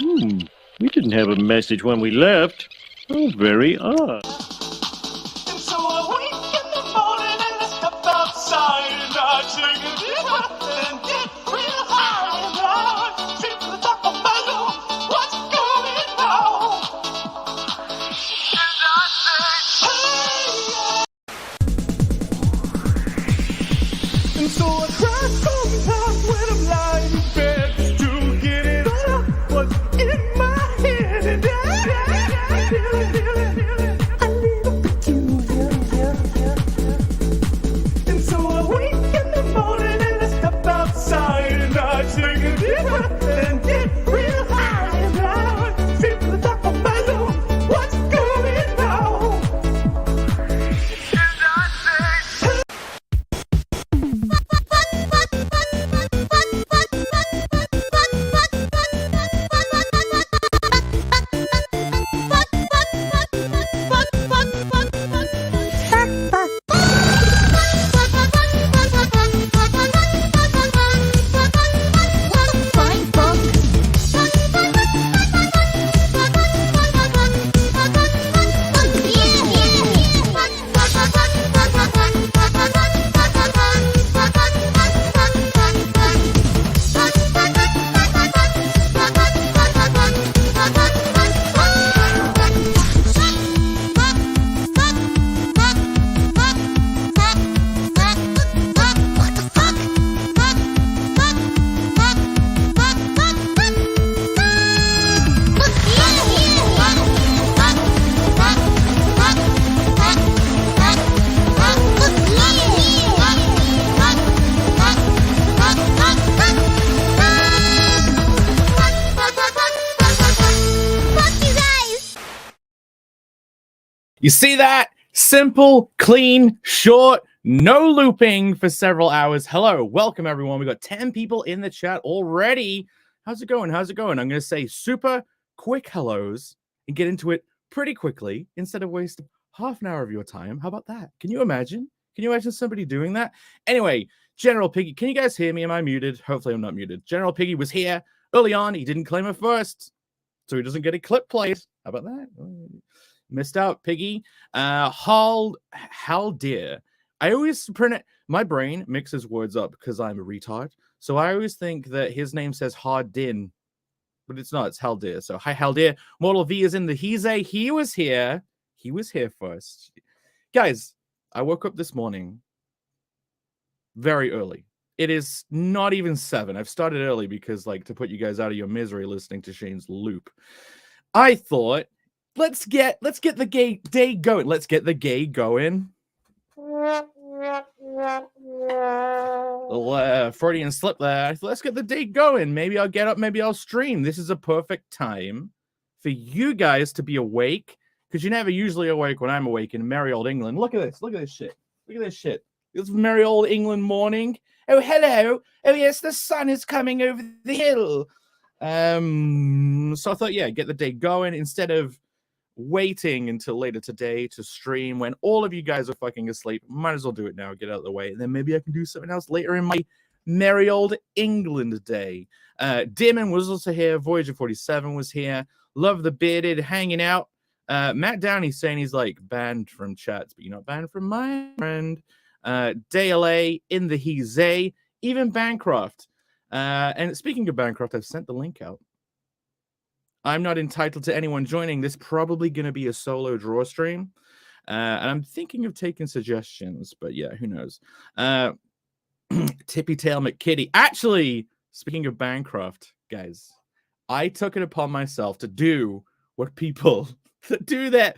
We didn't have a message when we left. Oh, very odd. And so I wake in the morning and I step outside and I take a deep breath and get real high and I think to the top of my lungs, what's going on? And I say, hey, and so I cry sometimes when I'm lying in bed to get it all out what's in my head and I feel it. And so I wake in the morning and I step outside and I take a deep breath and get real high and I feel to the top of my lungs what's going on. And I say, You see that? Simple, clean, short, no looping for several hours. Hello, welcome everyone. We got 10 people in the chat already. How's it going? How's it going? I'm going to say super quick hellos and get into it pretty quickly instead of wasting half an hour of your time. How about that? Can you imagine? Can you imagine somebody doing that? Anyway, General Piggy, can you guys hear me? Am I muted? Hopefully I'm not muted. General Piggy was here early on. He didn't claim it first, so he doesn't get a clip played. How about that? Missed out, Piggy. Haldir. I always my brain mixes words up because I'm a retard. So I always think that his name says Hardin, but it's not. It's Haldir. So hi, Haldir. Mortal V is in the He's a. He was here. He was here first. Guys, I woke up this morning very early. It is not even 7. I've started early because, like, to put you guys out of your misery listening to Shane's loop. I thought, let's get the gay day going. Let's get the gay going. Little Freudian slip there. Let's get the day going. Maybe I'll get up. Maybe I'll stream. This is a perfect time for you guys to be awake because you're never usually awake when I'm awake in merry old England. Look at this. Look at this shit. Look at this shit. It's merry old England morning. Oh, hello. Oh, yes, the sun is coming over the hill. So I thought, yeah, get the day going instead of waiting until later today to stream when all of you guys are fucking asleep. Might as well do it now, get out of the way, and then maybe I can do something else later in my merry old England day. Damon was also here. Voyager 47 was here. Love the Bearded hanging out. Matt Downey saying he's like banned from chats, but you're not banned from my friend. DLA in the He's a. Even Bancroft. And speaking of Bancroft, I've sent the link out. I'm not entitled to anyone joining. This probably going to be a solo draw stream. And I'm thinking of taking suggestions, but yeah, who knows? Tippy Tail McKitty. Actually, speaking of Bancroft, guys, I took it upon myself to do what people do that,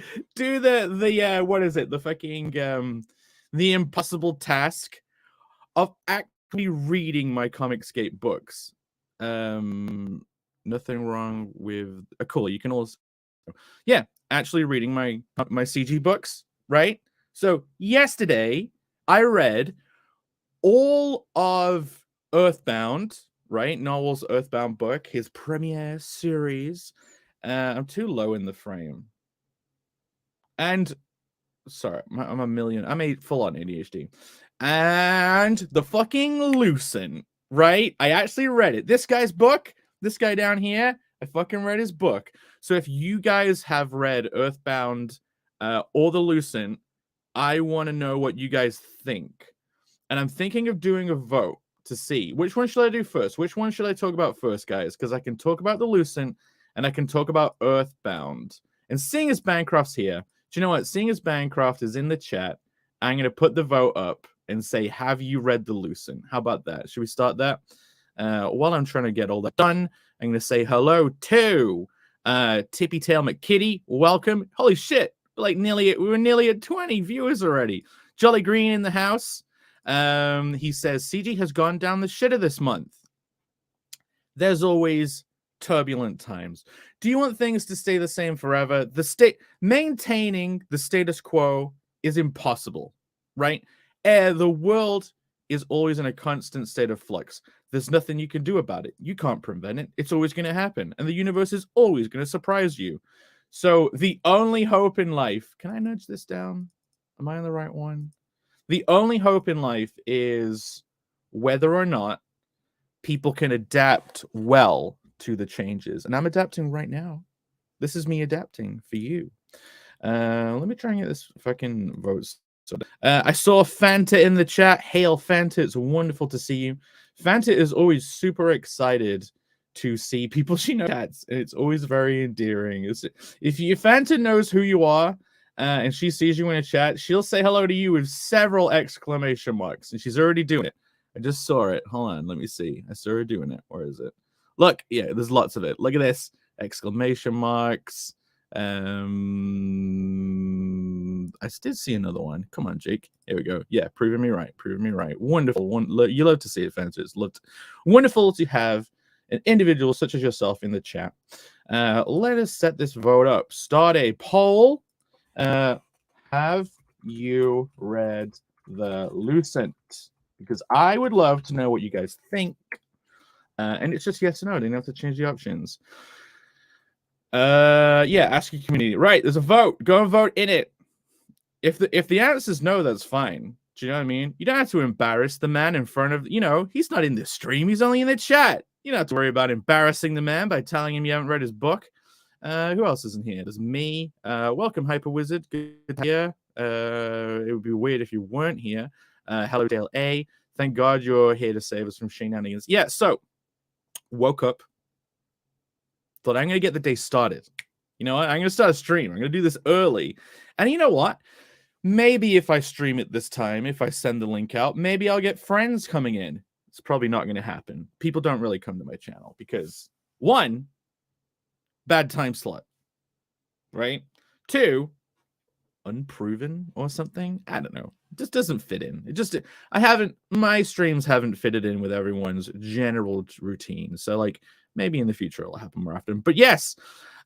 what is it? The fucking, the impossible task of actually reading my Comicscape books. Nothing wrong with cool. You can also, yeah, actually reading my CG books, right? So yesterday I read all of Earthbound, right? Novel's Earthbound book, his premiere series. I'm too low in the frame, and sorry, I'm a full-on ADHD, and the fucking Lucent, right? I actually read it. This guy's book. This guy down here, I fucking read his book. So if you guys have read Earthbound or the Lucent, I want to know what you guys think. And I'm thinking of doing a vote to see which one should I do first. Which one should I talk about first, guys? Because I can talk about the Lucent and I can talk about Earthbound. And seeing as Bancroft's here, do you know what? Seeing as Bancroft is in the chat, I'm going to put the vote up and say, have you read the Lucent? How about that? Should we start that? While I'm trying to get all that done, I'm going to say hello to Tippy Tail McKitty. Welcome. Holy shit. We were nearly at 20 viewers already. Jolly Green in the house. He says, CG has gone down the shitter this month. There's always turbulent times. Do you want things to stay the same forever? Maintaining the status quo is impossible, right? The world is always in a constant state of flux. There's nothing you can do about it. You can't prevent it. It's always going to happen. And the universe is always going to surprise you. So the only hope in life, can I nudge this down? Am I on the right one? The only hope in life is whether or not people can adapt well to the changes. And I'm adapting right now. This is me adapting for you. Let me try and get this fucking votes. I saw Fanta in the chat. Hail Fanta, it's wonderful to see you. Fanta is always super excited to see people she knows chats, and it's always very endearing. If Fanta knows who you are and she sees you in a chat, she'll say hello to you with several exclamation marks, and she's already doing it. I just saw it. Hold on, let me see. I saw her doing it. Where is it? Look, yeah, there's lots of it. Look at this. Exclamation marks. I did see another one. Come on, Jake. Here we go. Yeah, proving me right. Proving me right. Wonderful. You love to see it, fans. It's wonderful to have an individual such as yourself in the chat. Let us set this vote up. Start a poll. Have you read the Lucent? Because I would love to know what you guys think. And it's just yes or no. I didn't have to change the options. Yeah, ask your community. Right, there's a vote. Go and vote in it. If the answer is no, that's fine. Do you know what I mean? You don't have to embarrass the man in front of, he's not in the stream. He's only in the chat. You don't have to worry about embarrassing the man by telling him you haven't read his book. Who else isn't here? There's me. Welcome, Hyper Wizard. Good to hear. It would be weird if you weren't here. Hello, Dale A. Thank God you're here to save us from shenanigans. Yeah, so woke up. Thought I'm going to get the day started. You know what? I'm going to start a stream. I'm going to do this early. And you know what? Maybe if I stream it this time, if I send the link out, maybe I'll get friends coming in. It's probably not going to happen. People don't really come to my channel because, one, bad time slot, right? Two, unproven or something. I don't know. It just doesn't fit in. My streams haven't fitted in with everyone's general routine. So like maybe in the future it'll happen more often. But yes,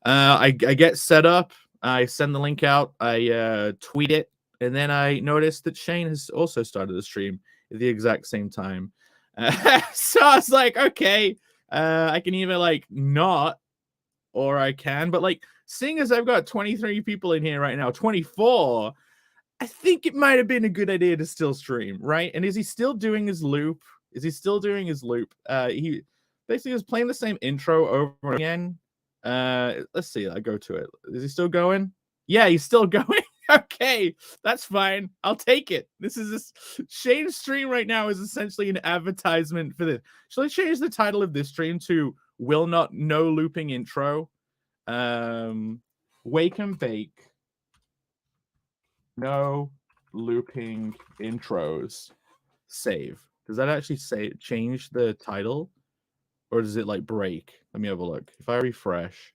I get set up. I send the link out. I tweet it. And then I noticed that Shane has also started the stream at the exact same time. So I was like, okay, I can either like not, or I can. But like, seeing as I've got 23 people in here right now, 24, I think it might have been a good idea to still stream, right? And is he still doing his loop? He basically was playing the same intro over again. Let's see. I go to it. Is he still going? Yeah, he's still going. Okay, that's fine. I'll take it. Shane's stream right now is essentially an advertisement for this. Shall I change the title of this stream to No Looping Intro? Wake and Bake. No Looping Intros. Save. Does that actually change the title? Or does it like break? Let me have a look. If I refresh.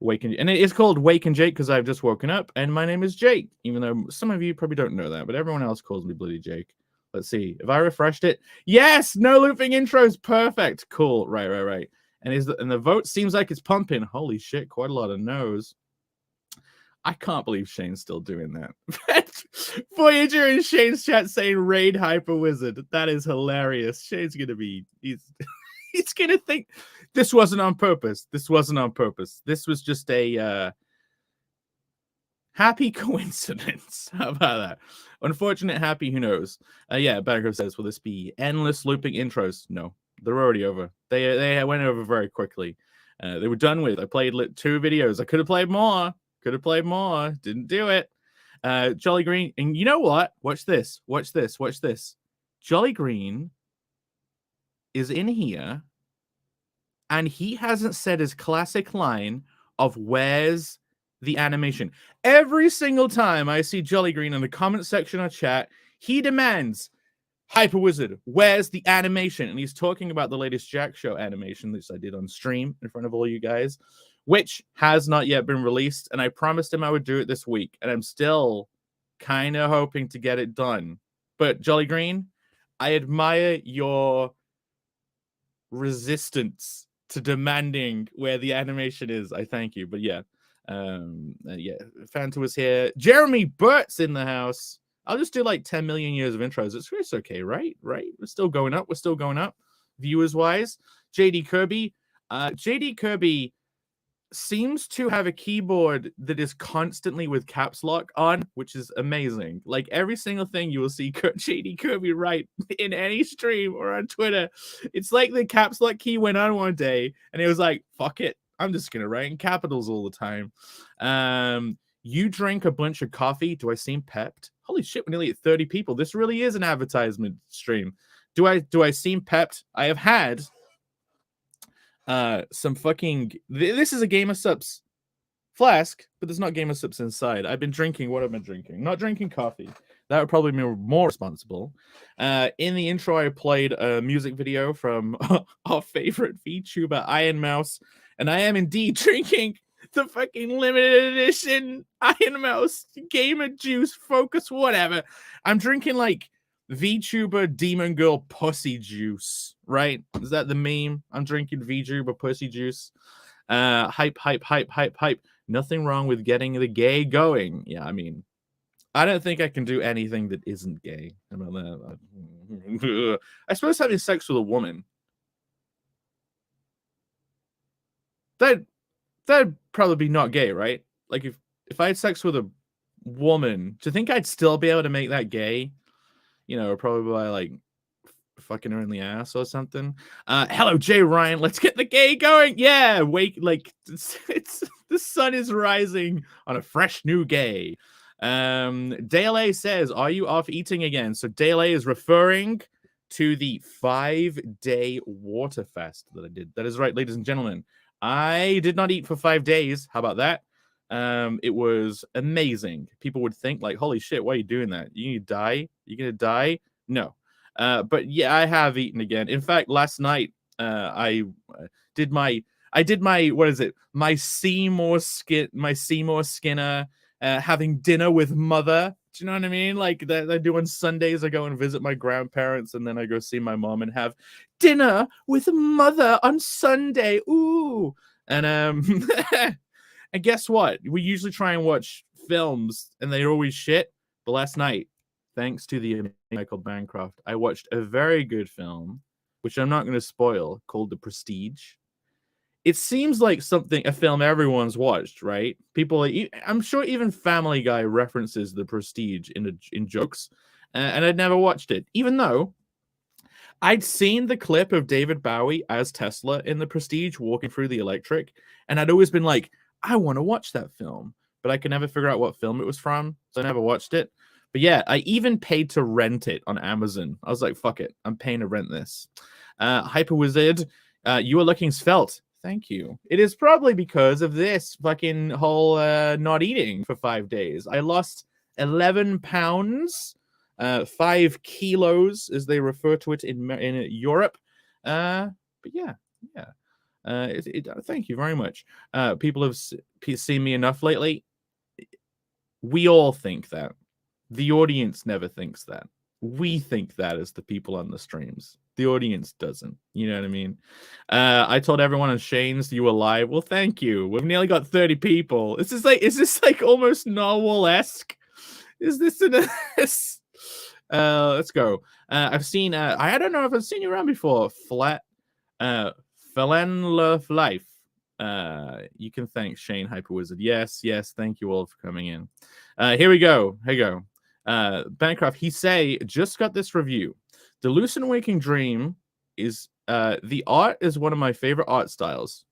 And it is called Wake and Jake because I've just woken up and my name is Jake, even though some of you probably don't know that, but everyone else calls me Bloody Jake. Let's see if I refreshed it. Yes, no looping intros. Perfect. Cool. Right. And the vote seems like it's pumping. Holy shit, quite a lot of no's. I can't believe Shane's still doing that. Voyager in Shane's chat saying raid Hyper Wizard. That is hilarious. Shane's gonna be he's gonna think this wasn't on purpose. This was just a happy coincidence. How about that? Unfortunate happy, who knows? Yeah, Bancroft says, will this be endless looping intros? No, they're already over. They went over very quickly. They were done with. I played 2 videos. I could have played more. Didn't do it. Jolly Green. And you know what? Watch this. Jolly Green is in here, and he hasn't said his classic line of where's the animation. Every single time I see Jolly Green in the comment section or chat, he demands, Hyper Wizard, where's the animation? And he's talking about the latest Jack Show animation, which I did on stream in front of all you guys, which has not yet been released. And I promised him I would do it this week. And I'm still kind of hoping to get it done. But Jolly Green, I admire your resistance to demanding where the animation is. I thank you. But yeah, Fanta was here. Jeremy Burt's in the house. I'll just do like 10 million years of intros. It's okay, right? We're still going up. Viewers wise. JD Kirby seems to have a keyboard that is constantly with caps lock on, which is amazing. Like every single thing you will see JD Kirby write in any stream or on Twitter, it's like the caps lock key went on one day and it was like, fuck it, I'm just gonna write in capitals all the time. You drink a bunch of coffee. Do I seem pepped? Holy shit, we're nearly at 30 people. This really is an advertisement stream. Do I seem pepped? I have had some fucking... This is a Game of Sups flask, but there's not Game of Sups inside. I've been drinking... What have I been drinking? Not drinking coffee. That would probably be more responsible. In the intro, I played a music video from our favorite VTuber, Iron Mouse, and I am indeed drinking the fucking limited edition Iron Mouse Gamer Juice Focus whatever. I'm drinking like VTuber Demon Girl Pussy Juice, right? Is that the meme? I'm drinking VTuber Pussy Juice. Hype. Nothing wrong with getting the gay going. Yeah, I mean, I don't think I can do anything that isn't gay. I suppose having sex with a woman, that'd probably be not gay, right? Like if I had sex with a woman, do you think I'd still be able to make that gay? You know, probably by like fucking her in the ass or something. Hello, Jay Ryan. Let's get the gay going. Yeah, wake like it's the sun is rising on a fresh new gay. Dale A says, "Are you off eating again?" So Dale A is referring to the 5-day water fast that I did. That is right, ladies and gentlemen. I did not eat for 5 days. How about that? It was amazing. People would think like, holy shit, why are you doing that? You need to die? You gonna die? No. But yeah, I have eaten again. In fact, last night, I did my what is it? My Seymour Skinner having dinner with mother. Do you know what I mean? Like that I do on Sundays. I go and visit my grandparents, and then I go see my mom and have dinner with mother on Sunday. Ooh, and and guess what? We usually try and watch films, and they're always shit. But last night, thanks to the Michael Bancroft, I watched a very good film, which I'm not going to spoil, called The Prestige. It seems like a film everyone's watched, right? People, I'm sure even Family Guy references The Prestige in jokes, and I'd never watched it, even though I'd seen the clip of David Bowie as Tesla in The Prestige walking through the electric, and I'd always been like, I want to watch that film, but I could never figure out what film it was from, so I never watched it. But yeah, I even paid to rent it on Amazon. I was like, fuck it, I'm paying to rent this. Hyper Wizard, you are looking svelte. Thank you. It is probably because of this fucking whole not eating for 5 days. I lost 11 pounds, 5 kilos, as they refer to it in Europe. But yeah. Thank you very much. People have seen me enough lately. We all think that. The audience never thinks that. We think that as the people on the streams. The audience doesn't. You know what I mean? I told everyone on Shane's you were live. Well, thank you. We've nearly got 30 people. Is this like almost Narwhal-esque? Is this let's go. I've seen I don't know if I've seen you around before. Felon Love Life. You can thank Shane Hyper Wizard. Yes, thank you all for coming in. Here we go. Bancroft, he say, just got this review. The Lucent Waking Dream is the art is one of my favorite art styles.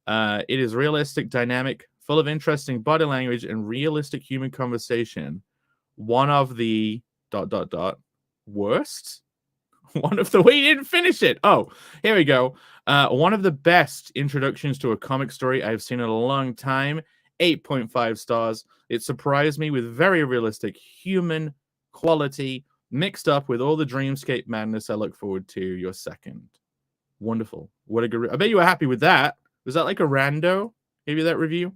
It is realistic, dynamic, full of interesting body language and realistic human conversation. One of the ... worst. One of the... We didn't finish it. Oh, here we go. One of the best introductions to a comic story I've seen in a long time. 8.5 stars. It surprised me with very realistic human quality mixed up with all the dreamscape madness. I look forward to your second. Wonderful. What a good... I bet you were happy with that. Was that like a rando? Gave you that review?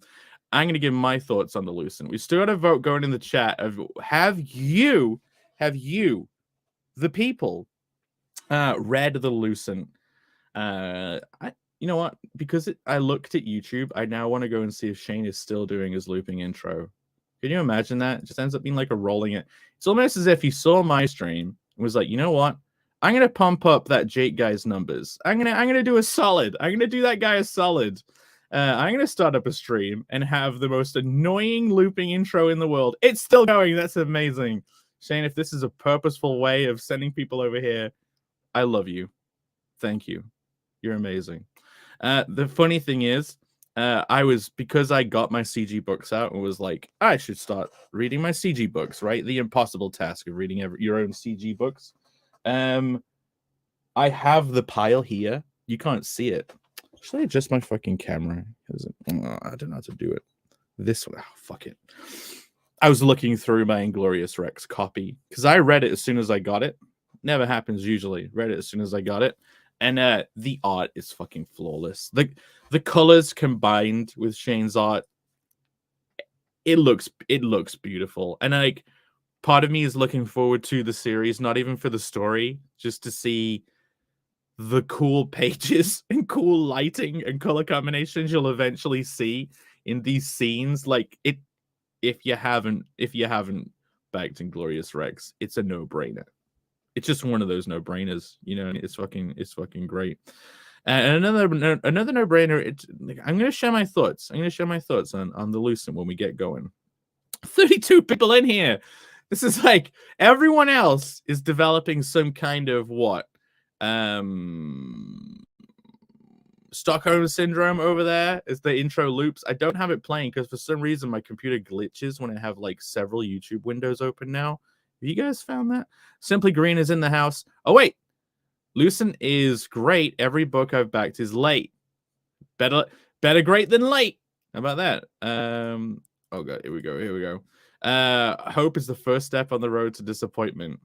I'm going to give my thoughts on the Lucent. We still got a vote going in the chat of have you, the people, read the Lucent? You know what? Because I looked at YouTube, I now want to go and see if Shane is still doing his looping intro. Can you imagine that? It just ends up being like a rolling it. It's almost as if he saw my stream and was like, you know what? I'm gonna pump up that Jake guy's numbers. I'm gonna do a solid. I'm gonna do that guy a solid. I'm gonna start up a stream and have the most annoying looping intro in the world. It's still going. That's amazing. Shane, if this is a purposeful way of sending people over here, I love you. Thank you. You're amazing. The funny thing is, because I got my CG books out and was like, I should start reading my CG books, right? The impossible task of reading your own CG books. I have the pile here. You can't see it. Should I adjust my fucking camera? I don't know how to do it. This way. Oh, fuck it. I was looking through my Inglorious Rex copy because I read it as soon as I got it. Never happens usually. Read it as soon as I got it. And the art is fucking flawless. The colors combined with Shane's art, it looks beautiful. And like part of me is looking forward to the series, not even for the story, just to see the cool pages and cool lighting and color combinations you'll eventually see in these scenes. Like it, if you haven't backed Inglorious Rex, it's a no-brainer. It's just one of those no-brainers, you know. It's fucking great. And another no-brainer. I'm gonna share my thoughts. I'm gonna share my thoughts on the Lucent when we get going. 32 people in here. This is like everyone else is developing some kind of what? Stockholm syndrome over there as the intro loops. I don't have it playing because for some reason my computer glitches when I have like several YouTube windows open now. Have you guys found that? Simply Green is in the house. Oh, wait. Lucent is great. Every book I've backed is late. Better great than late. How about that? Oh, God. Here we go. Hope is the first step on the road to disappointment.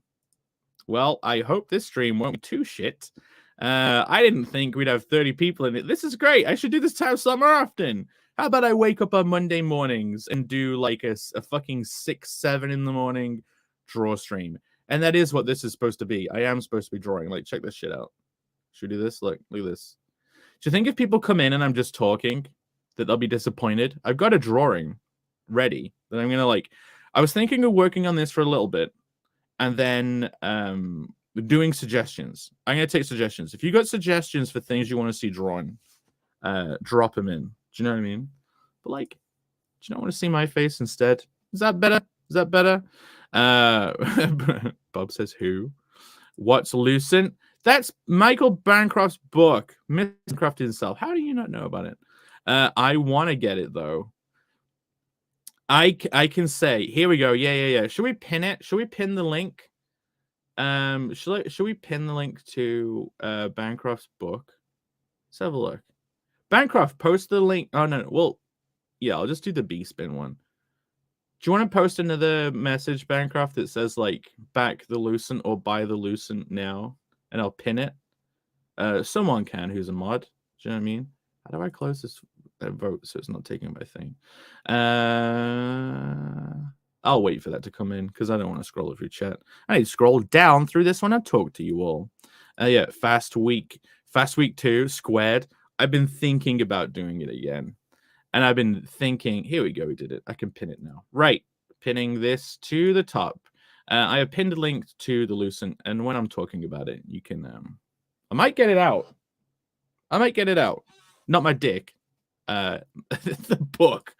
Well, I hope this stream won't be too shit. I didn't think we'd have 30 people in it. This is great. I should do this time slot more often. How about I wake up on Monday mornings and do like a fucking 6-7 in the morning draw stream? And that is what this is supposed to be. I am supposed to be drawing. Like, check this shit out. Should we do this? Look at this. Do you think if people come in and I'm just talking that they'll be disappointed? I've got a drawing ready that I'm gonna like. I was thinking of working on this for a little bit and then doing suggestions. I'm gonna take suggestions. If you got suggestions for things you want to see drawn, drop them in. Do you know what I mean? But like, do you not want to see my face instead? Is that better? Is that better? Bob says who? What's Lucent? That's Michael Bancroft's book. Mr. Bancroft himself. How do you not know about it? I want to get it though. I can say, here we go. Yeah. Should we pin it? Should we pin the link? Should we pin the link to Bancroft's book? Let's have a look. Bancroft, post the link. Oh no. Well, yeah, I'll just do the B-spin one. Do you want to post another message, Bancroft, that says like back the Lucent or buy the Lucent now? And I'll pin it. Someone can who's a mod. Do you know what I mean? How do I close this vote so it's not taking my thing? I'll wait for that to come in because I don't want to scroll through chat. I need to scroll down through this one and talk to you all. Yeah, Fast Week 2 squared. I've been thinking about doing it again. And I've been thinking, here we go, we did it. I can pin it now. Right, pinning this to the top. I have pinned a link to the Lucent, and when I'm talking about it, you can... I might get it out. Not my dick. The book.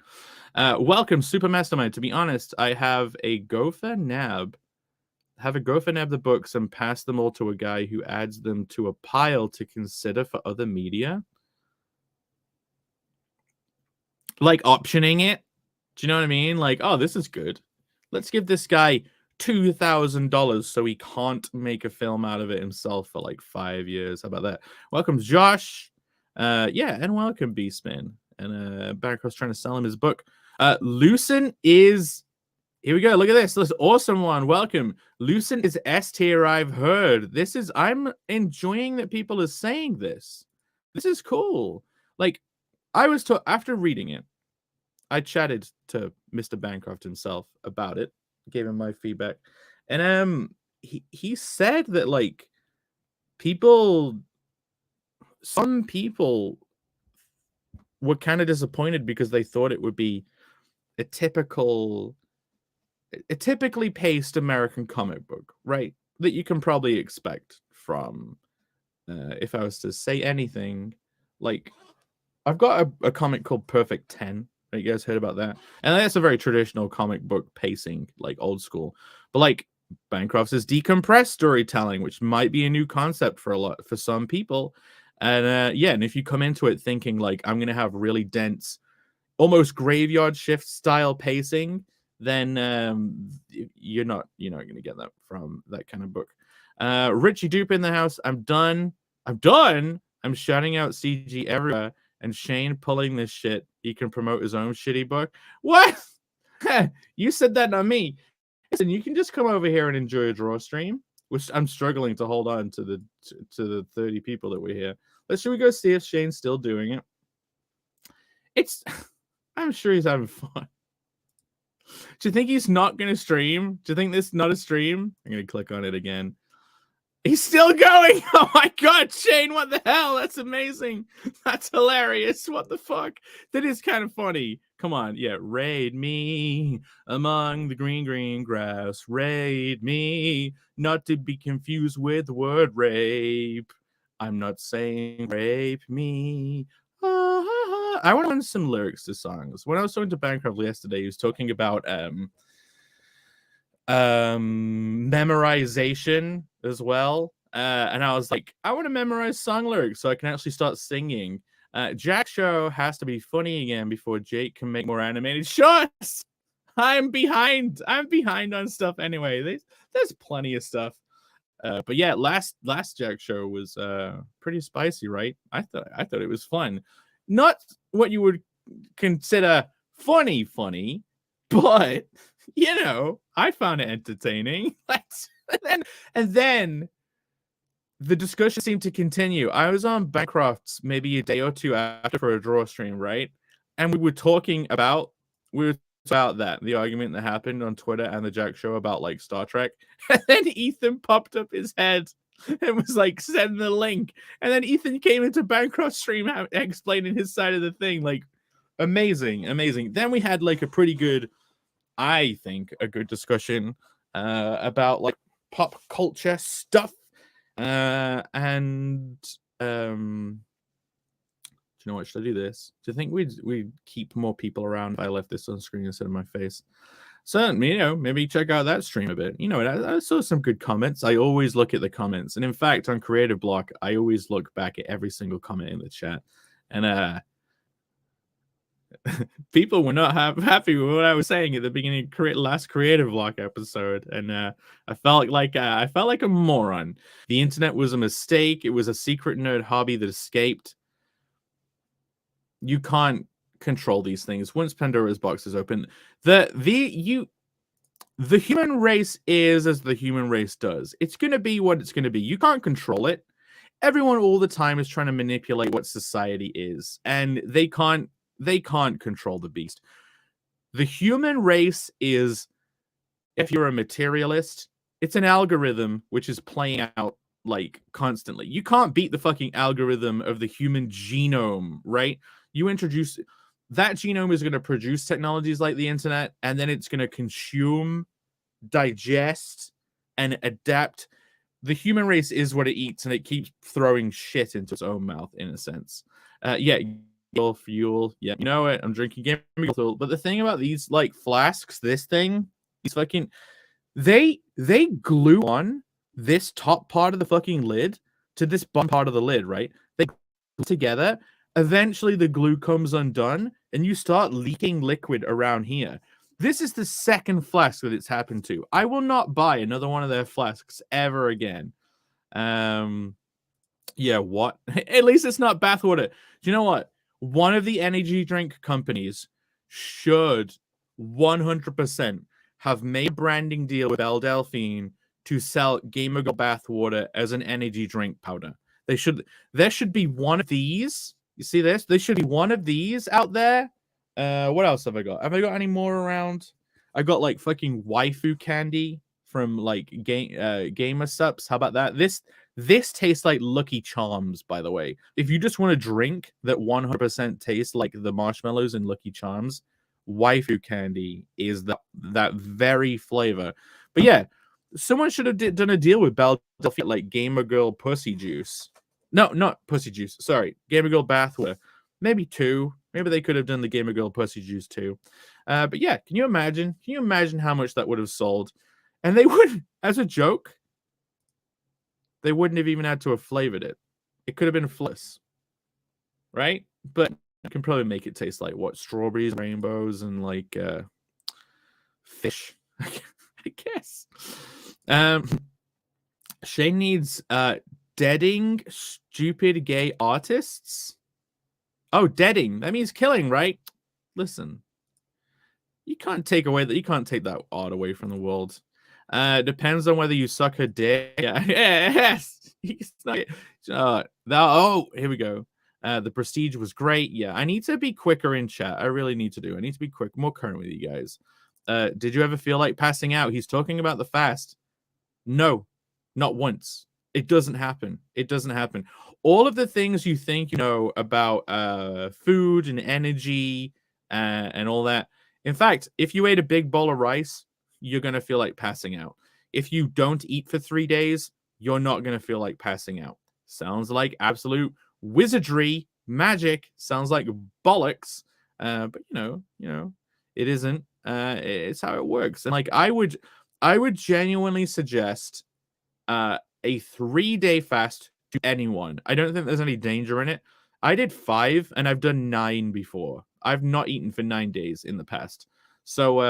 Welcome, Super Mastermind. To be honest, I have a Gopher Nab. The books and pass them all to a guy who adds them to a pile to consider for other media. like optioning it. Do you know what I mean? Like, oh, this is good. Let's give this guy $2,000 so he can't make a film out of it himself for like 5 years. How about that? Welcome, Josh. Yeah, and welcome, Beastman. And Bancroft's trying to sell him his book. Lucent is... Here we go. Look at this. This awesome one. Welcome. Lucent is S tier, I've heard. This is... I'm enjoying that people are saying this. This is cool. Like, I was... After reading it, I chatted to Mr. Bancroft himself about it. Gave him my feedback. And he said that, like, some people were kind of disappointed because they thought it would be a typically paced American comic book, right? That you can probably expect from, if I was to say anything, like, I've got a comic called Perfect 10. You guys heard about that? And that's a very traditional comic book pacing, like old school. But like Bancroft's is decompressed storytelling, which might be a new concept for some people. And yeah, and if you come into it thinking like I'm gonna have really dense, almost graveyard shift style pacing, then you're not gonna get that from that kind of book. Richie Dupe in the house. I'm done. I'm shouting out CG everywhere. And Shane pulling this shit, he can promote his own shitty book. What? You said that, not me. Listen, you can just come over here and enjoy a draw stream, which I'm struggling to hold on to the 30 people that we're here. Should we go see if Shane's still doing it? I'm sure he's having fun. Do you think he's not going to stream? Do you think this is not a stream? I'm going to click on it again. He's still going. Oh my God, Shane, what the hell? That's amazing. That's hilarious. What the fuck? That is kind of funny. Come on. Yeah. Raid me among the green grass. Raid me. Not to be confused with the word rape. I'm not saying rape me. I want to learn some lyrics to songs. When I was talking to Bancroft yesterday, he was talking about memorization as well, and I was like, I want to memorize song lyrics so I can actually start singing. Jack Show has to be funny again before Jake can make more animated shots. I'm behind on stuff anyway. There's plenty of stuff, but yeah, last Jack Show was pretty spicy, right? I thought it was fun, not what you would consider funny, but you know, I found it entertaining. and then the discussion seemed to continue. I was on Bancroft's maybe a day or two after for a draw stream, right? And we were talking about that, the argument that happened on Twitter and the Jack Show about like Star Trek. And then Ethan popped up his head and was like, send the link. And then Ethan came into Bancroft's stream explaining his side of the thing. Like, amazing. Then we had like a pretty good, I think, a good discussion about like pop culture stuff. And do you know what? Should I do this? Do you think we'd keep more people around if I left this on screen instead of my face? So, you know, maybe check out that stream a bit. You know, I saw some good comments. I always look at the comments. And in fact, on Creative Block, I always look back at every single comment in the chat. And people were not happy with what I was saying at the beginning of last Creative Block episode. And I felt like a moron. The internet was a mistake. It was a secret nerd hobby that escaped. You can't control these things. Once Pandora's box is open, the human race is as the human race does. It's going to be what it's going to be. You can't control it. Everyone all the time is trying to manipulate what society is, and they can't control the beast. The human race is, if you're a materialist, it's an algorithm which is playing out like constantly. You can't beat the fucking algorithm of the human genome, right? You introduce that genome is going to produce technologies like the internet, and then it's going to consume, digest, and adapt. The human race is what it eats, and it keeps throwing shit into its own mouth, in a sense. Yeah, fuel. Yeah, you know it. I'm drinking game fuel. But the thing about these like flasks, this thing, these fucking, they glue on this top part of the fucking lid to this bottom part of the lid, right? They glue together Eventually, the glue comes undone, and you start leaking liquid around here. This is the second flask that it's happened to. I will not buy another one of their flasks ever again. Yeah, what? At least it's not bathwater. Do you know what? One of the energy drink companies should 100% have made a branding deal with Belle Delphine to sell Gamer Girl bathwater as an energy drink powder. They should. There should be one of these. You see this? There should be one of these out there. What else have I got? Have I got any more around? I got like fucking waifu candy from like Gamer Sups. How about that? This tastes like Lucky Charms, by the way. If you just want a drink that 100% tastes like the marshmallows in Lucky Charms, waifu candy is that very flavor. But yeah, someone should have done a deal with Belle Delphine, like Gamer Girl Pussy Juice. No, not Pussy Juice. Sorry, Gamer Girl Bathwater. Maybe 2. Maybe they could have done the Gamer Girl Pussy Juice too. But yeah, can you imagine? Can you imagine how much that would have sold? And they would, as a joke, they wouldn't have even had to have flavored it. It could have been fliss, right? But you can probably make it taste like what? Strawberries, rainbows, and like fish, I guess. Shane needs deading stupid gay artists. Oh, deading. That means killing, right? Listen, you can't take that art away from the world. Depends on whether you suck her dick. Yeah. Yes. Oh, here we go. The Prestige was great. Yeah, I need to be quicker in chat. I really need to do. I need to be more current with you guys. Did you ever feel like passing out? He's talking about the fast. No, not once. It doesn't happen. It doesn't happen. All of the things you think you know about food and energy and all that. In fact, if you ate a big bowl of rice, you're going to feel like passing out. If you don't eat for 3 days, you're not going to feel like passing out. Sounds like absolute wizardry, magic. Sounds like bollocks. But you know, it isn't. It's how it works. And like I would genuinely suggest a 3-day fast to anyone. I don't think there's any danger in it. I did 5 and I've done 9 before. I've not eaten for 9 days in the past. So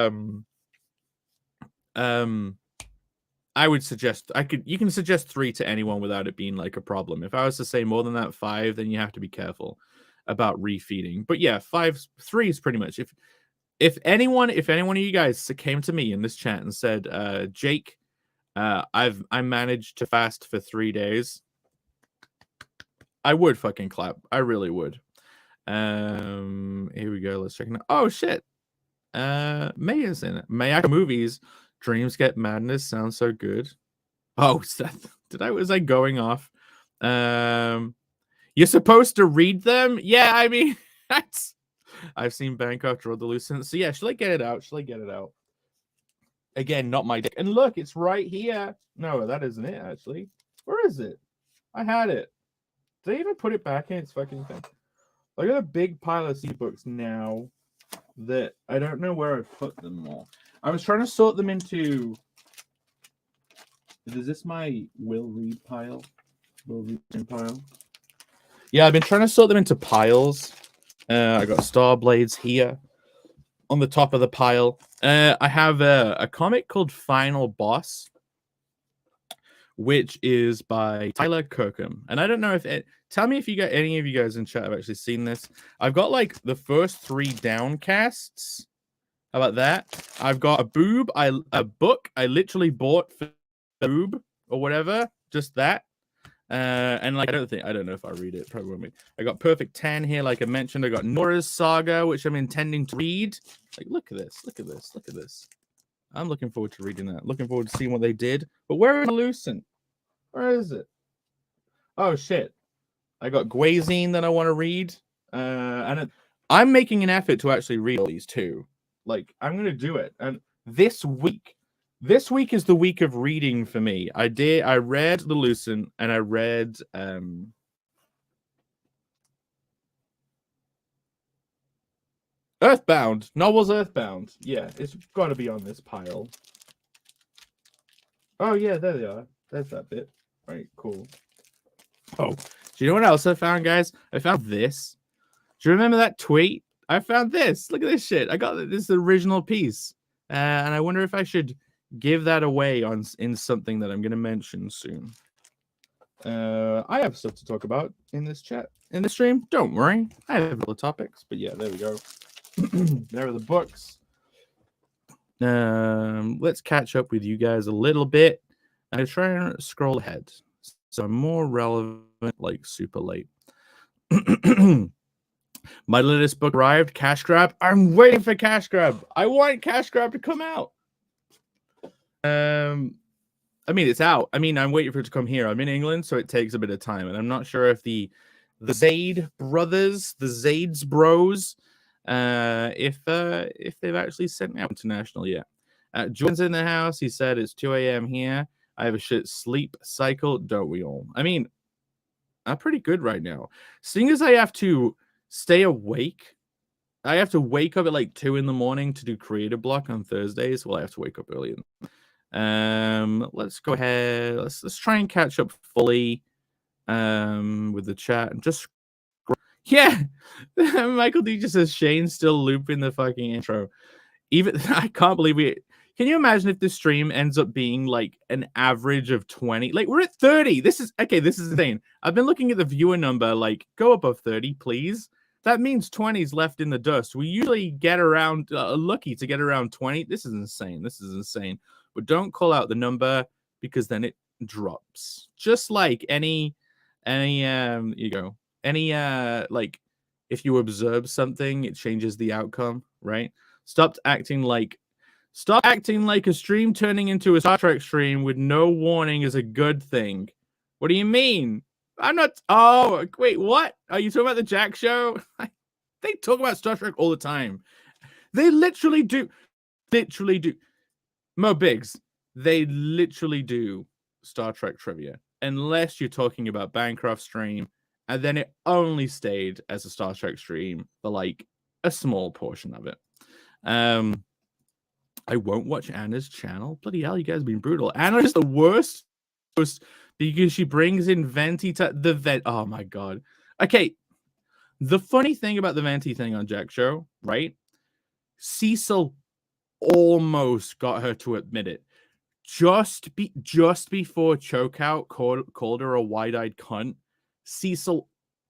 I would suggest you can suggest 3 to anyone without it being like a problem. If I was to say more than that 5, then you have to be careful about refeeding. But yeah, 3 is pretty much if anyone of you guys came to me in this chat and said, Jake, I managed to fast for 3 days, I would fucking clap. I really would. Here we go. Let's check it out. Oh shit. May is in it. Mayaka Movies. Dreams Get Madness sounds so good. Oh, was I going off? You're supposed to read them? Yeah, I mean, I've seen Bancroft draw the Lucent. So yeah, shall I get it out? Again, not my dick. And look, it's right here. No, that isn't it, actually. Where is it? I had it. Did I even put it back in its fucking thing? I got a big pile of books now that I don't know where I put them all. I was trying to sort them into... Is this my will read pile? Will read pile? Yeah, I've been trying to sort them into piles. I got Star Blades here on the top of the pile. I have a comic called Final Boss, which is by Tyler Kirkham. And I don't know if tell me if you got any of you guys in chat have actually seen this. I've got like the first 3 downcasts. How about that? I've got a book I literally bought for boob or whatever, just that. And like I don't know if I read it. Probably won't be. I got Perfect 10 here, like I mentioned. I got Nora's Saga, which I'm intending to read. Like, look at this. I'm looking forward to reading that. Looking forward to seeing what they did. But where is Lucent? Where is it? Oh shit! I got Guazine that I want to read. I'm making an effort to actually read all these too. Like, I'm gonna do it. And this week is the week of reading for me. I read the Lucent and I read Earthbound. Novels Earthbound. Yeah, it's got to be on this pile. Oh yeah, there they are. There's that bit. All right, cool. Oh, do you know what else I found, guys? I found this. Do you remember that tweet? I found this. Look at this shit. I got this original piece. And I wonder if I should give that away in something that I'm going to mention soon. I have stuff to talk about in this chat, in the stream. Don't worry. I have little topics. But yeah, there we go. There are the books. Let's catch up with you guys a little bit. I try and scroll ahead. So more relevant, like super late. My latest book arrived, Cash Grab. I'm waiting for Cash Grab. I want Cash Grab to come out. I mean, it's out. I mean, I'm waiting for it to come here. I'm in England, so it takes a bit of time, and I'm not sure if the Zaid brothers, the Zaids bros, if they've actually sent out international yet. Jordan's in the house. He said it's 2 a.m. here. I have a shit sleep cycle. Don't we all? I mean, I'm pretty good right now. Seeing as I have to stay awake, I have to wake up at like 2 in the morning to do creative block on Thursdays. Well, I have to wake up early. Let's go ahead. Let's try and catch up fully with the chat and just yeah. Michael D just says Shane's still looping the fucking intro. Even I can't believe we. Can you imagine if this stream ends up being like an average of 20? Like, we're at 30. This is okay. This is insane. I've been looking at the viewer number. Like, go above 30, please. That means 20's left in the dust. We usually get around lucky to get around 20. This is insane. This is insane. But don't call out the number because then it drops. Just like any you go. Any like if you observe something, it changes the outcome, right? Stop acting like a stream turning into a Star Trek stream with no warning is a good thing. What do you mean? I'm not. Oh, wait, what? Are you talking about the Jack show? They talk about Star Trek all the time. They literally do. Literally do. Mo Biggs, they literally do Star Trek trivia. Unless you're talking about Bancroft stream, and then it only stayed as a Star Trek stream for like a small portion of it. I won't watch Anna's channel. Bloody hell, you guys have been brutal. Anna is the worst because she brings in Venti to the vent. Oh my god. Okay. The funny thing about the Venti thing on Jack's show, right? Cecil almost got her to admit it. Just before Chokeout called her a wide-eyed cunt, Cecil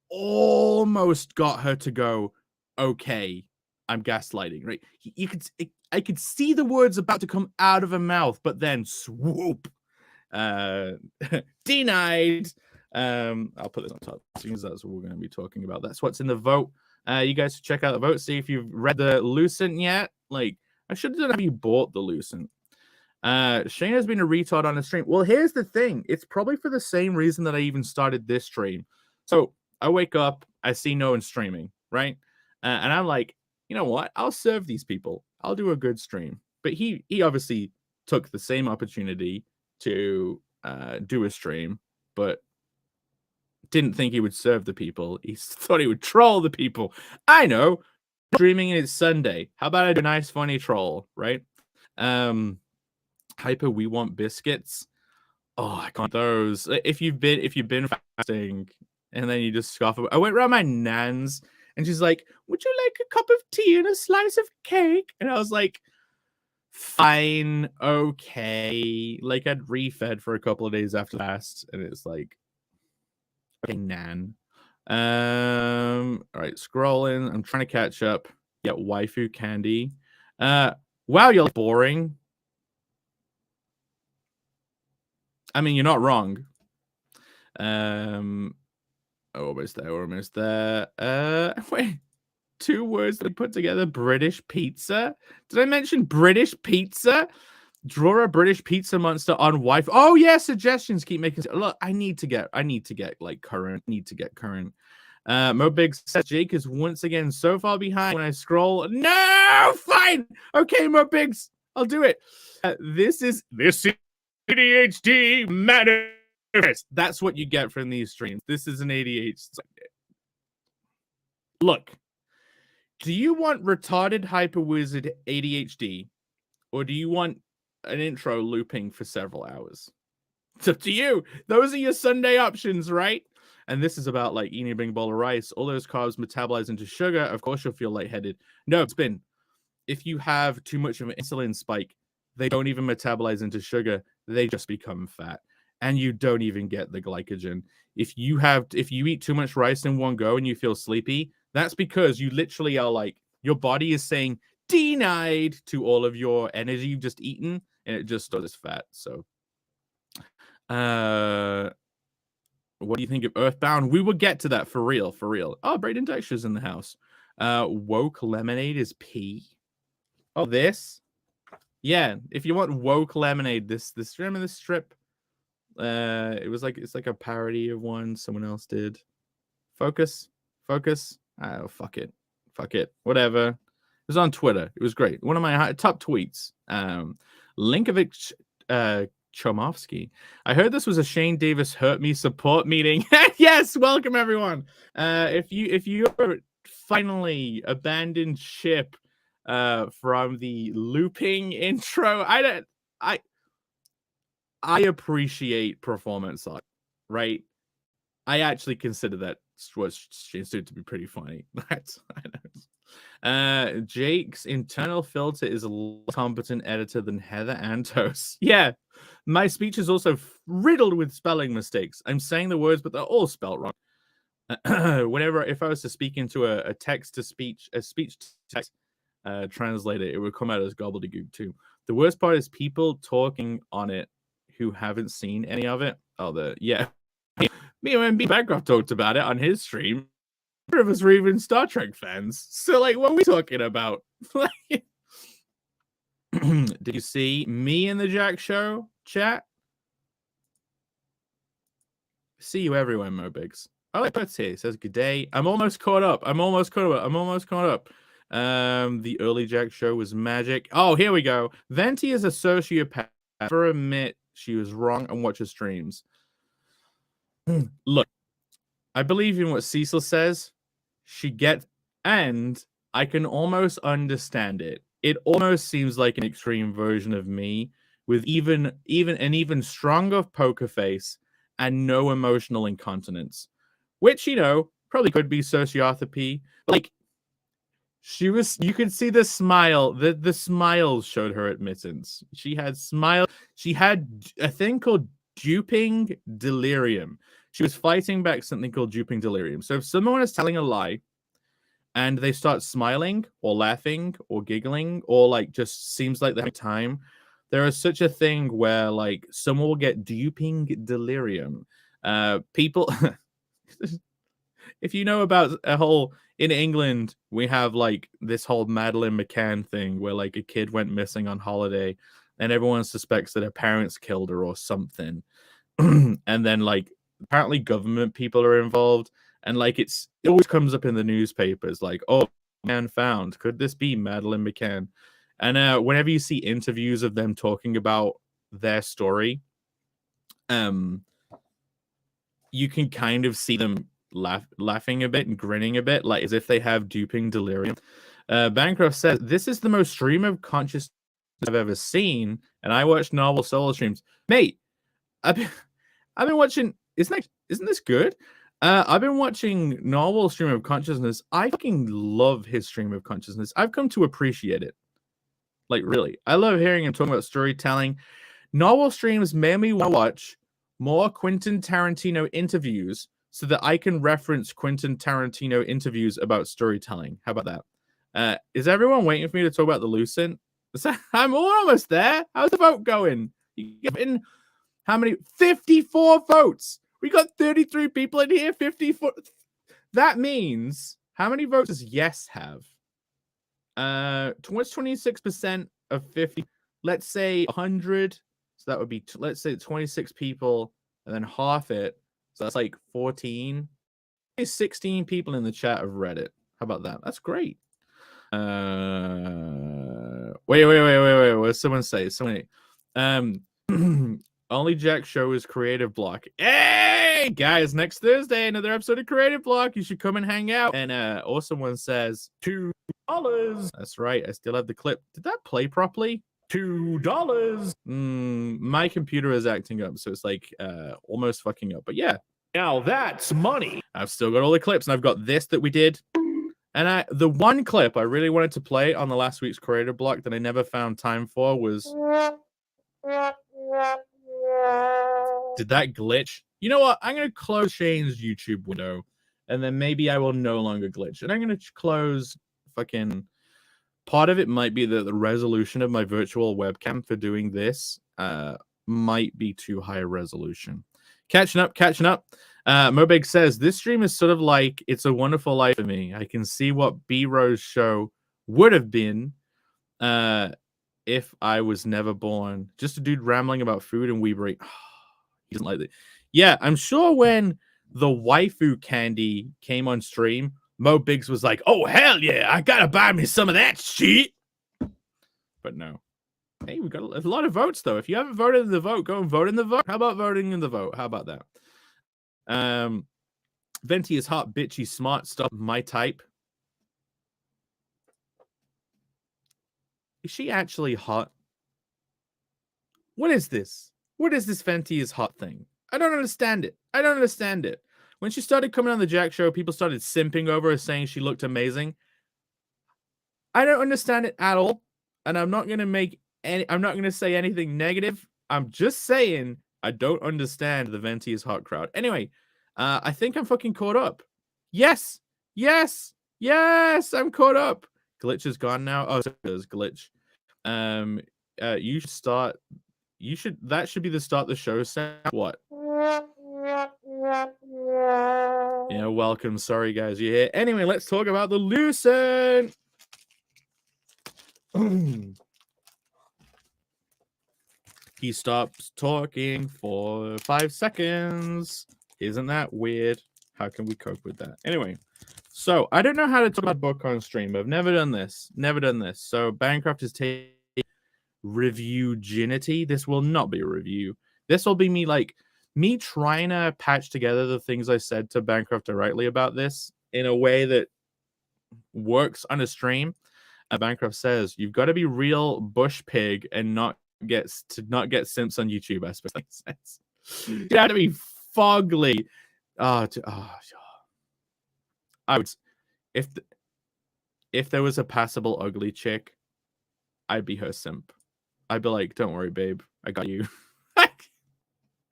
almost got her to go, okay, I'm gaslighting, right? I could see the words about to come out of her mouth, but then swoop. Denied. I'll put this on top because that's what we're going to be talking about. That's what's in the vote. You guys should check out the vote. See if you've read the Lucent yet. Like, I should have done. Have you bought the Lucent? Shane has been a retard on the stream. Well, here's the thing. It's probably for the same reason that I even started this stream. So I wake up, I see no one streaming, right? And I'm like, you know what? I'll serve these people. I'll do a good stream. But he obviously took the same opportunity to do a stream, but didn't think he would serve the people. He thought he would troll the people. I know. Streaming is Sunday. How about I do a nice, funny troll, right? Hyper, we want biscuits. Oh, I can't those. If you've been fasting and then you just scoff. I went around my nan's and she's like, "Would you like a cup of tea and a slice of cake?" And I was like, "Fine, okay." Like I'd refed for a couple of days after last, and it's like, okay, nan. All right, scrolling. I'm trying to catch up. Yeah, waifu candy. Wow, you're boring. I mean, you're not wrong. Almost there. Wait, 2 words that I put together. British pizza. Did I mention British pizza? Draw a British pizza monster on wife. Oh yeah, suggestions keep making. Look, I need to get like current. Mo Big says Jake is once again so far behind when I scroll. No, fine. Okay, Mo Bigs, I'll do it. This is ADHD manifest. That's what you get from these streams. This is an ADHD. Look, do you want retarded hyper wizard ADHD, or do you want an intro looping for several hours? It's up to you. Those are your Sunday options, right? And this is about like eating a big bowl of rice. All those carbs metabolize into sugar. Of course, you'll feel lightheaded. No, it's been if you have too much of an insulin spike, they don't even metabolize into sugar. They just become fat. And you don't even get the glycogen. If you eat too much rice in one go and you feel sleepy, that's because you literally are like, your body is saying denied to all of your energy you've just eaten, and it just stores as fat. So, what do you think of Earthbound? We will get to that for real, for real. Oh, Braden Dexter's in the house. Woke Lemonade is P. Oh, this? Yeah, if you want woke lemonade, this remember this strip? It's like a parody of one someone else did. Focus. Oh, fuck it, whatever. It was on Twitter. It was great. One of my top tweets. Linkovic Chomofsky. I heard this was a Shane Davis hurt me support meeting. Yes, welcome everyone. If you finally abandoned ship from the looping intro, I appreciate performance art, right? I actually consider that was Shane Stewart to be pretty funny. Jake's internal filter is a less competent editor than Heather Antos. Yeah, my speech is also riddled with spelling mistakes. I'm saying the words, but they're all spelled wrong. If I was to speak into a speech text translator, it would come out as gobbledygook too. The worst part is people talking on it who haven't seen any of it. Me and Bancroft talked about it on his stream. None of us were even Star Trek fans. So, like, what are we talking about? Did you see me in the Jack Show chat? See you everywhere, Mo Biggs. Oh, like Beth's here. He says, good day. I'm almost caught up. The early Jack Show was magic. Oh, here we go. Venti is a sociopath. Never admit she was wrong and watch her streams. Look, I believe in what Cecil says. She gets, and I can almost understand it. It almost seems like an extreme version of me with even an even stronger poker face and no emotional incontinence, which, probably could be sociopathy. Like, you could see the smile. The smiles showed her admittance. She had a thing called duping delirium. She was fighting back something called duping delirium. So if someone is telling a lie and they start smiling or laughing or giggling or like just seems like they're having time, there is such a thing where like someone will get duping delirium. People, if you know about in England, we have like this whole Madeleine McCann thing where like a kid went missing on holiday and everyone suspects that her parents killed her or something. And then like apparently government people are involved, and like it always comes up in the newspapers like, oh, man found, could this be Madeleine McCann? And whenever you see interviews of them talking about their story, you can kind of see them laughing a bit and grinning a bit, like as if they have duping delirium. Bancroft says, this is the most stream of consciousness I've ever seen, and I watch novel solo streams. Mate, I've been watching. Isn't this good? I've been watching Novel stream of consciousness. I fucking love his stream of consciousness. I've come to appreciate it. Like, really. I love hearing him talking about storytelling. Novel streams made me want to watch more Quentin Tarantino interviews so that I can reference Quentin Tarantino interviews about storytelling. How about that? Is everyone waiting for me to talk about the Lucent? I'm almost there. How's the vote going? You get in how many? 54 votes. We got 33 people in here. 54. That means how many votes does yes have? What's 26% of 50? Let's say 100. So that would be, let's say 26 people and then half it. So that's like 14. 16 people in the chat have read it. How about that? That's great. Wait. What does someone say? Only Jack Show is Creative Block. Hey, guys, next Thursday, another episode of Creative Block. You should come and hang out. And awesome one says, $2. That's right. I still have the clip. Did that play properly? $2. My computer is acting up, so it's like almost fucking up. But yeah, Now that's money. I've still got all the clips, and I've got this that we did. And the one clip I really wanted to play on the last week's creator block that I never found time for was... Did that glitch? You know what? I'm going to close Shane's YouTube window, and then maybe I will no longer glitch. And I'm going to close fucking... Part of it might be that the resolution of my virtual webcam for doing this might be too high a resolution. Catching up. Mobig says, this stream is sort of like It's a Wonderful Life for me. I can see what B-Rose show would have been if I was never born. Just a dude rambling about food and weebery. He doesn't like that. Yeah, I'm sure when the waifu candy came on stream, Mo Biggs was like, oh, hell yeah, I gotta buy me some of that shit. But no. Hey, we got a lot of votes, though. If you haven't voted in the vote, go and vote in the vote. How about voting in the vote? How about that? Venti is hot, bitchy, smart stuff, my type. Is she actually hot? What is this? What is this Venti is hot thing? I don't understand it. When she started coming on the Jack show, people started simping over her, saying she looked amazing. I don't understand it at all. And I'm not going to say anything negative. I'm just saying I don't understand the Venti is hot crowd. Anyway, I think I'm fucking caught up. Yes, I'm caught up. Glitch is gone now. Oh, there's glitch. You should start. That should be the start of the show sound. What? Yeah, welcome. Sorry, guys, you're here. Anyway, let's talk about the Lucent. He stops talking for 5 seconds. Isn't that weird? How can we cope with that? Anyway, so I don't know how to talk about book on stream. I've never done this. So Bancroft is taking review ginity. This will not be a review. This will be me trying to patch together the things I said to Bancroft directly about this in a way that works on a stream. Bancroft says you've got to be real bush pig and not get simps on YouTube. I suppose that makes sense. You have to be fugly. I would, if there was a passable ugly chick, I'd be her simp. I'd be like, don't worry, babe, I got you.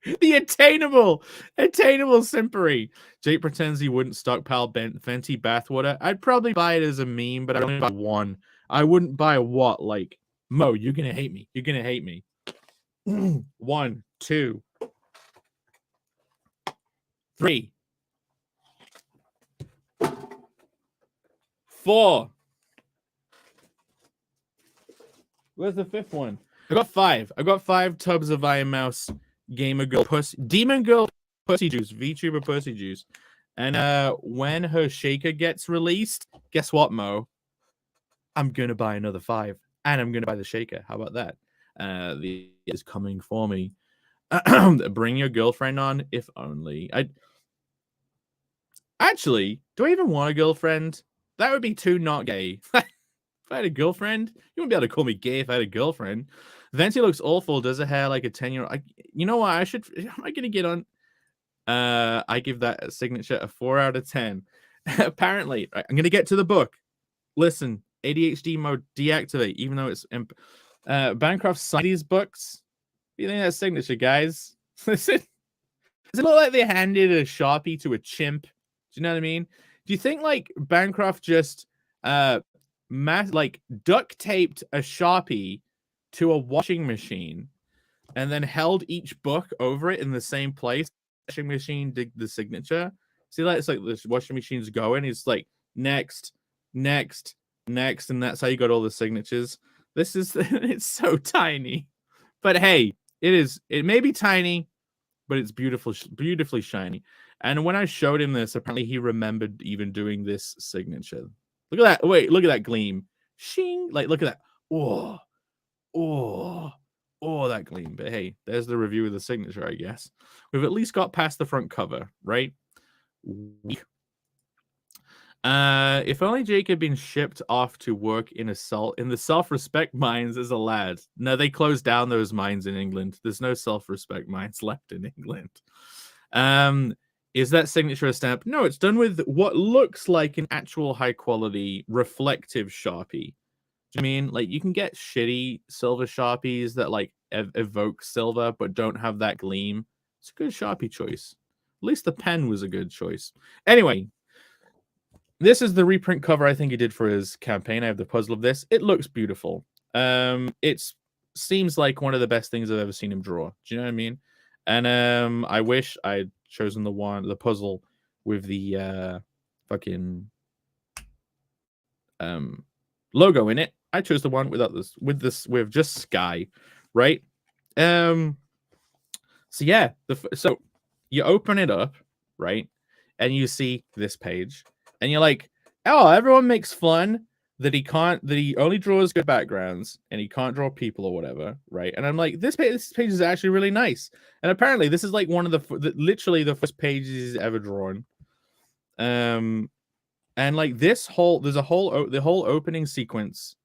The attainable simpery. Jake pretends he wouldn't stockpile Venti bathwater. I'd probably buy it as a meme, but I'd only buy one. I wouldn't buy what? Like, Mo, you're gonna hate me. 1, 2, 3, 4. Where's the 5th one? I got 5. I got 5 tubs of Iron Mouse Gamer Girl Pussy Demon Girl Pussy Juice, VTuber Pussy Juice. And when her shaker gets released, guess what, Mo? I'm gonna buy another 5. And I'm gonna buy the shaker. How about that? The is coming for me. Bring your girlfriend on, if only. Actually, do I even want a girlfriend? That would be too not gay. If I had a girlfriend, you wouldn't be able to call me gay if I had a girlfriend. Venti looks awful. Does her hair like a 10-year-old? You know what? Am I gonna get on? I give that signature a 4 out of 10. Apparently, right, I'm gonna get to the book. Listen, ADHD mode deactivate, even though it's Bancroft signed these books. What do you think of that signature, guys? Listen, does it look like they handed a Sharpie to a chimp? Do you know what I mean? Do you think Bancroft just duct taped a Sharpie to a washing machine and then held each book over it in the same place? Washing machine did the signature. See, it's like the washing machine's going. It's like next, and that's how you got all the signatures. It's so tiny, but hey, it may be tiny, but it's beautifully shiny. And when I showed him this, apparently he remembered even doing this signature. Look at that. Wait, look at that gleam. Shing. Look at that. Oh, that gleam. But hey, there's the review of the signature, I guess. We've at least got past the front cover, right? If only Jake had been shipped off to work in the self-respect mines as a lad. No, they closed down those mines in England. There's no self-respect mines left in England. Is that signature a stamp? No, it's done with what looks like an actual high quality reflective Sharpie. Do you mean like you can get shitty silver Sharpies that like evoke silver but don't have that gleam? It's a good Sharpie choice. At least the pen was a good choice. Anyway, this is the reprint cover I think he did for his campaign. I have the puzzle of this. It looks beautiful. It seems like one of the best things I've ever seen him draw. Do you know what I mean? And I wish I'd chosen the puzzle with the fucking logo in it. I chose the one without this, with just sky, right? So yeah, so you open it up, right, and you see this page, and you're like, oh, everyone makes fun that he only draws good backgrounds and he can't draw people or whatever, right? And I'm like, this page is actually really nice, and apparently this is like one of literally the first pages he's ever drawn. And like the whole opening sequence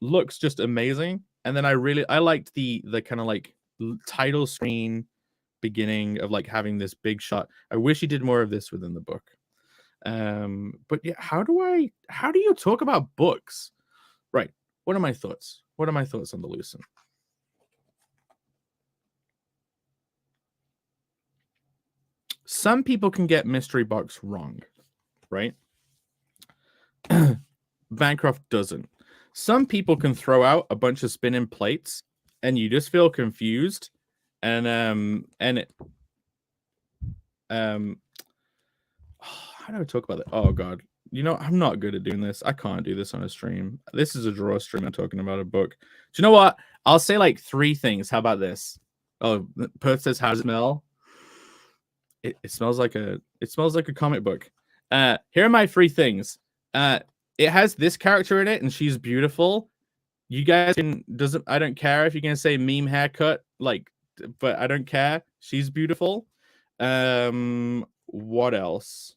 looks just amazing. And then I liked the kind of like title screen beginning of like having this big shot. I wish he did more of this within the book. But yeah, how do you talk about books? Right. What are my thoughts? What are my thoughts on the Lucent? Some people can get mystery box wrong, right? Bancroft doesn't. Some people can throw out a bunch of spinning plates and you just feel confused. And how do I talk about it? Oh god. You know, I'm not good at doing this. I can't do this on a stream. This is a draw stream. I'm talking about a book. Do you know what? I'll say like 3 things. How about this? Oh, Perth says, how does it smell? It smells like a comic book. Here are my 3 things. It has this character in it, and she's beautiful. You guys I don't care if you're gonna say meme haircut, like, but I don't care. She's beautiful. What else?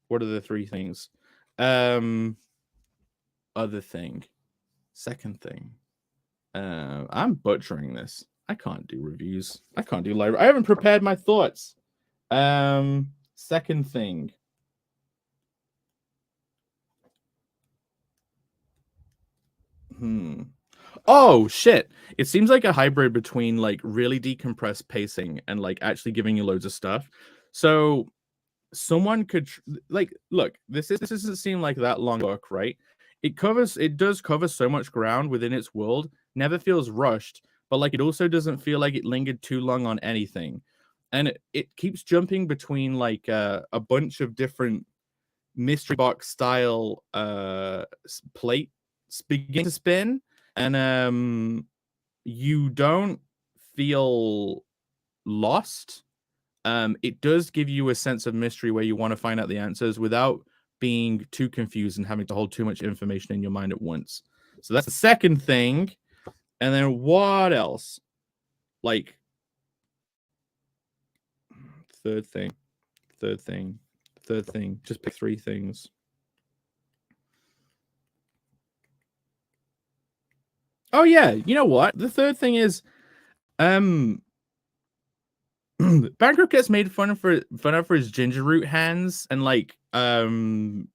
What are the 3 things? Other thing. Second thing. I'm butchering this. I can't do reviews. I can't do live. I haven't prepared my thoughts. Second thing. Oh shit. It seems like a hybrid between like really decompressed pacing and like actually giving you loads of stuff. So someone could like, look, this doesn't seem like that long book, right? It does cover so much ground within its world, never feels rushed, but like it also doesn't feel like it lingered too long on anything. And it keeps jumping between like a bunch of different mystery box style plates begin to spin, and you don't feel lost. It does give you a sense of mystery where you want to find out the answers without being too confused and having to hold too much information in your mind at once. So that's the second thing. And then what else? Like, third thing. Just pick 3 things. Oh yeah, you know what? The third thing is Bancroft gets made fun of for his ginger root hands and like not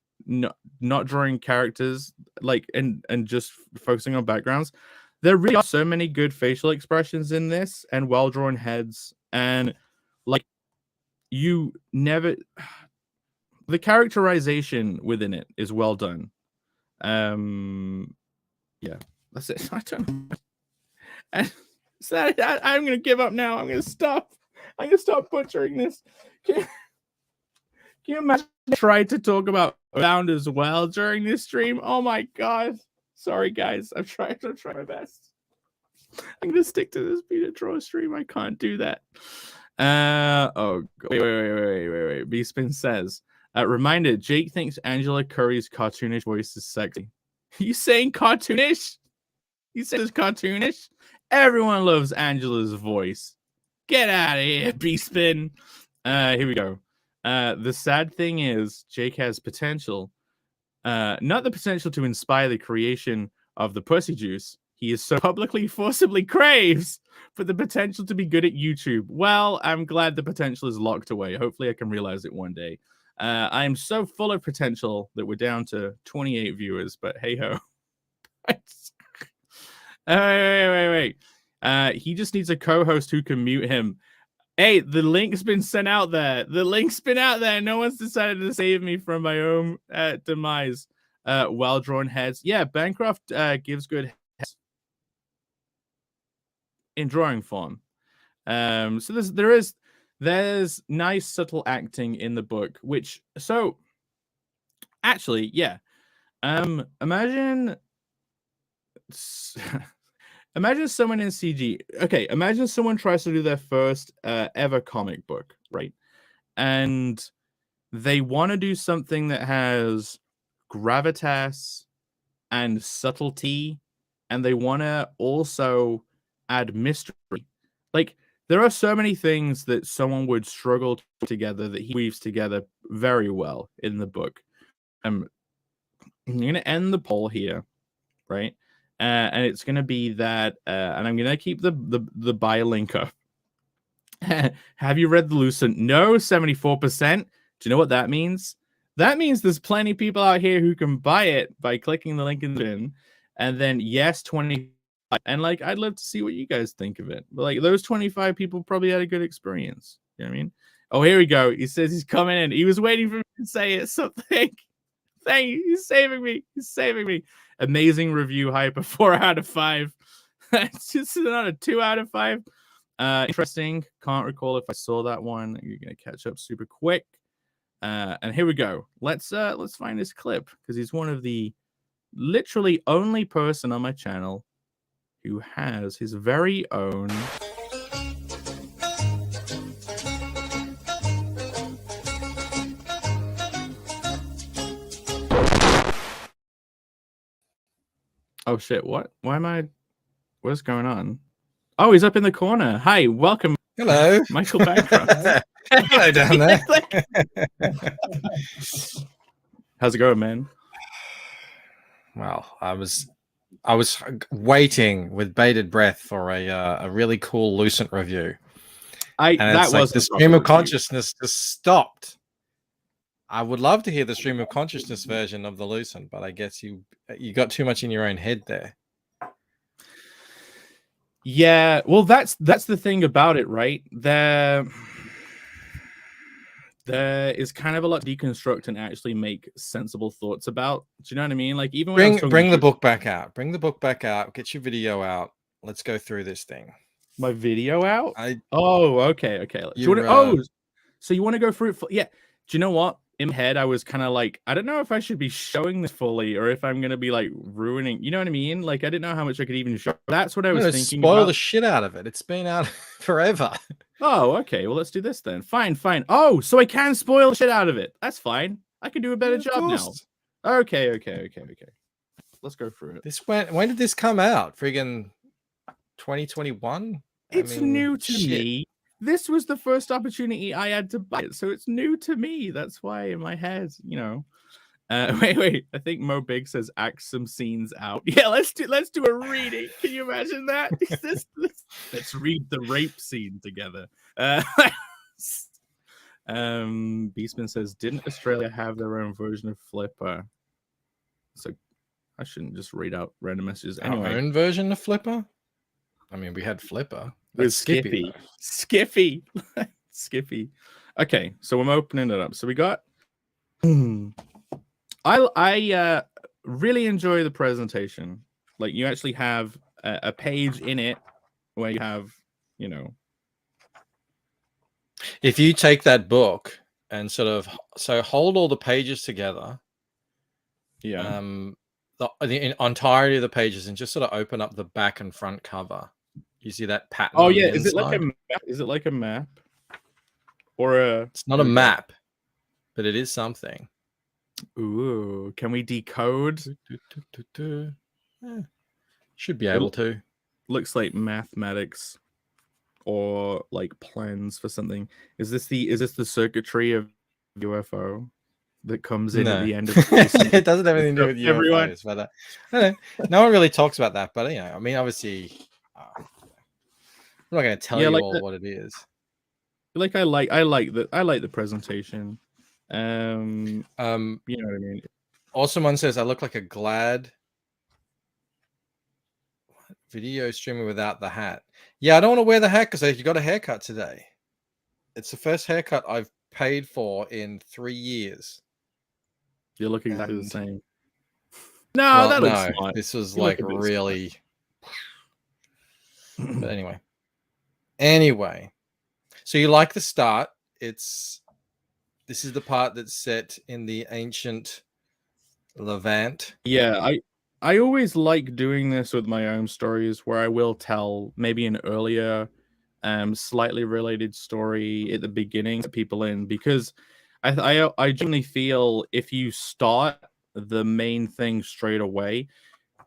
drawing characters, like, and just focusing on backgrounds. There really are so many good facial expressions in this and well-drawn heads, and like you never the characterization within it is well done. Yeah, that's it. I don't know. And so I'm gonna give up now. I'm gonna stop butchering this. Can you imagine I tried to talk about sound as well during this stream? Oh my god. Sorry guys. I'm trying my best. I'm gonna stick to this Peter Draw stream. I can't do that. Wait. B-Spin says, reminder, Jake thinks Angela Curry's cartoonish voice is sexy. You saying cartoonish? You said it's cartoonish? Everyone loves Angela's voice. Get out of here, B-Spin. Here we go. The sad thing is Jake has potential. Not the potential to inspire the creation of the pussy juice, he is so publicly forcibly craves for the potential to be good at YouTube. Well, I'm glad the potential is locked away. Hopefully I can realize it one day. I am so full of potential that we're down to 28 viewers, but hey ho. Wait. He just needs a co-host who can mute him. Hey, the link's been sent out there. The link's been out there. No one's decided to save me from my own demise. Well-drawn heads. Yeah, Bancroft gives good heads in drawing form. So there's nice subtle acting in the book, which actually, yeah. Imagine someone in CG. Okay, imagine someone tries to do their first ever comic book, right? And they want to do something that has gravitas and subtlety, and they want to also add mystery. Like, there are so many things that someone would struggle to put together that he weaves together very well in the book. I'm going to end the poll here, right? And it's going to be that, and I'm going to keep the buy link up. Have you read the Lucent? No, 74%. Do you know what that means? That means there's plenty of people out here who can buy it by clicking the link in the bin. And then yes, 25. And like, I'd love to see what you guys think of it. But like, those 25 people probably had a good experience. You know what I mean? Oh, here we go. He says he's coming in. He was waiting for me to say it. Something. Thank you. He's saving me. He's saving me. Amazing review. Hype. A 4 out of 5. It's just not a 2 out of 5. Interesting. Can't recall if I saw that one. You're gonna catch up super quick. And here we go. Let's find this clip, because he's one of the literally only person on my channel who has his very own oh shit, what? Why am I what's going on? Oh, he's up in the corner. Hi, welcome. Hello. Michael Bancroft. Hello down there. How's it going, man? Well, I was waiting with bated breath for a really cool Lucent review. That was the stream of consciousness just stopped. I would love to hear the stream of consciousness version of the Lucent, but I guess you got too much in your own head there. Yeah, well, that's the thing about it, right? There is kind of a lot to deconstruct and actually make sensible thoughts about. Do you know what I mean? Like, even when bring the book back out. Bring the book back out. Get your video out. Let's go through this thing. My video out? Okay. So you want to go through it? Yeah. Do you know what? In my head, I was kind of like, I don't know if I should be showing this fully or if I'm gonna be like ruining. You know what I mean? Like, I didn't know how much I could even show. That's what I was thinking. Spoil the shit out of it. It's been out forever. Oh, okay. Well, let's do this then. Fine. Oh, so I can spoil the shit out of it. That's fine. I can do a better job now. Okay. Let's go through it. When did this come out? Friggin' 2021? It's new to me. This was the first opportunity I had to buy it, so it's new to me. That's why in my head, you know. Wait. I think Mo Big says act some scenes out. Yeah, let's do a reading. Can you imagine that? Let's read the rape scene together. Beastman says, didn't Australia have their own version of Flipper? So I shouldn't just read out random messages. Anyway, our own version of Flipper? I mean, we had Flipper. With Skippy. Skippy. Okay, so I'm opening it up. So we got I really enjoy the presentation. Like, you actually have a page in it where you have, you know, if you take that book and hold all the pages together, yeah, the entirety of the pages, and just sort of open up the back and front cover. You see that pattern? Oh yeah, is it like a map? Is it like a map? Or it's not a map, but it is something. Ooh, can we decode? Yeah, should be able to. Looks like mathematics or like plans for something. Is this the circuitry of UFO? that comes in at No. the end of the Lucent. It doesn't have anything to do with Everyone. UFOs, but I don't know. No one really talks about that. But I mean, obviously, I'm not going to tell Yeah, you like all the- what it is. Like I like the presentation. You know what I mean? Awesome one says, I look like a glad video streamer without the hat. Yeah, I don't want to wear the hat because you got a haircut today. It's the first haircut I've paid for in 3 years. You're looking exactly the And- same. No, Well, that looks no, smart. this was You look like a bit really. But anyway, so you like the start? This is the part that's set in the ancient Levant. Yeah, I always like doing this with my own stories where I will tell maybe an earlier slightly related story at the beginning to people in, because I genuinely feel if you start the main thing straight away,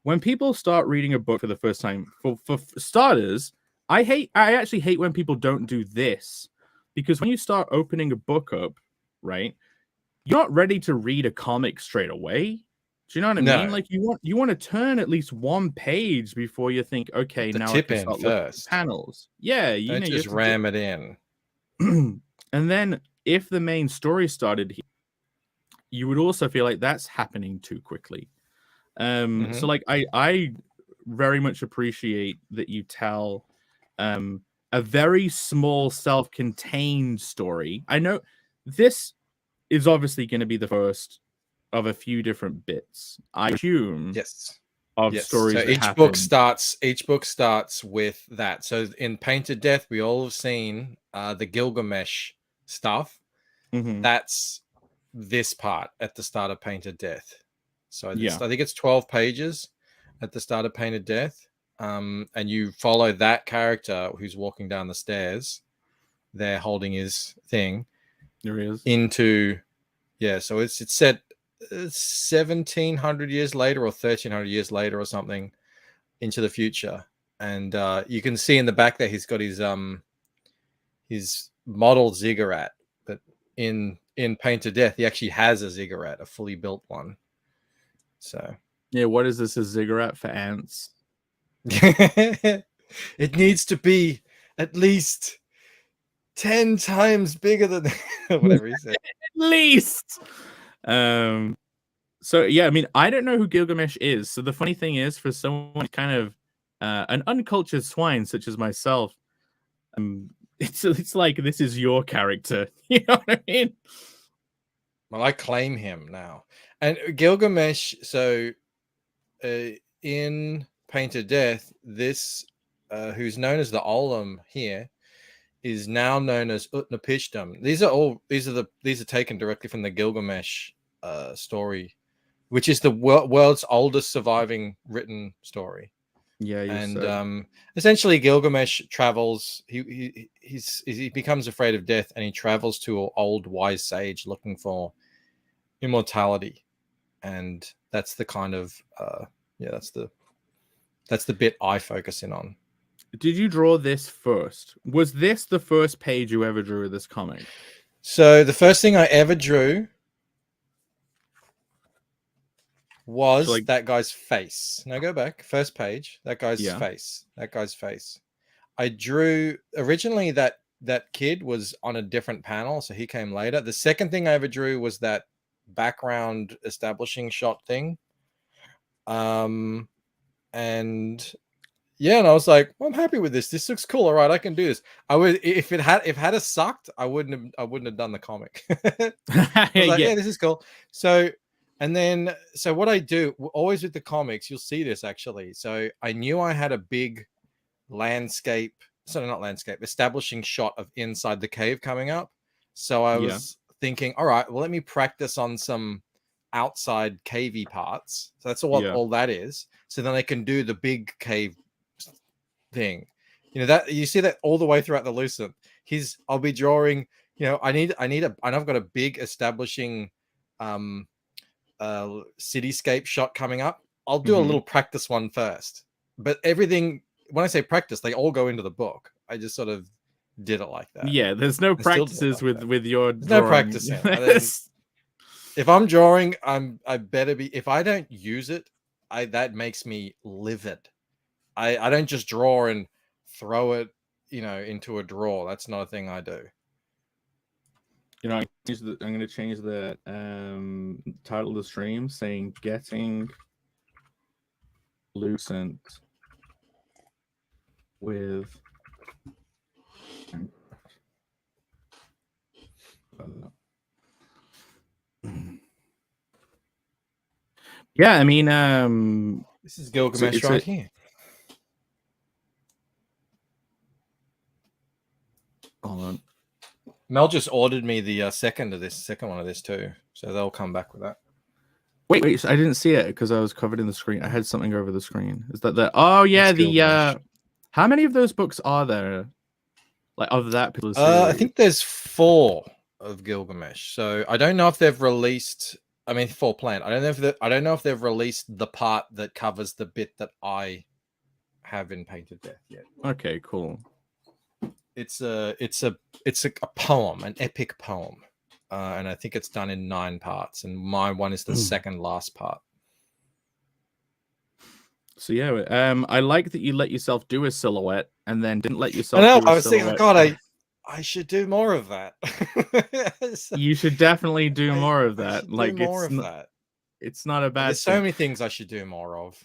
when people start reading a book for the first time, for starters, I actually hate when people don't do this, because when you start opening a book up, right, you're not ready to read a comic straight away. Do you know what I mean? No. Like you want to turn at least one page before you think, okay, The now I tip can in start looking at first. panels. Yeah, you Don't know, you just have to ram it in. and then if the main story started here, you would also feel like that's happening too quickly. So like I very much appreciate that you tell a very small self-contained story. I know this is obviously going to be the first of a few different bits, I assume. Yes. Of Yes. stories So that each happen. book starts with that. So in Painted Death, we all have seen the Gilgamesh stuff. Mhm. That's this part at the start of Painted Death. So Yeah. I think it's 12 pages at the start of Painted Death. And you follow that character who's walking down the stairs there holding his thing There he is. into so it's set 1700 years later or 1300 years later or something into the future. And you can see in the back there he's got his model ziggurat, but in Painted Death he actually has a ziggurat, a fully built one. So Yeah, what is this, a ziggurat for ants? it needs to be at least 10 times bigger than whatever he said. At least. So yeah, I mean, I don't know who Gilgamesh is. So the funny thing is, for someone kind of an uncultured swine such as myself, it's like this is your character. You know what I mean? Well, I claim him now. And Gilgamesh, so in Painted Death, this who's known as the Olam here is now known as Utnapishtim. These are taken directly from the Gilgamesh story, which is the world's oldest surviving written story. Yeah, and essentially Gilgamesh travels. He becomes afraid of death, and he travels to an old wise sage looking for immortality, and that's the kind of that's the bit I focus in on. Did you draw this first? Was this the first page you ever drew of this comic? So the first thing I ever drew was that guy's face. Now go back. First page. That guy's face. That guy's face. I drew originally that kid was on a different panel, so he came later. The second thing I ever drew was that background establishing shot thing. And yeah, and I was like, well, I'm happy with this. This looks cool. All right, I can do this. I would if it had sucked, I wouldn't have done the comic. I was like, yeah, this is cool. So what I do always with the comics, you'll see this actually. So I knew I had a big establishing shot of inside the cave coming up. So I was thinking, all right, well, let me practice on some outside cavey parts. So that's all that is. So then I can do the big cave thing. You know, that you see that all the way throughout the Lucent. I'll be drawing, I've got a big establishing cityscape shot coming up. I'll do a little practice one first. But everything, when I say practice, they all go into the book. I just sort of did it like that. Yeah, there's no practices with your drawing. No practicing. If I'm drawing, I better be. If I don't use it, that makes me livid. I don't just draw and throw it, into a drawer. That's not a thing I do. I'm going to change the title of the stream saying "Getting Lucent with." Yeah, I mean, this is Gilgamesh right here. Hold on. Mel just ordered me the second one of this too, so they'll come back with that. Wait, I didn't see it because I was covered in the screen. I had something over the screen. Is that the? Oh yeah, the. How many of those books are there? Like of that particular series? I think there's 4 of Gilgamesh. So I don't know if they've released. I mean, 4 planned. I don't know if they've released the part that covers the bit that I have in Painted Death yet. Okay, cool. It's a poem, an epic poem, and I think it's done in 9 parts. And my one is the second last part. So yeah, I like that you let yourself do a silhouette and then didn't let yourself. I know. Do a I was thinking, silhouette. God, I should do more of that. You should definitely do more of that. Like more of that. It's not a bad. There's so many things I should do more of.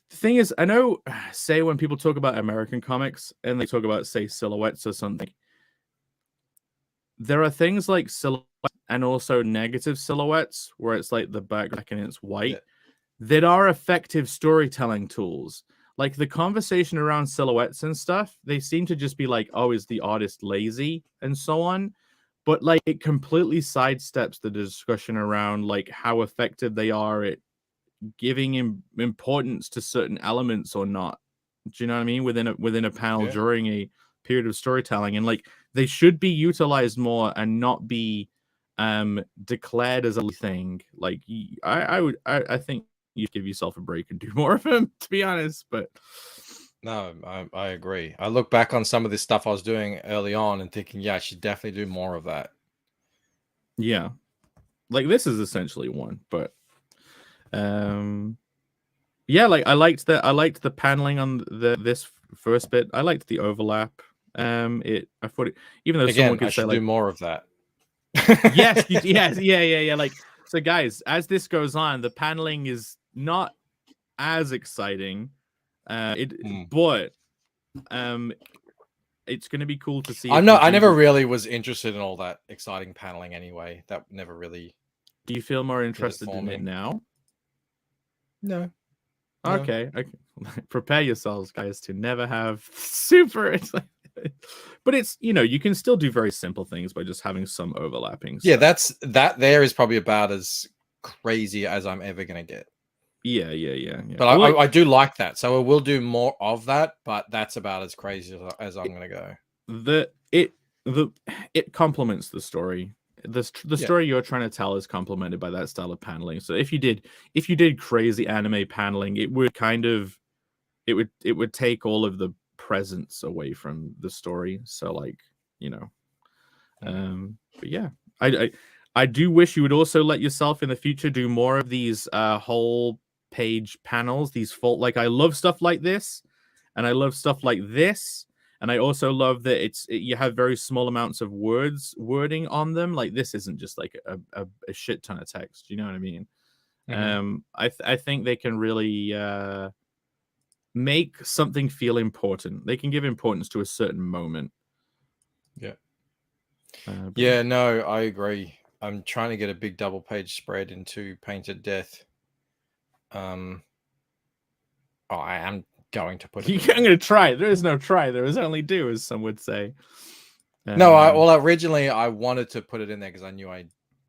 The thing is, I know, say when people talk about American comics and they talk about, say, silhouettes or something, there are things like silhouettes and also negative silhouettes where it's like the background and it's white that are effective storytelling tools. Like the conversation around silhouettes and stuff, they seem to just be like, oh, is the artist lazy and so on. But like it completely sidesteps the discussion around like how effective they are at giving importance to certain elements or not. Do you know what I mean? Within a panel during a period of storytelling, and like they should be utilized more and not be declared as a thing. Like I think you give yourself a break and do more of them, to be honest. But no, I agree. I look back on some of this stuff I was doing early on and thinking, yeah, I should definitely do more of that. Yeah, like this is essentially one, but yeah, like I liked the paneling on this first bit. I liked the overlap. I thought it, even though again, someone could I say should like do more of that. yes, yeah. Like so, guys, as this goes on, the paneling is not as exciting. But it's going to be cool to see. I never really was interested in all that exciting paneling anyway. That never really. Do you feel more interested in it now? No. Okay. Prepare yourselves, guys, to never have super. But it's you can still do very simple things by just having some overlapping. Yeah, that there is probably about as crazy as I'm ever gonna get. Yeah. But well, I do like that, so I will do more of that. But that's about as crazy as I'm gonna go. It complements the story. The story you're trying to tell is complemented by that style of paneling. So if you did crazy anime paneling, it would take all of the presence away from the story. So like but yeah, I do wish you would also let yourself in the future do more of these whole page panels, these full, like I love stuff like this and I love stuff like this. And I also love that you have very small amounts of wording on them. Like this isn't just like a shit ton of text. You know what I mean? Mm-hmm. I think they can really make something feel important. They can give importance to a certain moment. Yeah. Yeah, no, I agree. I'm trying to get a big double page spread into Painted Death. I am going to put it. I'm going to try. There is no try. There is only do, as some would say. No, originally I wanted to put it in there because I knew I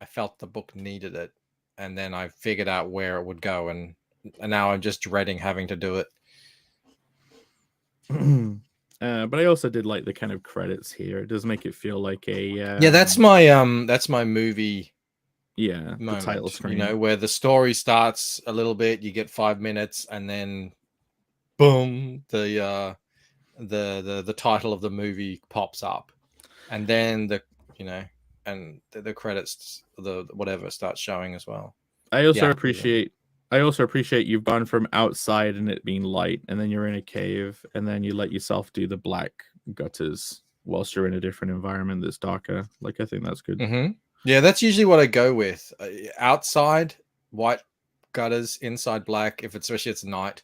felt the book needed it, and then I figured out where it would go, and now I'm just dreading having to do it. But I also did like the kind of credits here. It does make it feel like a that's my movie. Yeah, moment, the title screen. Where the story starts a little bit, you get 5 minutes, and then boom, the title of the movie pops up, and then and the credits, the whatever starts showing as well. I also Yeah, appreciate you've gone from outside and it being light, and then you're in a cave, and then you let yourself do the black gutters whilst you're in a different environment that's darker. Like, I think that's good. Mm-hmm. Yeah, that's usually what I go with. Outside, white gutters, inside black, especially it's night.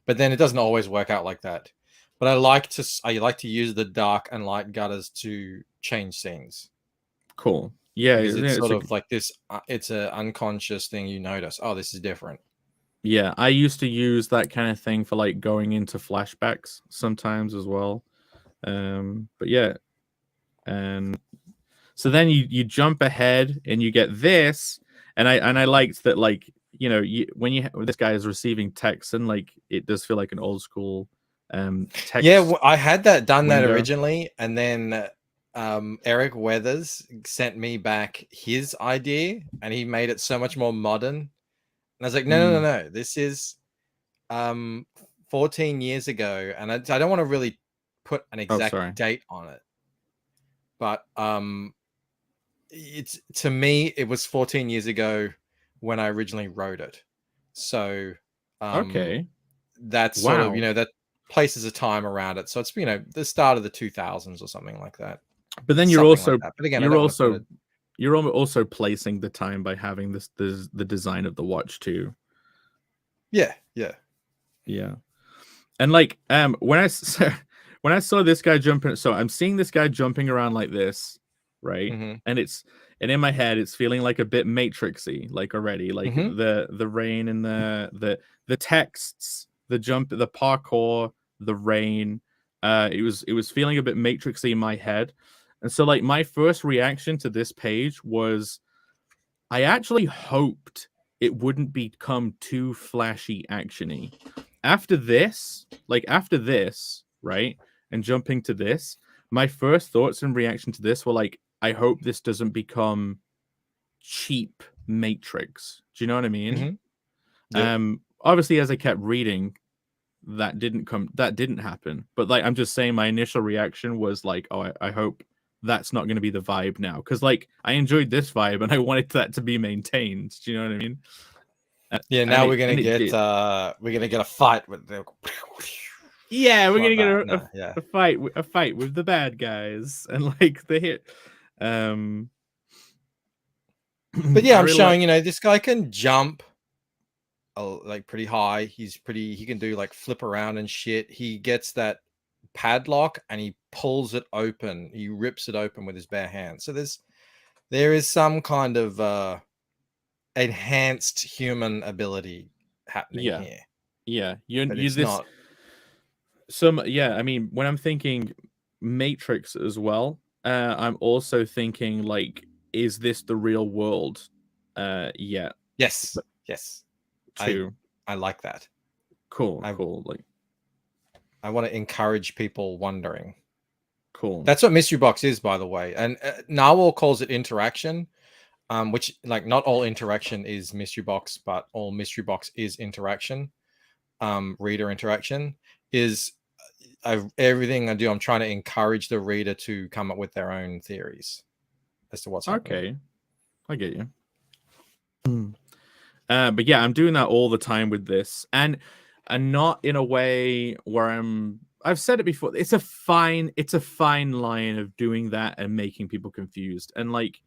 But then it doesn't always work out like that. But I like to use the dark and light gutters to change scenes. Cool. Yeah, because it's sort of like this. It's an unconscious thing you notice. Oh, this is different. Yeah, I used to use that kind of thing for like going into flashbacks sometimes as well. But yeah, and so then you jump ahead and you get this, and I liked that, like, you know, when this guy is receiving text, and like it does feel like an old school text. Yeah, I had that done window. that originally, and then Eric Weathers sent me back his idea, and he made it so much more modern. And I was like, no, this is 14 years ago, and I don't want to really put an exact date on it, but it's, to me, it was 14 years ago when I originally wrote it. So okay, that's sort of, you know, that places a time around it. So it's, you know, the start of the 2000s or something like that. But then you're also, like but again, you're also placing the time by having the design of the watch too. Yeah. And like when I saw this guy jumping, so I'm seeing this guy jumping around like this, right? And in my head it's feeling like a bit Matrixy, like already, like the rain and the texts, the jump, the parkour, the rain. It was feeling a bit Matrixy in my head. And so like my first reaction to this page was, I actually hoped it wouldn't become too flashy actiony. After this, right, and jumping to this, my first thoughts and reaction to this were like, I hope this doesn't become cheap Matrix. Do you know what I mean? Yep. Obviously, as I kept reading, that didn't happen. But like, I'm just saying, my initial reaction was like, oh, I hope that's not going to be the vibe now, because like I enjoyed this vibe and I wanted that to be maintained. Do you know what I mean? Yeah, now we're gonna get a fight with the. Yeah, we're gonna get a fight with the bad guys, and like they hit. But yeah, I'm showing, you know, this guy can jump like pretty high. He can do like flip around and shit. He gets that padlock and he pulls it open. He rips it open with his bare hands. So there is some kind of enhanced human ability happening here. Yeah, I mean, when I'm thinking Matrix as well, I'm also thinking like, is this the real world? Yeah. Yes. Too. I like that. Cool. Like, I want to encourage people wondering. Cool. That's what Mystery Box is, by the way. And Narwhal calls it interaction, which, like, not all interaction is Mystery Box, but all Mystery Box is interaction. Reader interaction is everything I do. I'm trying to encourage the reader to come up with their own theories as to what's happening. Okay, I get you. But yeah, I'm doing that all the time with this, and not in a way where I've said it before. It's a fine line of doing that and making people confused. And like,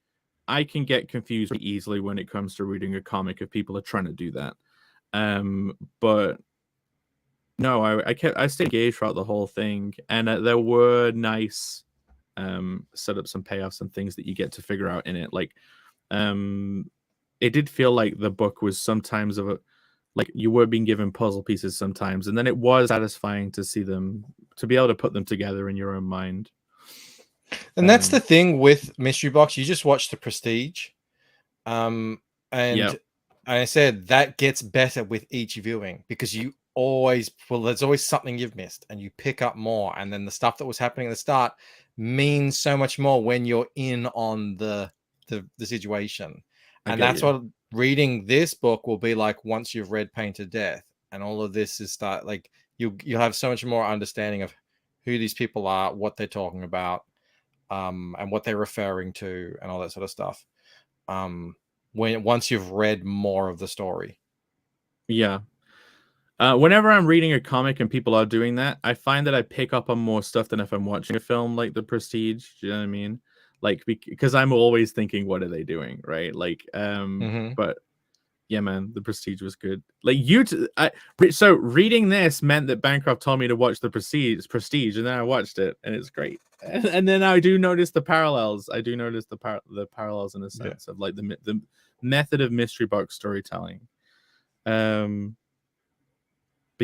I can get confused pretty easily when it comes to reading a comic if people are trying to do that. But no, I stayed engaged throughout the whole thing, and there were nice setups and payoffs and things that you get to figure out in it. Like, it did feel like the book was sometimes like you were being given puzzle pieces sometimes, and then it was satisfying to see them, to be able to put them together in your own mind. And that's the thing with Mystery Box. You just watch The Prestige, and I said that gets better with each viewing, because there's always something you've missed, and you pick up more, and then the stuff that was happening at the start means so much more when you're in on the situation. And that's what reading this book will be like once you've read Pain to Death, and all of this is you'll have so much more understanding of who these people are, what they're talking about. and what they're referring to and all that sort of stuff. Once you've read more of the story. Yeah. Whenever I'm reading a comic and people are doing that, I find that I pick up on more stuff than if I'm watching a film like The Prestige. Do you know what I mean? Like, because I'm always thinking, what are they doing, right? Like, but yeah, man, The Prestige was good. Like so reading this meant that Bancroft told me to watch The Prestige, and then I watched it, and it's great. And then I do notice the parallels. I do notice the parallels in a sense of like the method of mystery box storytelling. But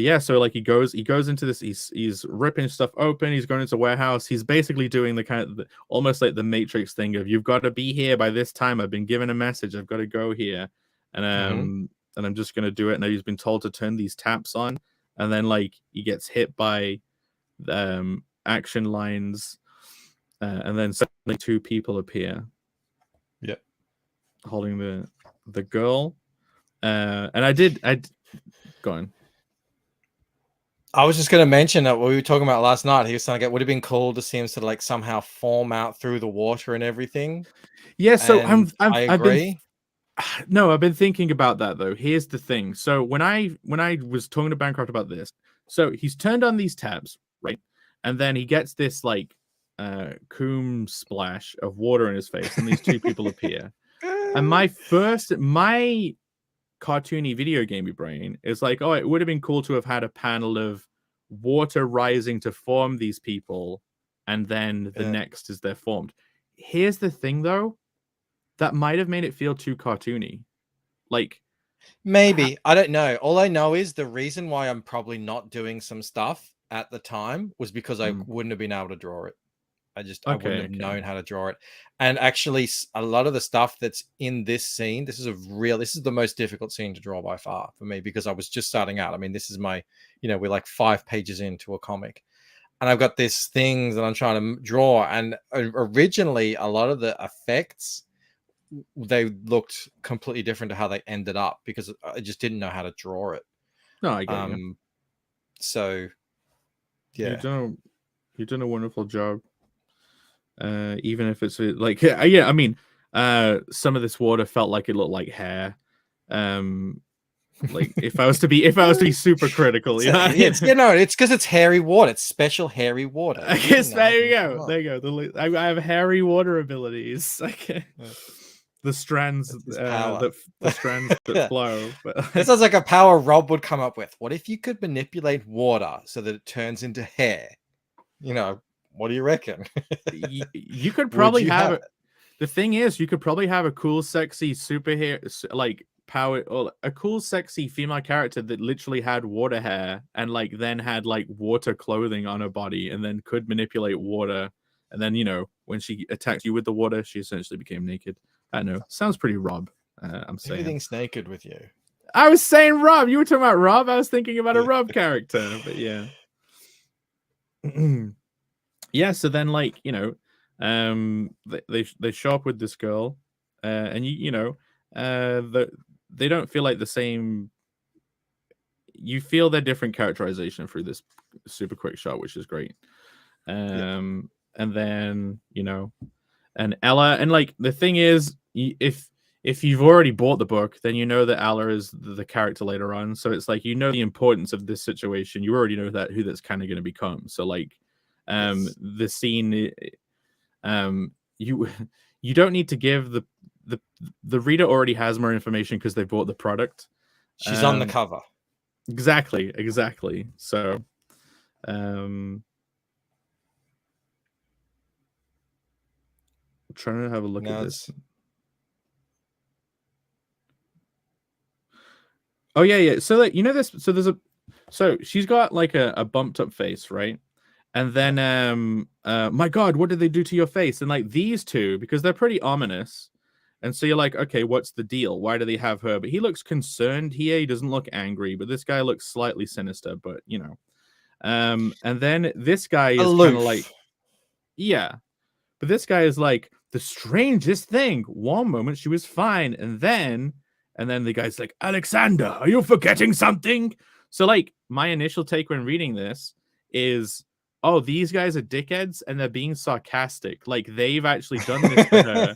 yeah, so like he goes into this, he's ripping stuff open, he's going into a warehouse, he's basically doing the kind of almost like the Matrix thing of, you've got to be here by this time, I've been given a message, I've got to go here, and I'm just gonna do it. Now he's been told to turn these taps on, and then like he gets hit by action lines, and then suddenly two people appear. Yep. Holding the girl. And I go on. I was just going to mention that what we were talking about last night. He was saying it would have been cool to see him sort of like somehow form out through the water and everything. Yeah, so I agree. I've been thinking about that though. Here's the thing. So when I was talking to Bancroft about this, so he's turned on these tabs, right? And then he gets this like coom splash of water in his face, and these two people appear. And my cartoony video gamey brain is like, oh, it would have been cool to have had a panel of water rising to form these people, and then the next is they're formed. Here's the thing though, that might have made it feel too cartoony. Like, maybe, I don't know. All I know is the reason why I'm probably not doing some stuff at the time was because I wouldn't have been able to draw it. I wouldn't have known how to draw it. And actually, a lot of the stuff that's in this scene, this is the most difficult scene to draw by far for me, because I was just starting out. I mean, this is my, we're like 5 pages into a comic, and I've got this thing that I'm trying to draw. And originally, a lot of the effects, they looked completely different to how they ended up, because I just didn't know how to draw it. No, I get you. So, yeah. You've done a wonderful job. Even if it's like, I mean, some of this water felt like it looked like hair. Like if I was to be super critical, it's because it's hairy water. It's special hairy water. I guess there you go. There you go. I have hairy water abilities. Okay. The strands, the strands that flow. But this sounds like a power Rob would come up with. What if you could manipulate water so that it turns into hair? What do you reckon? You could probably have the thing is, you could probably have a cool, sexy superhero, like power, or a cool, sexy female character that literally had water hair and like then had like water clothing on her body, and then could manipulate water. And then when she attacked you with the water, she essentially became naked. I don't know. Sounds pretty Rob. I'm saying everything's naked with you. I was saying Rob. You were talking about Rob. I was thinking about a Rob character, but yeah. Yeah, so then like they show up with this girl, and they don't feel like the same. You feel their different characterization through this super quick shot, which is great. And then and Ella, and like the thing is, if you've already bought the book, then you know that Ella is the character later on. So it's like the importance of this situation. You already know who that's kind of going to become. So like. The scene, you don't need to give the reader already has more information because they bought the product. She's on the cover. Exactly. So, I'm trying to have a look at this. Oh yeah. So like this. So she's got like a bumped up face, right? And then, my God, what did they do to your face? And like these two, because they're pretty ominous. And so you're like, okay, what's the deal? Why do they have her? But he looks concerned here. He doesn't look angry, but this guy looks slightly sinister, but and then this guy is kind of like, yeah, but this guy is like the strangest thing. One moment she was fine. And then the guy's like, Alexander, are you forgetting something? So like my initial take when reading this is, oh, these guys are dickheads and they're being sarcastic. Like they've actually done this to her.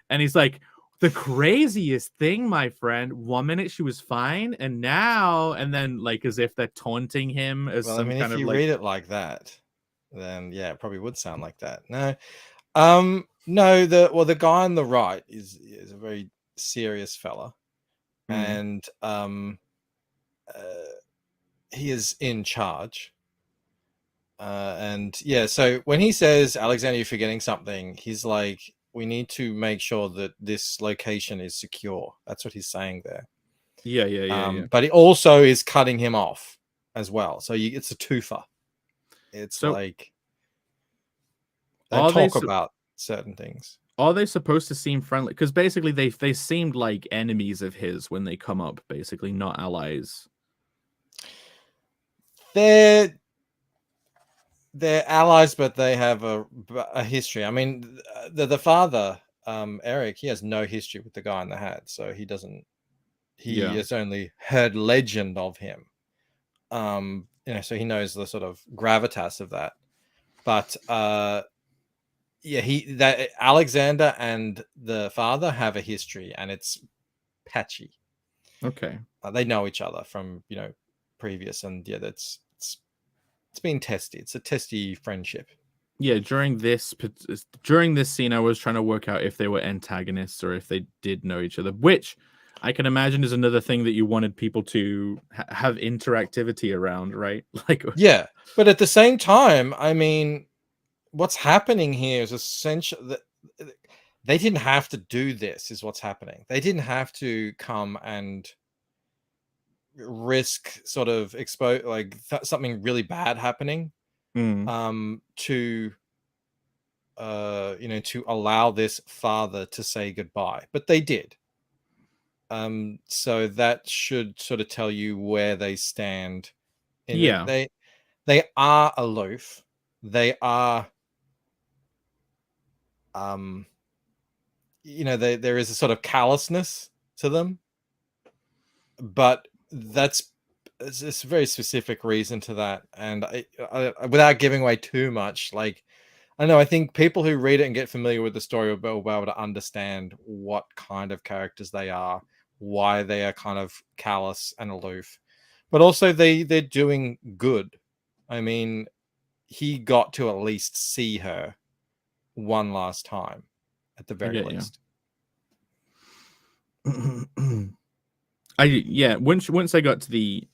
And he's like, the craziest thing, my friend. 1 minute she was fine, and now, and then like as if they're taunting him as Well, I some mean, kind if of you like. read it like that, then yeah, it probably would sound like that. No, no. The guy on the right is a very serious fella, and he is in charge. And yeah, so when he says, Alexander, you're forgetting something, he's like, we need to make sure that this location is secure. That's what he's saying there. Yeah. But he also is cutting him off as well. So it's a twofer. It's So like they are talk they about certain things. are they supposed to seem friendly? Because basically they seemed like enemies of his when they come up, basically not allies. They're allies, but they have a history. I mean, the father, Eric, he has no history with the guy in the hat, so he doesn't. He has only heard legend of him. So he knows the sort of gravitas of that. But that Alexander and the father have a history, and it's patchy. Okay. They know each other from previous, and yeah, it's been testy. It's a testy friendship. Yeah, during this scene, I was trying to work out if they were antagonists or if they did know each other, which I can imagine is another thing that you wanted people to have interactivity around, right? Like, yeah, but at the same time, I mean, what's happening here is essential that they didn't have to do this. Is what's happening. They didn't have to come and risk sort of expose like something really bad happening to to allow this father to say goodbye, but they did. So that should sort of tell you where they stand. They are aloof. They are there is a sort of callousness to them, but it's a very specific reason to that. And I without giving away too much, like, I don't know, I think people who read it and get familiar with the story will be able to understand what kind of characters they are, why they are kind of callous and aloof, but also they're doing good. I mean, he got to at least see her one last time, at the very least. Once I got to the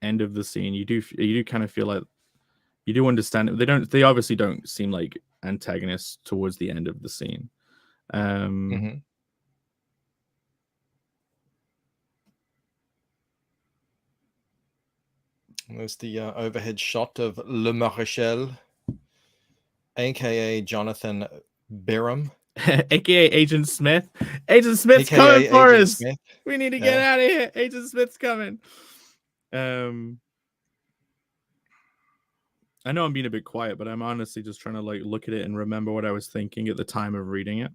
end of the scene, you do kind of feel like you do understand it. They obviously don't seem like antagonists towards the end of the scene. There's the overhead shot of Le Maréchal, aka Jonathan Byram, aka Agent Smith. Agent Smith's coming for us. We need to get out of here. Agent Smith's coming. I know I'm being a bit quiet, but I'm honestly just trying to look at it and remember what I was thinking at the time of reading it.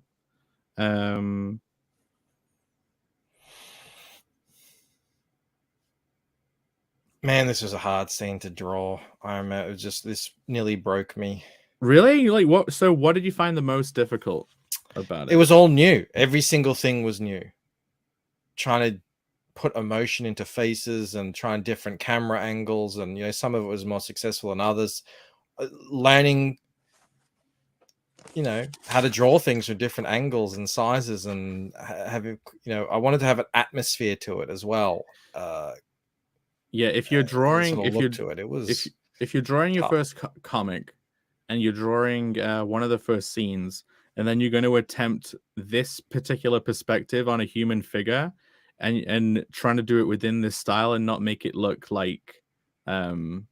Man, this was a hard scene to draw. It was just, this nearly broke me. Really? Like what? So what did you find the most difficult about it? It was all new. Every single thing was new. Trying to put emotion into faces and trying different camera angles, and some of it was more successful than others. Learning, how to draw things from different angles and sizes, and having, I wanted to have an atmosphere to it as well. If you're drawing, if you're drawing your first comic, and you're drawing one of the first scenes, and then you're going to attempt this particular perspective on a human figure, and trying to do it within this style and not make it look like one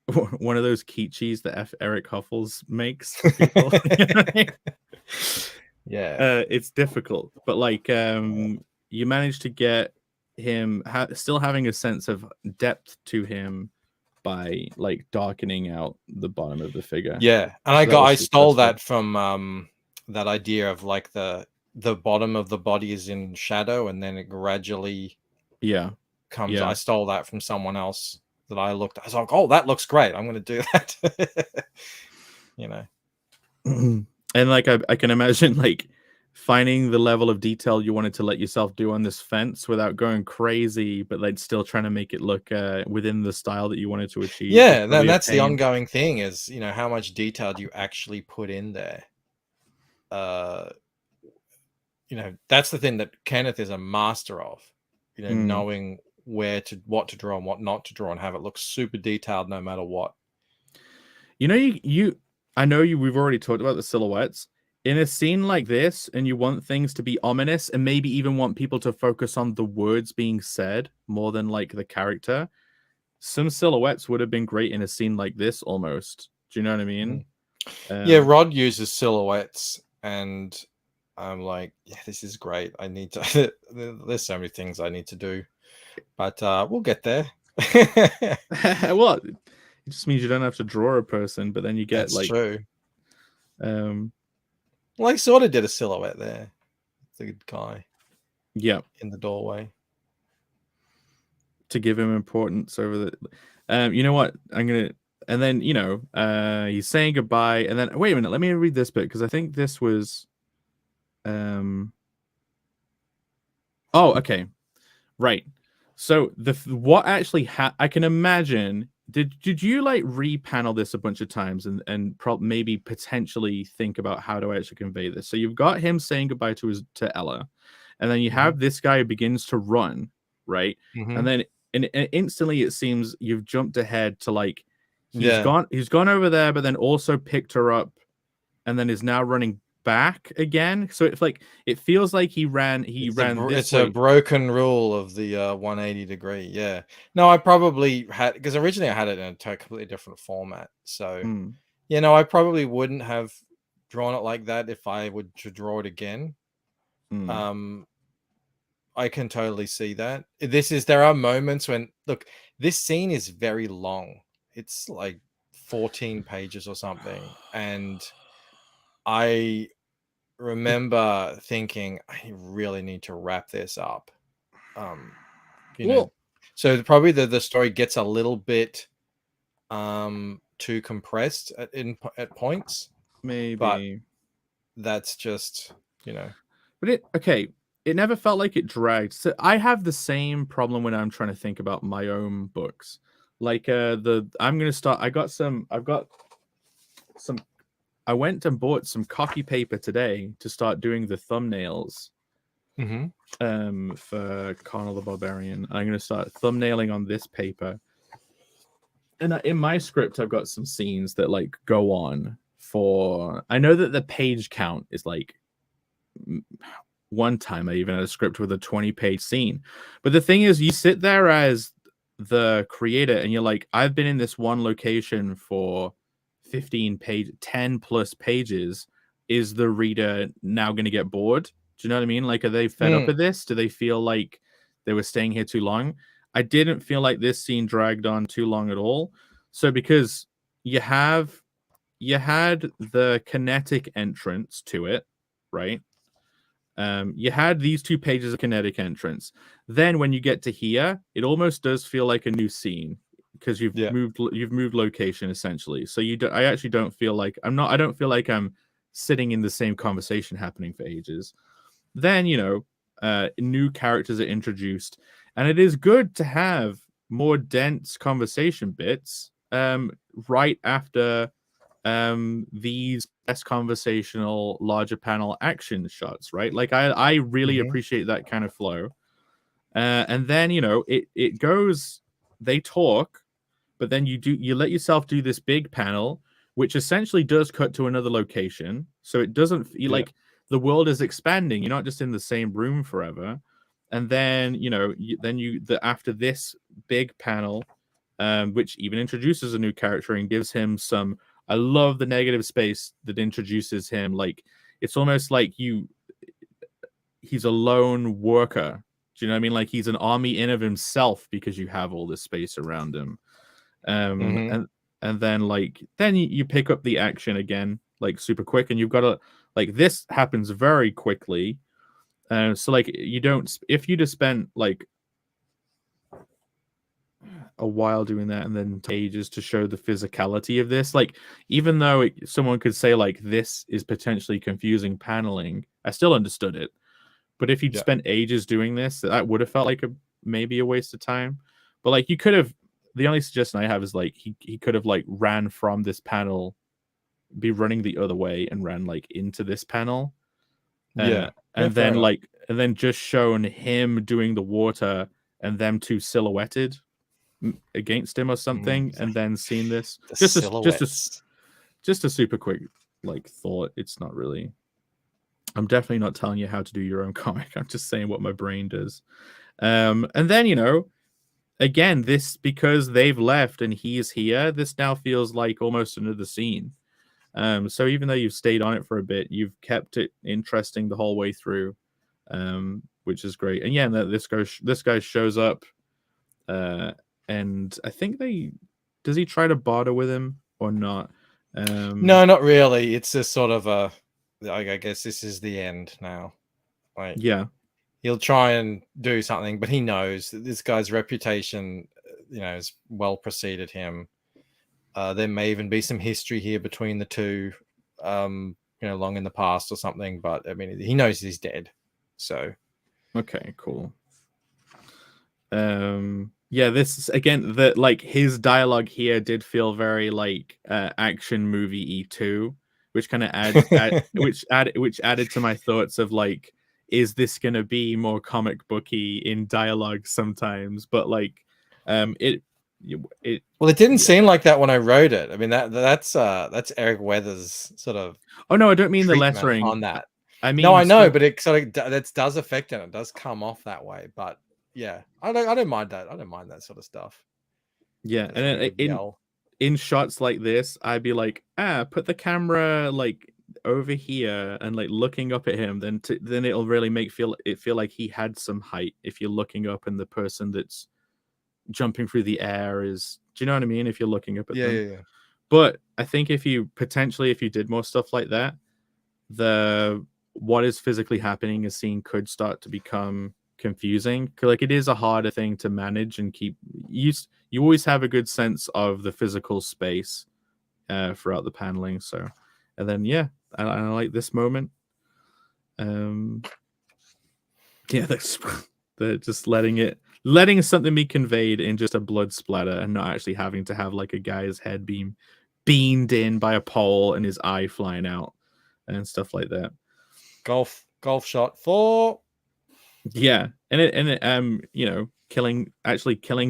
of those kitschis that Eric Huffles makes for people. It's difficult, but you managed to get him still having a sense of depth to him by darkening out the bottom of the figure. And I stole that from that idea of the bottom of the body is in shadow and then it gradually comes. I stole that from someone else. that I looked at. I was like, oh, that looks great. I'm going to do that. You know. And like I can imagine like finding the level of detail you wanted to let yourself do on this fence without going crazy, but like still trying to make it look within the style that you wanted to achieve. Yeah, then that's the ongoing thing is, you know, how much detail do you actually put in there? You know, that's the thing that Kenneth is a master of, you know, knowing what to draw and what not to draw and have it look super detailed no matter what. You know, I know we've already talked about the silhouettes. In a scene like this, and you want things to be ominous and maybe even want people to focus on the words being said more than like the character, some silhouettes would have been great in a scene like this almost. Do you know what I mean? Yeah, Rod uses silhouettes and I'm like, yeah, this is great. I need to, there's so many things I need to do, but we'll get there. Well, it just means you don't have to draw a person, but then you get That's like true. Well, I sort of did a silhouette there. The good guy. Yeah. In the doorway. To give him importance over the you know what? And then, you know, he's saying goodbye, and then wait a minute, let me read this bit because I think this was oh, okay. Right. So what actually I can imagine did you like repanel this a bunch of times and maybe potentially think about how do I actually convey this? So you've got him saying goodbye to Ella, and then you have this guy who begins to run, right? And then and instantly it seems you've jumped ahead to like he's gone over there, but then also picked her up, and then is now running back again. So it's like it feels like he ran it's a broken rule of the 180 degree. Yeah, no, I probably had, because originally I had it in a completely different format, so you know, I probably wouldn't have drawn it like that if I would to draw it again. I can totally see that. There are moments when, look, this scene is very long. It's like 14 pages or something, and I remember thinking I really need to wrap this up. You know, so probably the story gets a little bit too compressed at points, maybe, but that's just, you know. But it never felt like it dragged. So I have the same problem when I'm trying to think about my own books. Like I went and bought some copy paper today to start doing the thumbnails for Conal the Barbarian. I'm going to start thumbnailing on this paper. And in my script, I've got some scenes that like go on for, I know that the page count is like, one time I even had a script with a 20-page scene. But the thing is, you sit there as the creator and you're like, I've been in this one location for 10 plus pages. Is the reader now going to get bored? Do you know what I mean? Like, are they fed up with this? Do they feel like they were staying here too long? I didn't feel like this scene dragged on too long at all. So because you had the kinetic entrance to it, right? You had these 2 pages of kinetic entrance. Then when you get to here, it almost does feel like a new scene because you've moved location essentially. So I actually don't feel like I don't feel like I'm sitting in the same conversation happening for ages. Then, you know, new characters are introduced, and it is good to have more dense conversation bits right after these less conversational larger panel action shots, right? Like I really appreciate that kind of flow. And then, you know, it goes, they talk, but then you let yourself do this big panel, which essentially does cut to another location. So it doesn't feel like the world is expanding. You're not just in the same room forever. And then, you know, after this big panel, which even introduces a new character and gives him some, I love the negative space that introduces him. Like, it's almost like he's a lone worker. Do you know what I mean? Like, he's an army in of himself because you have all this space around him. And then you pick up the action again, like super quick, and you've got to, like, this happens very quickly. So like, you don't, if you just spent like, a while doing that, and then ages to show the physicality of this. Like, even though someone could say like this is potentially confusing paneling, I still understood it. But if you'd spent ages doing this, that would have felt like maybe a waste of time. But like, you could have. The only suggestion I have is like he could have like ran from this panel, be running the other way, and ran like into this panel. And then just shown him doing the water and them two silhouetted against him or something, and then seen this. Just a super quick like thought. It's not really. I'm definitely not telling you how to do your own comic. I'm just saying what my brain does. And then again, this, because they've left and he's here, this now feels like almost another scene. So even though you've stayed on it for a bit, you've kept it interesting the whole way through, which is great. And yeah, this guy shows up, and I think does he try to barter with him or not? No, not really. It's just sort of I guess this is the end now. Like, yeah, he'll try and do something, but he knows that this guy's reputation, has well preceded him. There may even be some history here between the two, long in the past or something. But I mean, he knows he's dead. So, okay, cool. Yeah, this again, his dialogue here did feel very like action movie E2, which kind of which added to my thoughts of like, is this gonna be more comic booky in dialogue sometimes? But like, it didn't seem like that when I wrote it. I mean, that's Eric Weathers sort of. Oh no, I don't mean the lettering on that. I mean, no, I know, but it sort of that does affect it. It does come off that way. But yeah, I don't mind that. I don't mind that sort of stuff. Yeah, and in shots like this, I'd be like, put the camera like over here and like looking up at him. Then it'll really feel like he had some height. If you're looking up and the person that's jumping through the air is, do you know what I mean? If you're looking up at them. Yeah. But I think if you did more stuff like that, what is physically happening is scene could start to become confusing. Like, it is a harder thing to manage and keep. You always have a good sense of the physical space throughout the paneling. So, and then I like this moment. That's just letting something be conveyed in just a blood splatter and not actually having to have like a guy's head beamed in by a pole and his eye flying out and stuff like that. Golf shot 4. Yeah, and it killing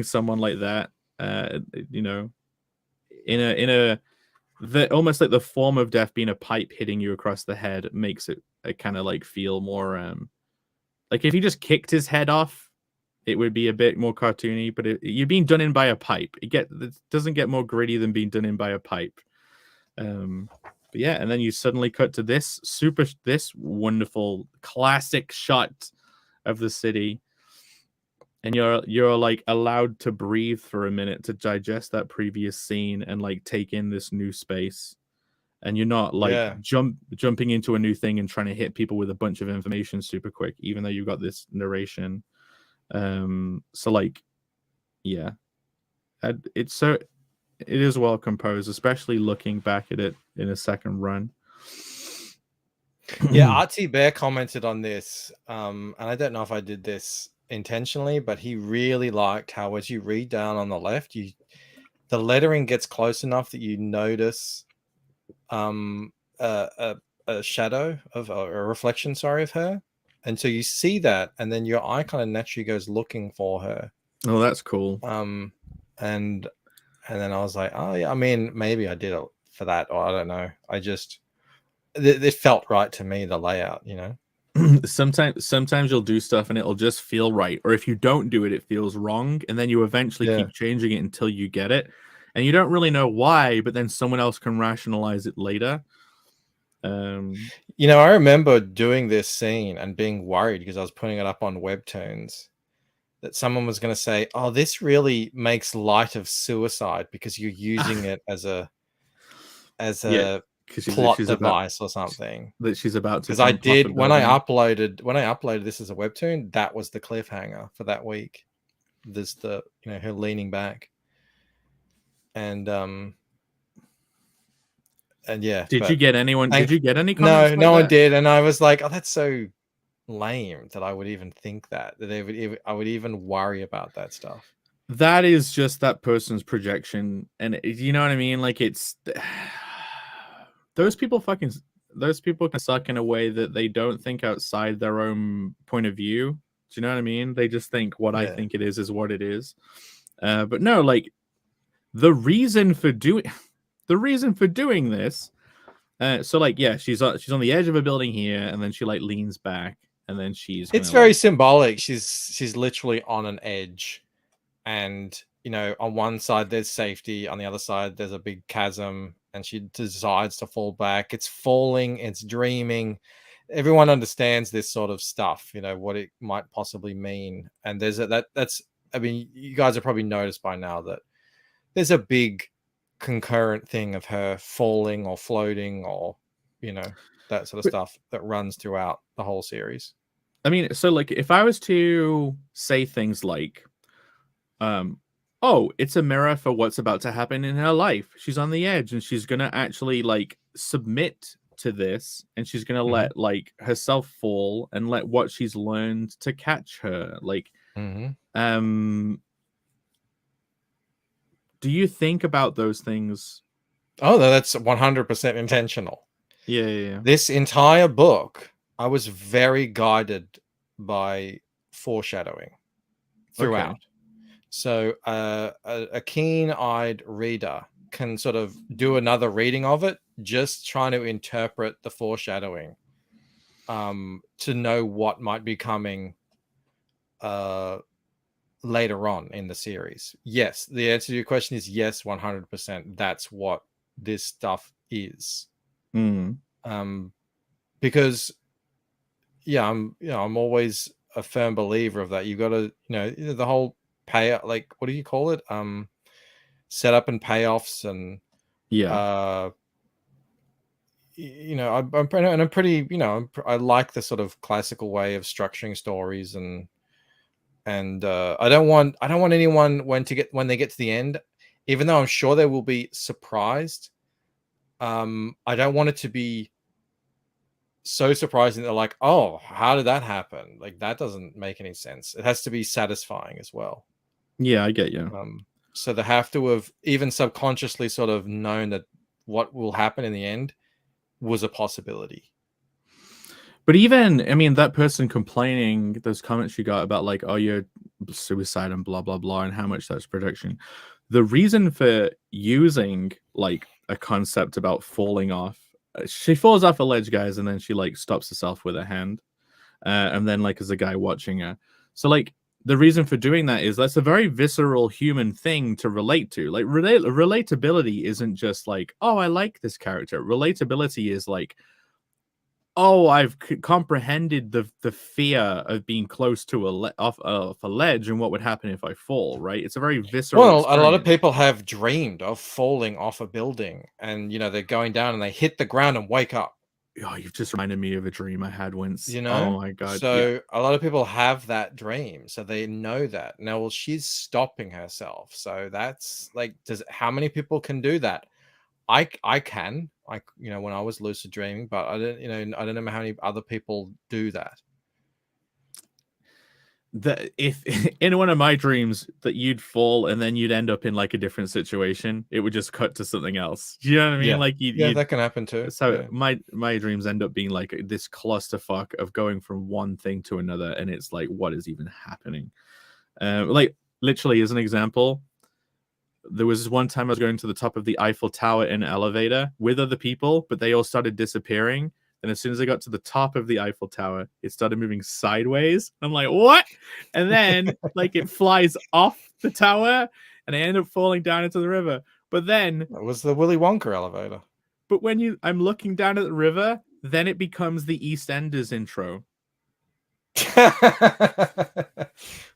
someone like that, almost like the form of death being a pipe hitting you across the head makes it kind of like feel more like if you just kicked his head off, it would be a bit more cartoony. But you're being done in by a pipe. It doesn't get more gritty than being done in by a pipe. But yeah, and then you suddenly cut to this wonderful classic shot of the city, and you're like allowed to breathe for a minute to digest that previous scene and like take in this new space. And you're not like jumping into a new thing and trying to hit people with a bunch of information super quick, even though you've got this narration. So like, yeah, it is well composed, especially looking back at it in a second run. Yeah, RT Bear commented on this, and I don't know if I did this intentionally, but he really liked how as you read down on the left, the lettering gets close enough that you notice a shadow of a reflection, of her. And so you see that, and then your eye kind of naturally goes looking for her. Oh, that's cool. And then I was like, oh yeah, I mean, maybe I did it for that, or I don't know. I just it felt right to me, the layout, Sometimes you'll do stuff and it'll just feel right, or if you don't do it, it feels wrong, and then you eventually keep changing it until you get it, and you don't really know why, but then someone else can rationalize it later. I remember doing this scene and being worried because I was putting it up on Webtoons that someone was going to say, oh, this really makes light of suicide because you're using it as a plot device or something that she's about to. Because I did when I uploaded this as a Webtoon, that was the cliffhanger for that week. There's her leaning back. and yeah. Did you get anyone? Did you get any No, comments? no like one that? did, and I was like, oh, that's so lame that I would even think that I would even worry about that stuff. That is just that person's projection, and you know what I mean. Like it's those people can suck in a way that they don't think outside their own point of view. Do you know what I mean? They just think what I think it is what it is. But no, like the reason for doing this. So like, yeah, she's on the edge of a building here, and then she like leans back, and then It's very symbolic. She's literally on an edge, and you know, on one side there's safety, on the other side there's a big chasm, and she decides to fall back. It's falling, it's dreaming. Everyone understands this sort of stuff, you know, what it might possibly mean. And there's that's I mean, you guys have probably noticed by now that there's a big concurrent thing of her falling or floating, or you know, that sort of stuff that runs throughout the whole series. I mean, so like if I was to say things like oh, it's a mirror for what's about to happen in her life. She's on the edge, and she's gonna actually like submit to this, and she's gonna let like herself fall and let what she's learned to catch her. Like, do you think about those things? Oh, no, that's 100% intentional. Yeah. This entire book, I was very guided by foreshadowing throughout. Okay. So a keen-eyed reader can sort of do another reading of it, just trying to interpret the foreshadowing to know what might be coming later on in the series. Yes, the answer to your question is yes, 100%. That's what this stuff is. Because yeah, I'm always a firm believer of that. You've got to, you know, the whole pay, like, what do you call it? Setup and payoffs, and you know, I'm pretty, you know, I like the sort of classical way of structuring stories, and I don't want anyone when they get to the end, even though I'm sure they will be surprised. I don't want it to be so surprising they're like, oh, how did that happen? Like, that doesn't make any sense. It has to be satisfying as well. Yeah, I get you. So they have to have even subconsciously sort of known that what will happen in the end was a possibility. But even, I mean, that person complaining, those comments you got about like, oh, you're suicide and blah, blah, blah, and how much that's projection. The reason for using like a concept about falling off, she falls off a ledge, guys, and then she like stops herself with her hand. And then like, there's a guy watching her. So like, the reason for doing that is that's a very visceral human thing to relate to. Like relatability isn't just like, oh, I like this character. Relatability is like, oh, I've comprehended the fear of being close to off a ledge and what would happen if I fall, right? It's a very visceral experience. A lot of people have dreamed of falling off a building, and you know, they're going down and they hit the ground and wake up. Oh, you've just reminded me of a dream I had once. You know? Oh my god. So a lot of people have that dream, so they know that. Now, well, she's stopping herself. So that's like, how many people can do that? I can. You know, when I was lucid dreaming, but I don't know how many other people do that. If in one of my dreams that you'd fall and then you'd end up in like a different situation, it would just cut to something else. Do you know what I mean? Yeah. Like that can happen too. So my dreams end up being like this clusterfuck of going from one thing to another, and it's like, what is even happening? Like literally, as an example, there was this one time I was going to the top of the Eiffel Tower in an elevator with other people, but they all started disappearing. And as soon as I got to the top of the Eiffel Tower, it started moving sideways. I'm like, what? And then like it flies off the tower, and I end up falling down into the river. But then it was the Willy Wonka elevator. But when I'm looking down at the river, then it becomes the EastEnders intro.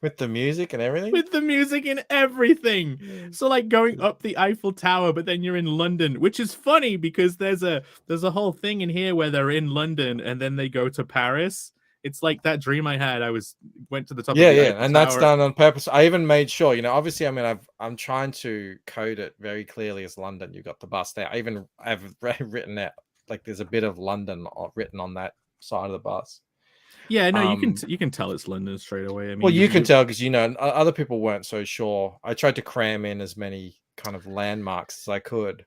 With the music and everything? With the music and everything. So like going up the Eiffel Tower, but then you're in London, which is funny because there's a whole thing in here where they're in London and then they go to Paris It's like that dream I had. Went to the top of Yeah, the yeah, Eiffel and that's Tower. done on purpose. I even made sure, obviously, I mean, I'm trying to code it very clearly as London. You got the bus there. I've written out like there's a bit of London written on that side of the bus. Yeah, no, you can tell it's London straight away. I mean, well, you can tell because other people weren't so sure. I tried to cram in as many kind of landmarks as I could.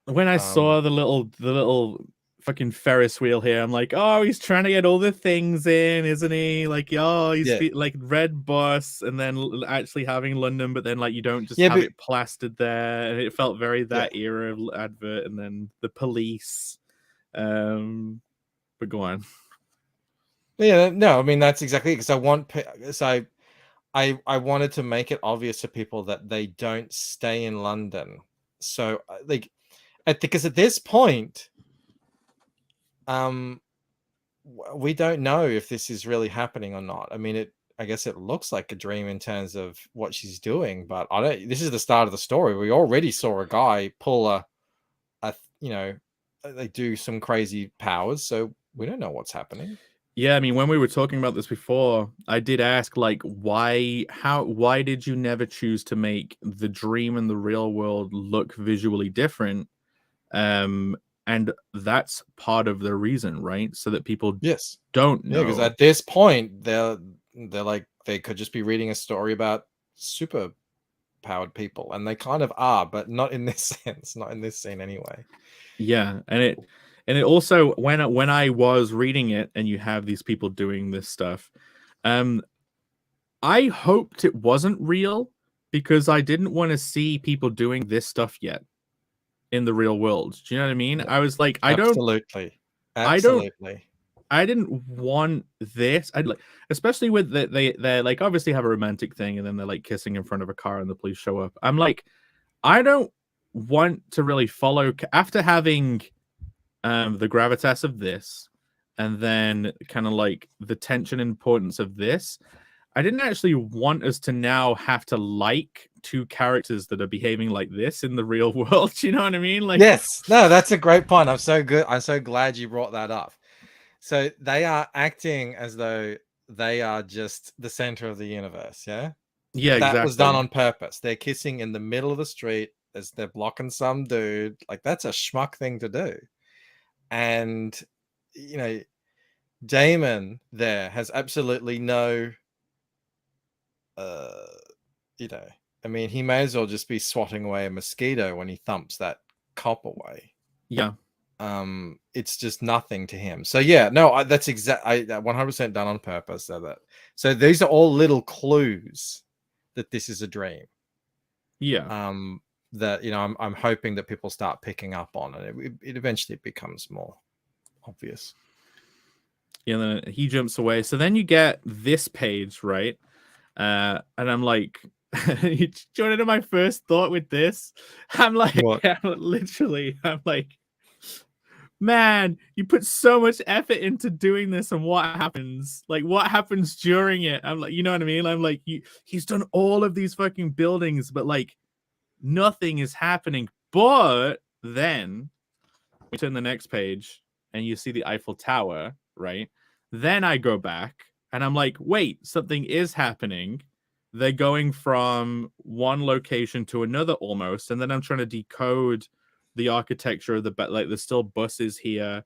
When I saw the little fucking Ferris wheel here, I'm like, oh, he's trying to get all the things in, isn't he? Like, oh, he's like red bus, and then actually having London, but then like you don't just have it plastered there, and it felt very that era of advert, and then the police. But go on. Yeah, no, I mean that's exactly because I wanted to make it obvious to people that they don't stay in London. So like, because at this point, we don't know if this is really happening or not. I mean, I guess it looks like a dream in terms of what she's doing, but this is the start of the story. We already saw a guy pull they do some crazy powers, so we don't know what's happening. Yeah, I mean, when we were talking about this before, I did ask, like, why did you never choose to make the dream and the real world look visually different? And that's part of the reason, right? So that people don't know. Yeah, because at this point, they're like, they could just be reading a story about super powered people, and they kind of are, but not in this sense, not in this scene anyway. Yeah, and it also, when I was reading it and you have these people doing this stuff, I hoped it wasn't real because I didn't want to see people doing this stuff yet in the real world. Do you know what I mean? Yeah. I was like, absolutely. I didn't want this. I'd like, especially with they like obviously have a romantic thing, and then they're like kissing in front of a car and the police show up. I'm like, I don't want to really follow after having the gravitas of this, and then kind of like the tension and importance of this. I didn't actually want us to now have to like two characters that are behaving like this in the real world. Do you know what I mean? Like, yes, no, that's a great point. I'm so glad you brought that up. So they are acting as though they are just the center of the universe. Yeah. Yeah, that exactly. was done on purpose. They're kissing in the middle of the street as they're blocking some dude. Like, that's a schmuck thing to do. And, Damon there has absolutely no, I mean, he may as well just be swatting away a mosquito when he thumps that cop away. Yeah. It's just nothing to him. So yeah, no, that's 100% done on purpose. So these are all little clues that this is a dream. Yeah. That I'm hoping that people start picking up on, and it eventually becomes more obvious. Yeah, and then he jumps away. So then you get this page, right? And I'm like, you joined into my first thought with this. I'm like, I'm like, man, you put so much effort into doing this, and what happens? Like, what happens during it? I'm like, you know what I mean? I'm like, he's done all of these fucking buildings, but like nothing is happening. But then we turn the next page and you see the Eiffel Tower, right? Then I go back and I'm like, wait, something is happening. They're going from one location to another almost, and then I'm trying to decode the architecture of like there's still buses here,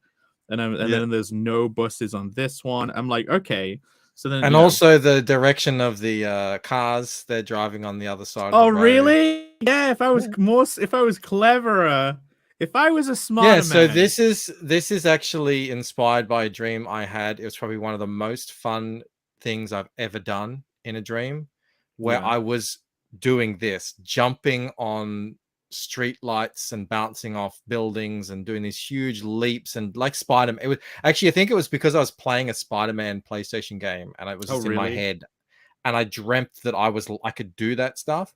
and then there's no buses on this one. I'm like, okay. So then, and also the direction of the cars they're driving on the other side. Oh, really? Yeah. If I was cleverer, if I was a smarter man. So this is actually inspired by a dream I had. It was probably one of the most fun things I've ever done in a dream, where I was doing this, jumping on street lights and bouncing off buildings and doing these huge leaps, and like Spider-Man. It was actually, I think it was because I was playing a Spider-Man PlayStation game, and it was just in my head, and I dreamt that I could do that stuff,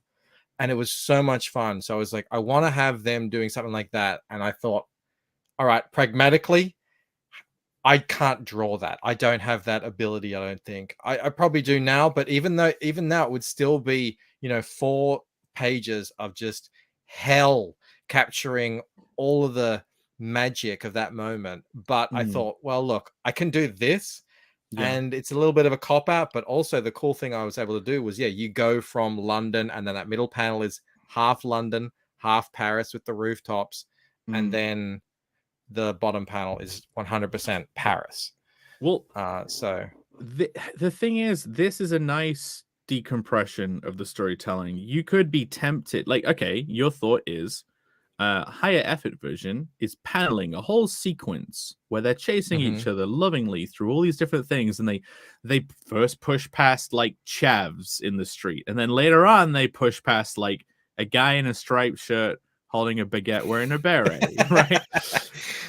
and it was so much fun. So I was like, I want to have them doing something like that, and I thought, all right, pragmatically, I can't draw that. I don't have that ability. I don't think I probably do now, but even now it would still be 4 pages of just hell capturing all of the magic of that moment. But I thought, well, look, I can do this, And it's a little bit of a cop out, but also the cool thing I was able to do was, you go from London, and then that middle panel is half London, half Paris with the rooftops, and then the bottom panel is 100% Paris. Well, so the thing is, this is a nice decompression of the storytelling. You could be tempted, like, okay, your thought is higher effort version is paneling a whole sequence where they're chasing each other lovingly through all these different things, and they first push past like chavs in the street, and then later on they push past like a guy in a striped shirt holding a baguette wearing a beret, right?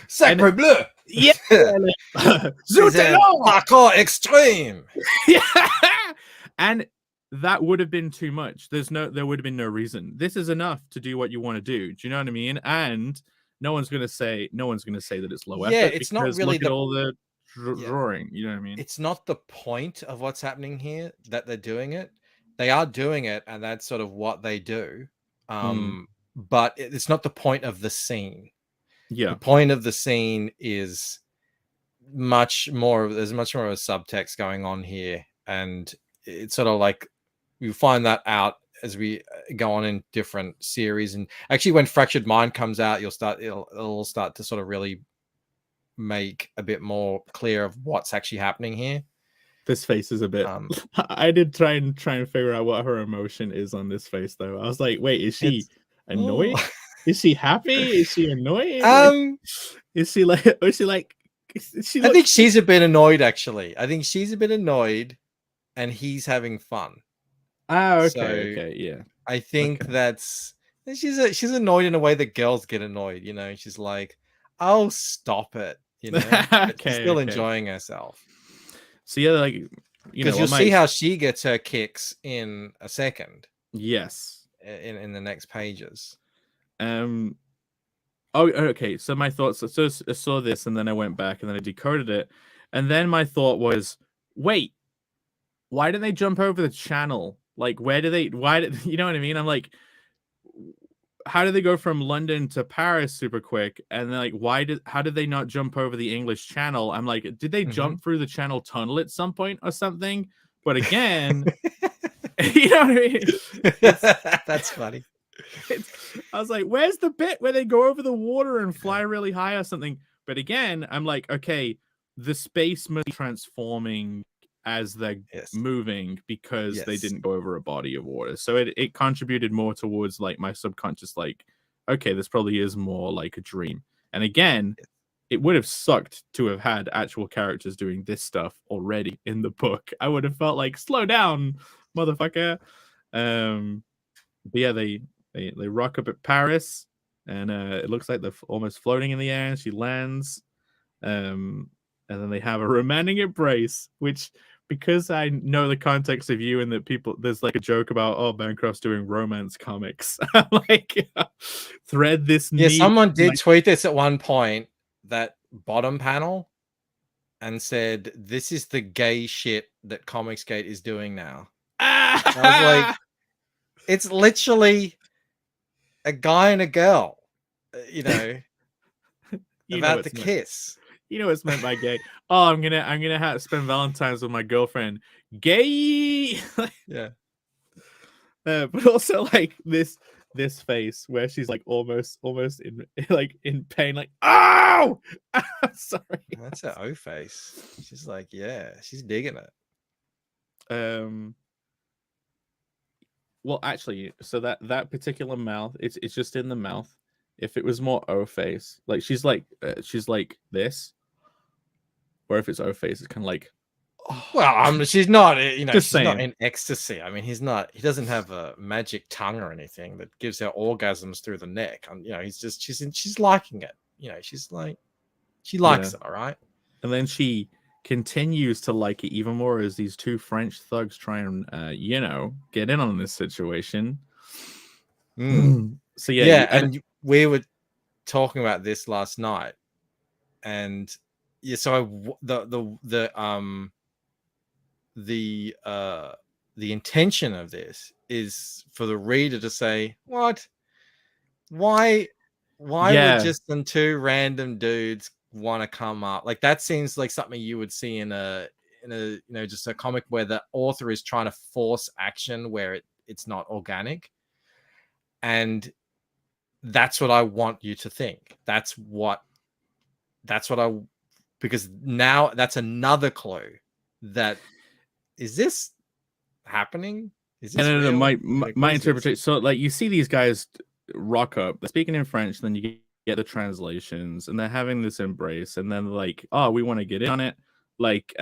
Sacre bleu! Yeah, parkour extreme. Yeah, and that would have been too much. There would have been no reason. This is enough to do what you want to do. Do you know what I mean? And no one's gonna say that it's low effort. Yeah, it's not really look at all the drawing. You know what I mean? It's not the point of what's happening here that they're doing it. They are doing it, and that's sort of what they do. But it's not the point of the scene. Yeah, the point of the scene is there's much more of a subtext going on here, and it's sort of like you find that out as we go on in different series. And actually, when Fractured Mind comes out, it'll start to sort of really make a bit more clear of what's actually happening here. This face is a bit. I did try and figure out what her emotion is on this face, though. I was like, wait, is she annoyed? Is she happy? Is she annoyed? Is she like? I think she's a bit annoyed. Actually, I think she's a bit annoyed, and he's having fun. Oh, okay, okay, yeah. I think that's she's annoyed in a way that girls get annoyed. You know, she's like, "Oh, stop it," you know. She's still enjoying herself. So yeah, like, because you'll see how she gets her kicks in a second. Yes, in the next pages. Oh, okay. So my thoughts. So I saw this, and then I went back, and then I decoded it, and then my thought was, wait, why did they jump over the channel? Like, why did you know what I mean? I'm like, how did they go from London to Paris super quick? And then, like, how did they not jump over the English Channel? I'm like, did they jump through the Channel Tunnel at some point or something? But again, you know what I mean? That's funny. I was like, where's the bit where they go over the water and fly really high or something? But again, I'm like, okay, the space must be transforming as they're moving because they didn't go over a body of water. So it contributed more towards like my subconscious, like, okay, this probably is more like a dream. And again, it would have sucked to have had actual characters doing this stuff already in the book. I would have felt like, slow down, motherfucker. But yeah, they rock up at Paris, and it looks like they're almost floating in the air, and she lands. And then they have a romantic embrace, which, because I know the context of you and that people, there's like a joke about, oh, Bancroft's doing romance comics. Like, thread this. Yeah, someone did tweet this at one point, that bottom panel, and said, "This is the gay shit that Comicsgate is doing now." I was like, it's literally a guy and a girl, you know, about to kiss. You know what's meant by gay. Oh, I'm gonna have to spend Valentine's with my girlfriend. Gay. Yeah. But also like this face where she's like almost in pain, like, oh, sorry. That's her O face. She's like, yeah, she's digging it. Well, actually, so that particular mouth, it's just in the mouth. If it was more O face, like she's like this. Or if it's O face, it's kind of like, oh. Well, she's not, you know, she's not in ecstasy. I mean, he doesn't have a magic tongue or anything that gives her orgasms through the neck. You know, she's liking it. You know, she's like, she likes it, all right. And then she continues to like it even more as these two French thugs try and, you know, get in on this situation. So yeah, and we were talking about this last night, and yeah, so the intention of this is for the reader to say, what? Why would just some two random dudes want to come up? Like, that seems like something you would see in a just a comic where the author is trying to force action where it's not organic. And that's what I want you to think. That's what because now that's another clue that is this happening? Is this real? My interpretation. So like you see these guys rock up, they're speaking in French, then you get the translations, and they're having this embrace, and then like, oh, we want to get in on it. Like,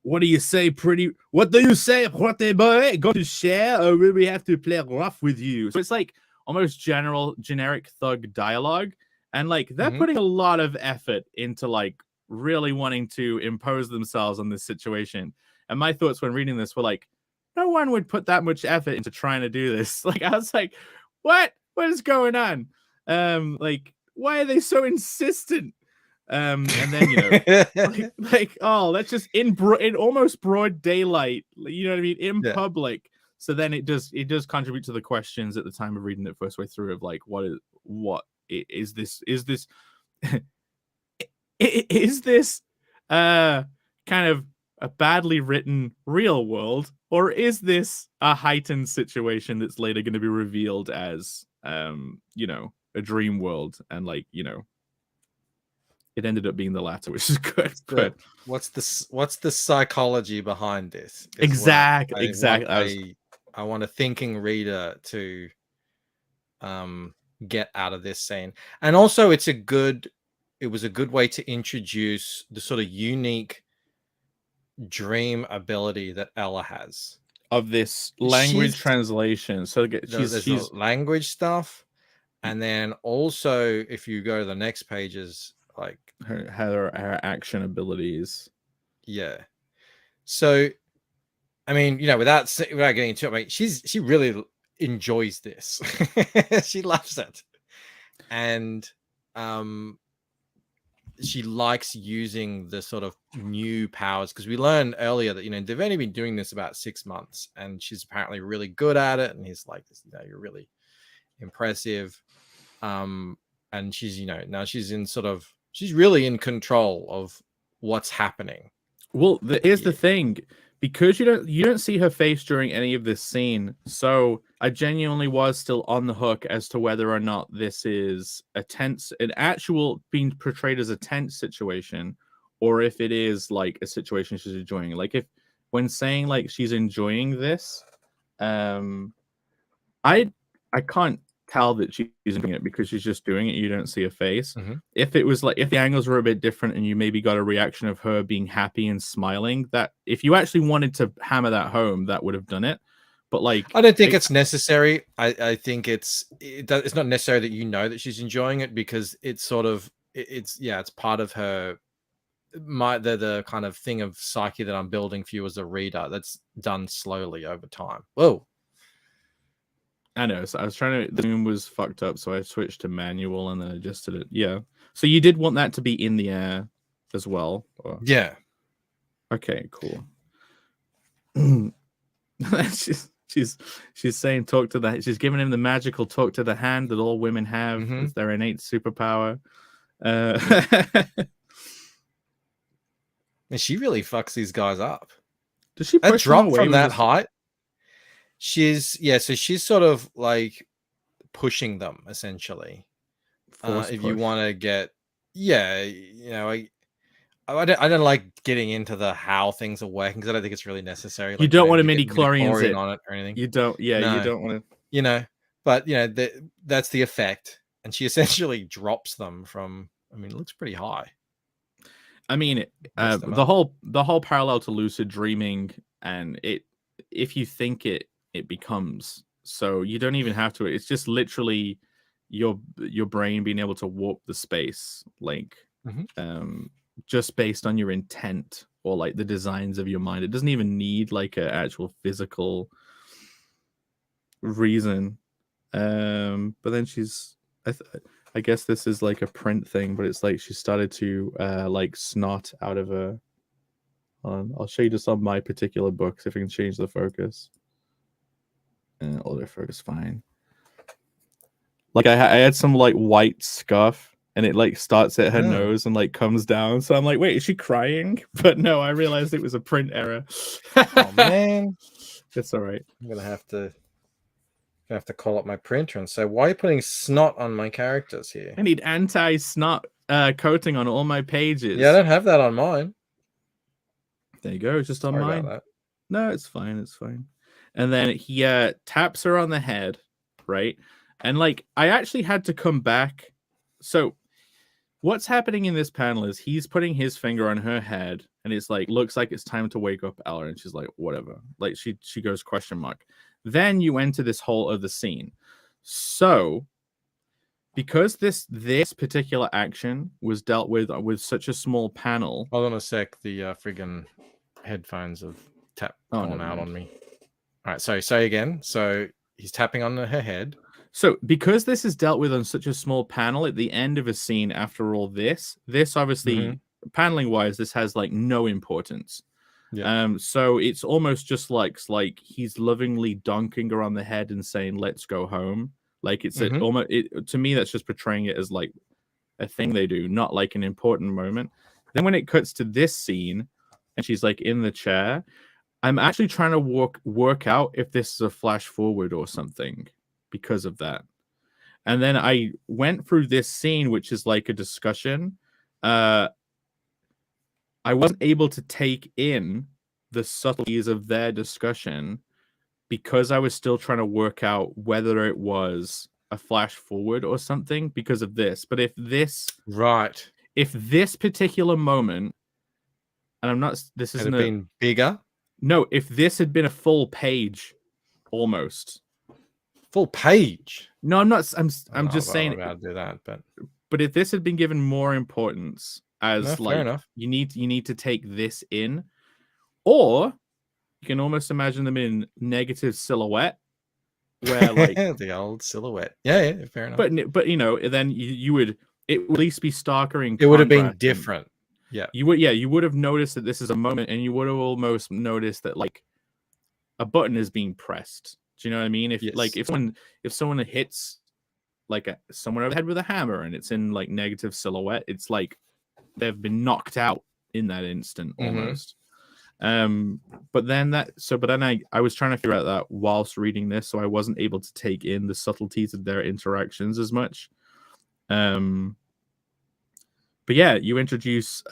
what do you say, pretty? What do you say, pretty boy? Going to share, or will we have to play rough with you? So it's like almost generic thug dialogue, and like they're putting a lot of effort into like really wanting to impose themselves on this situation. And my thoughts when reading this were like, no one would put that much effort into trying to do this. Like I was like, what is going on? Like, why are they so insistent? And then oh, that's just in almost broad daylight. You know what I mean? In public. So then it does contribute to the questions at the time of reading it first way through of like, what is this? Is this is this kind of a badly written real world, or is this a heightened situation that's later going to be revealed as a dream world? And like, it ended up being the latter, which is good. But what's the psychology behind this? Exactly. I want a thinking reader to get out of this scene. And also it was a good way to introduce the sort of unique dream ability that Ella has of this language translation. So she's language stuff, and then also if you go to the next pages, like her action abilities. Yeah. So, I mean, without getting into it, I mean, she really enjoys this. She loves it, and she likes using the sort of new powers, because we learned earlier that they've only been doing this about 6 months, and she's apparently really good at it. And he's like, you're really impressive. And she's now she's really in control of what's happening. Well, here's the thing, because you don't see her face during any of this scene, so I genuinely was still on the hook as to whether or not this is an actual being portrayed as a tense situation, or if it is like a situation she's enjoying. Like when saying like she's enjoying this, I can't tell that she's enjoying it because she's just doing it. You don't see her face. If it was like, if the angles were a bit different and you maybe got a reaction of her being happy and smiling, that if you actually wanted to hammer that home, that would have done it. But like, I don't think it's necessary. I think it's not necessary that that she's enjoying it, because it's sort of it's part of her the kind of thing of psyche that I'm building for you as a reader, that's done slowly over time. Whoa. I know. So I was the zoom was fucked up, so I switched to manual and then adjusted it. Yeah. So you did want that to be in the air as well? Or... Yeah. Okay, cool. she's saying talk to the... She's giving him the magical talk to the hand that all women have. It's their innate superpower. And she really fucks these guys up. Does she push drop from that height? She's sort of like pushing them essentially. If you want to get, I don't like getting into the how things are working, because I don't think it's really necessary. Like, you don't want to midi-chlorians on it or anything. You don't. Yeah, no. You don't want to. But that's the effect, and she essentially drops them from. I mean, it looks pretty high. I mean, the whole parallel to lucid dreaming, and if you think it becomes, so you don't even have to. It's just literally your brain being able to warp the space, like just based on your intent or like the designs of your mind. It doesn't even need like an actual physical reason. But then I guess this is like a print thing, but it's like she started to like snot out of her. I'll show you just on my particular books if I can change the focus. Autofocus, fine. Like I had some like white scuff, and it like starts at her Oh. nose and like comes down. So I'm like, wait, is she crying? But no, I realized it was a print error. Oh man, It's all right. I'm gonna have to call up my printer and say, why are you putting snot on my characters here? I need anti-snot coating on all my pages. Yeah, I don't have that on mine. There you go, just on Sorry mine. about that. No, it's fine. It's fine. And then he taps her on the head, right? And like, I actually had to come back. So what's happening in this panel is he's putting his finger on her head, and it's like, looks like it's time to wake up Ella. And she's like, whatever. Like she goes question mark. Then you enter this whole other scene. So because this particular action was dealt with such a small panel. Hold on a sec. The friggin' headphones have gone out on me. All right, so say again. So he's tapping on her head. So because this is dealt with on such a small panel at the end of a scene, after all this obviously paneling wise, this has like no importance. Yeah. So it's almost just like he's lovingly donking her on the head and saying, "Let's go home." Like it's almost to me that's just portraying it as like a thing they do, not like an important moment. Then when it cuts to this scene and she's like in the chair, I'm actually trying to work out if this is a flash forward or something because of that. And then I went through this scene, which is like a discussion. I wasn't able to take in the subtleties of their discussion because I was still trying to work out whether it was a flash forward or something because of this. But if this particular moment, and I'm not, this isn't been bigger. No, if this had been a full page, almost full page. No, I'm not. I'm just saying. I'm about to do that, but if this had been given more importance, as fair enough. you need to take this in, or you can almost imagine them in negative silhouette, where like the old silhouette. Yeah, fair enough. But you know, then you would at least be starker in. It would have been different. Yeah, you would have noticed that this is a moment, and you would have almost noticed that like a button is being pressed. Do you know what I mean? If someone hits like someone over the head with a hammer and it's in like negative silhouette, it's like they've been knocked out in that instant almost. But then I was trying to figure out that whilst reading this, so I wasn't able to take in the subtleties of their interactions as much. But yeah, you introduce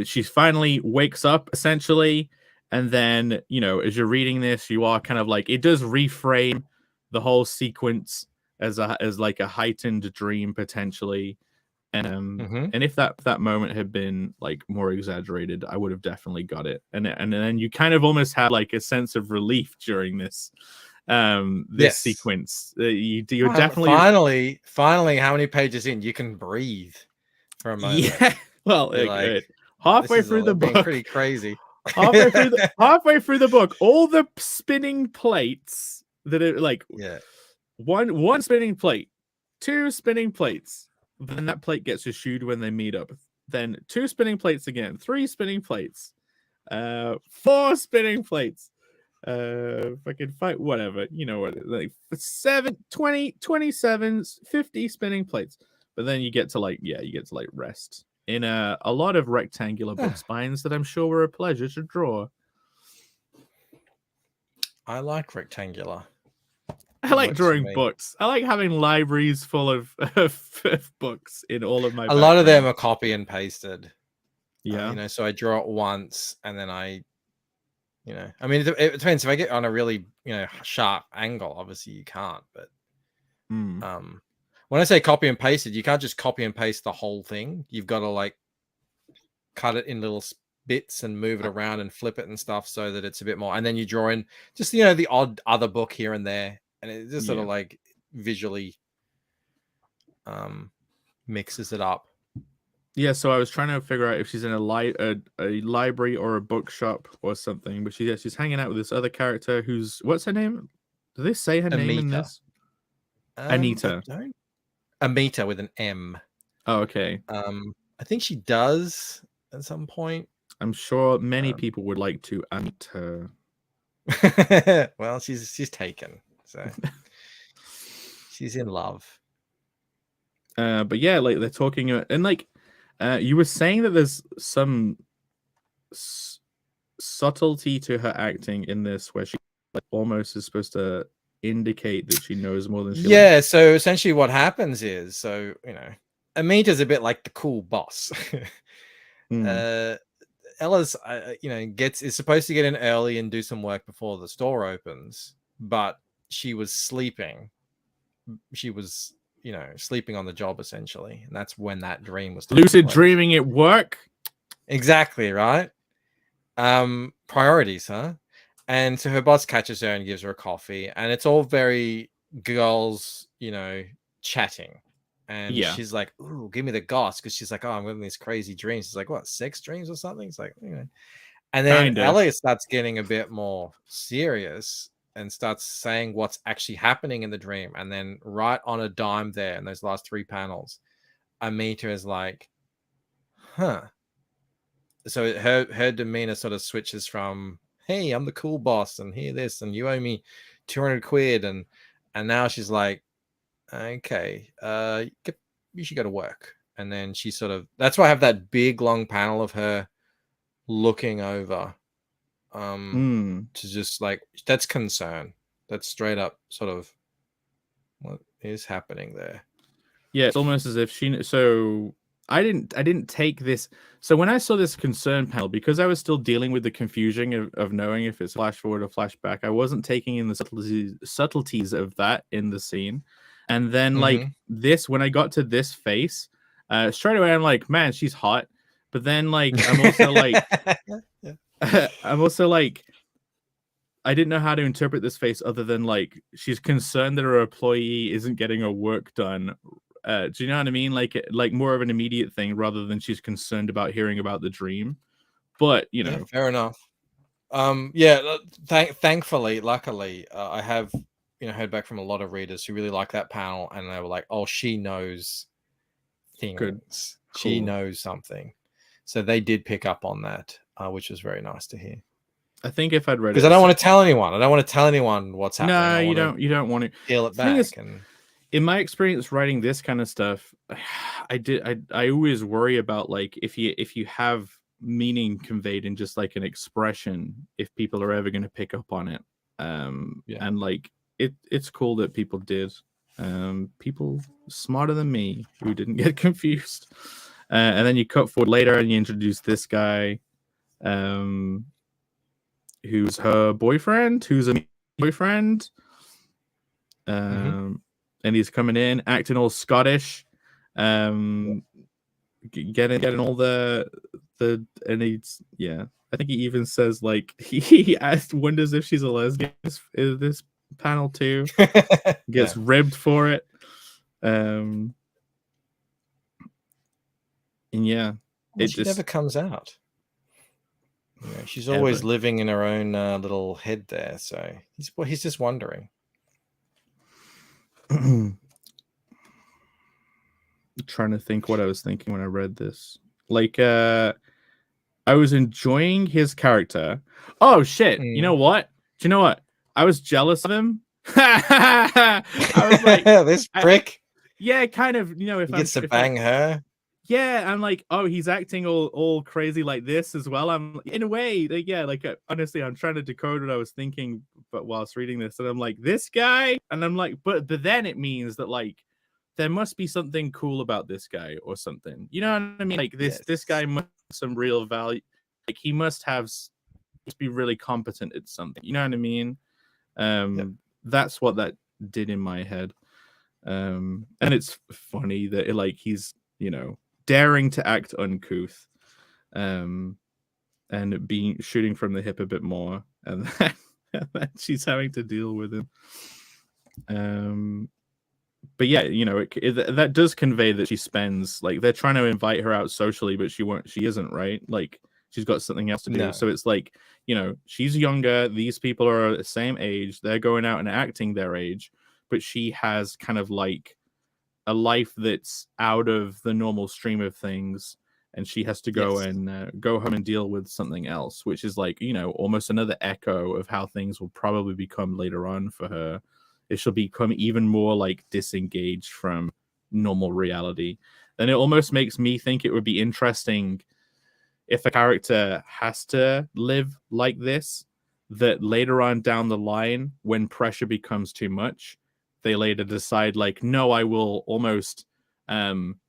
she finally wakes up essentially, and then you know, as you're reading this, you are kind of like, it does reframe the whole sequence as like a heightened dream potentially. And if that moment had been like more exaggerated, I would have definitely got it. And then you kind of almost had like a sense of relief during this sequence. You're definitely finally how many pages in you can breathe for a moment. Yeah, well, like, halfway through the book, pretty crazy. halfway through the book, all the spinning plates that are like one spinning plate, two spinning plates. Then that plate gets eschewed when they meet up. Then two spinning plates again, three spinning plates, four spinning plates, fucking fight, whatever, you know what, like 27 50 spinning plates. But then you get to like rest in a lot of rectangular book spines that I'm sure were a pleasure to draw. I like rectangular. I like drawing books. I like having libraries full of books in all of my. A lot of them are copy and pasted. Yeah, you know, so I draw it once and then I mean, it depends. If I get on a really sharp angle, obviously you can't. But when I say copy and pasted, you can't just copy and paste the whole thing. You've got to like cut it in little bits and move it around and flip it and stuff so that it's a bit more. And then you draw in just the odd other book here and there. And it just sort of like visually mixes it up. Yeah, so I was trying to figure out if she's in a library or a bookshop or something. But she's hanging out with this other character who's, what's her name? Do they say her name in this? Anita. Amita with an M. Oh, okay. I think she does at some point. I'm sure many people would like to meet her. Well, she's taken. So she's in love. But yeah, like they're talking and like you were saying that there's some subtlety to her acting in this where she like almost is supposed to indicate that she knows more than she Yeah, so essentially what happens is, Amita's a bit like the cool boss. Ella's is supposed to get in early and do some work before the store opens, but she was sleeping. She was, sleeping on the job essentially, and that's when that dream was lucid dreaming at work. Exactly, right? Priorities, huh? And so her boss catches her and gives her a coffee, and it's all very girls, chatting. And she's like, "Ooh, give me the goss," because she's like, "Oh, I'm having these crazy dreams." She's like, "What, sex dreams or something?" It's like, And then Elliot starts getting a bit more serious and starts saying what's actually happening in the dream. And then right on a dime there in those last 3 panels, Amita is like, "Huh." So her demeanor sort of switches from, "Hey, I'm the cool boss, and here this, and you owe me 200 quid," and now she's like, "Okay, you should go to work." And then she sort of, that's why I have that big long panel of her looking over, to just like, that's concern. That's straight up sort of what is happening there. Yeah, it's almost as if she. So I didn't take this. So when I saw this concern panel, because I was still dealing with the confusion of knowing if it's flash forward or flashback, I wasn't taking in the subtleties of that in the scene. And then like this, when I got to this face, straight away I'm like, man, she's hot. But then like I'm also like, I didn't know how to interpret this face other than like she's concerned that her employee isn't getting her work done. Do you know what I mean? Like more of an immediate thing rather than she's concerned about hearing about the dream. But yeah, fair enough. Thankfully, luckily, I have heard back from a lot of readers who really like that panel, and they were like, "Oh, she knows things. Good. She knows something." So they did pick up on that, which was very nice to hear. I think if I'd read it, because I don't want to tell anyone. I don't want to tell anyone what's happening. No, you don't want to peel it back. In my experience writing this kind of stuff, I always worry about like if you have meaning conveyed in just like an expression, if people are ever going to pick up on it. And like it's cool that people did. People smarter than me who didn't get confused. And then you cut forward later and you introduce this guy, who's her boyfriend, who's a boyfriend. And he's coming in, acting all Scottish, getting all the and he's I think he even says like he wonders if she's a lesbian in this panel too. Gets ribbed for it. And it just never comes out. She's always living in her own little head there. So he's just wondering. Trying to think what I was thinking when I read this. Like, I was enjoying his character. Oh shit! You know what? Do you know what? I was jealous of him. I was like, this prick. Kind of. If he gets to bang her. Yeah, I'm like, oh, he's acting all crazy like this as well. I'm in a way, honestly, I'm trying to decode what I was thinking, but whilst reading this, and I'm like, this guy, and I'm like, but then it means that like there must be something cool about this guy or something. You know what I mean? Like this guy must have some real value. Like he must be really competent at something. You know what I mean? That's what that did in my head. And it's funny that he's daring to act uncouth, and shooting from the hip a bit more, and then she's having to deal with him. But that does convey that she spends, like, they're trying to invite her out socially, but she isn't, right? Like she's got something else to do. No. So it's like, she's younger. These people are the same age. They're going out and acting their age, but she has kind of like a life that's out of the normal stream of things, and she has to go and go home and deal with something else, which is like, almost another echo of how things will probably become later on for her. She'll become even more like disengaged from normal reality, then it almost makes me think it would be interesting if a character has to live like this, that later on down the line, when pressure becomes too much, they later decide like, no, I will almost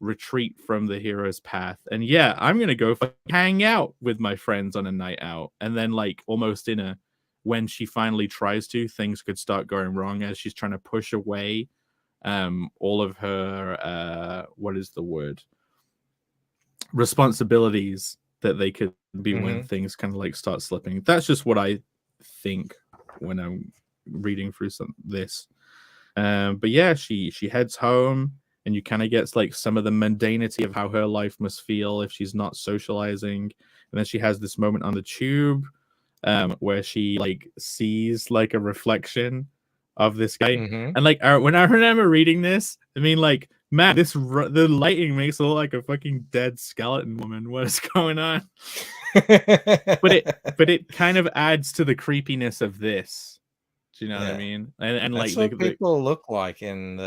retreat from the hero's path. And yeah, I'm going to go hang out with my friends on a night out. And then like almost when she finally tries to, things could start going wrong as she's trying to push away all of her, what is the word? Responsibilities that they could be when things kind of like start slipping. That's just what I think when I'm reading through this. But yeah, she heads home, and you kind of get like some of the mundanity of how her life must feel if she's not socializing. And then she has this moment on the tube where she like sees like a reflection of this guy. And like when I remember reading this, I mean, like, man, the lighting makes it look like a fucking dead skeleton woman. What is going on? but it kind of adds to the creepiness of this. Do you know what I mean? And that's like what people look like in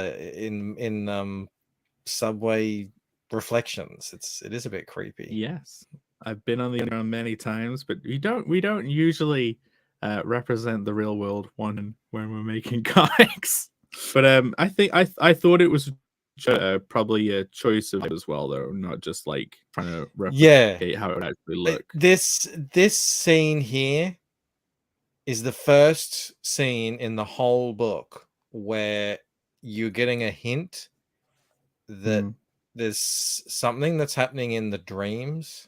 subway reflections. It is a bit creepy. Yes, I've been on the underground many times, but we don't usually represent the real world when we're making comics. But I thought it was probably a choice of as well, though, not just like trying to replicate how it would actually look. This scene here is the first scene in the whole book where you're getting a hint that there's something that's happening in the dreams.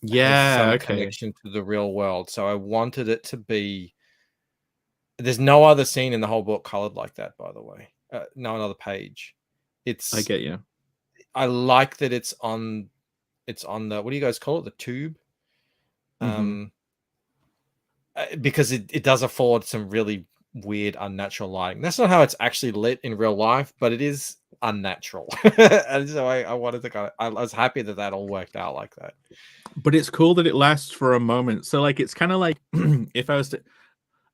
Yeah, connection to the real world. So I wanted it to be. There's no other scene in the whole book colored like that, by the way. No another page. I get you. I like that it's on the, what do you guys call it? The tube. Because it does afford some really weird, unnatural lighting. That's not how it's actually lit in real life, but it is unnatural. And so I wanted to I was happy that all worked out like that. But it's cool that it lasts for a moment. So like it's kind of like if I was to,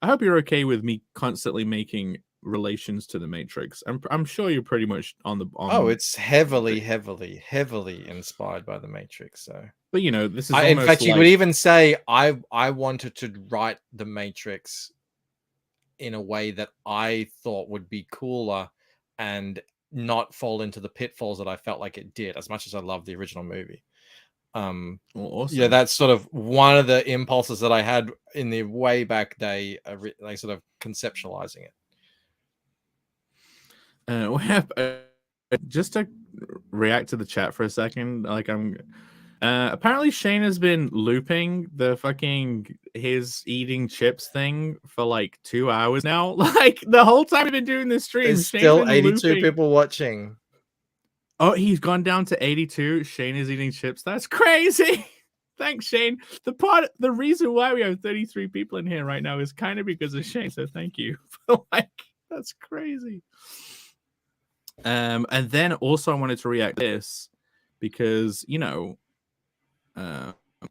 I hope you're okay with me constantly making relations to the Matrix. I'm sure you're pretty much on it's heavily inspired by the Matrix. So, but you know, this is in fact, you would even say I wanted to write the Matrix in a way that I thought would be cooler and not fall into the pitfalls that I felt like it did, as much as I love the original movie. Awesome. Yeah, that's sort of one of the impulses that I had in the way back day, like sort of conceptualizing it. Just to react to the chat for a second, like apparently Shane has been looping the fucking his eating chips thing for like 2 hours now. Like the whole time we've been doing this stream, there's still 82 people watching. Oh, he's gone down to 82. Shane is eating chips. That's crazy. Thanks, Shane. The reason why we have 33 people in here right now is kind of because of Shane. So thank you. Like, that's crazy. And then also I wanted to react to this because, you know,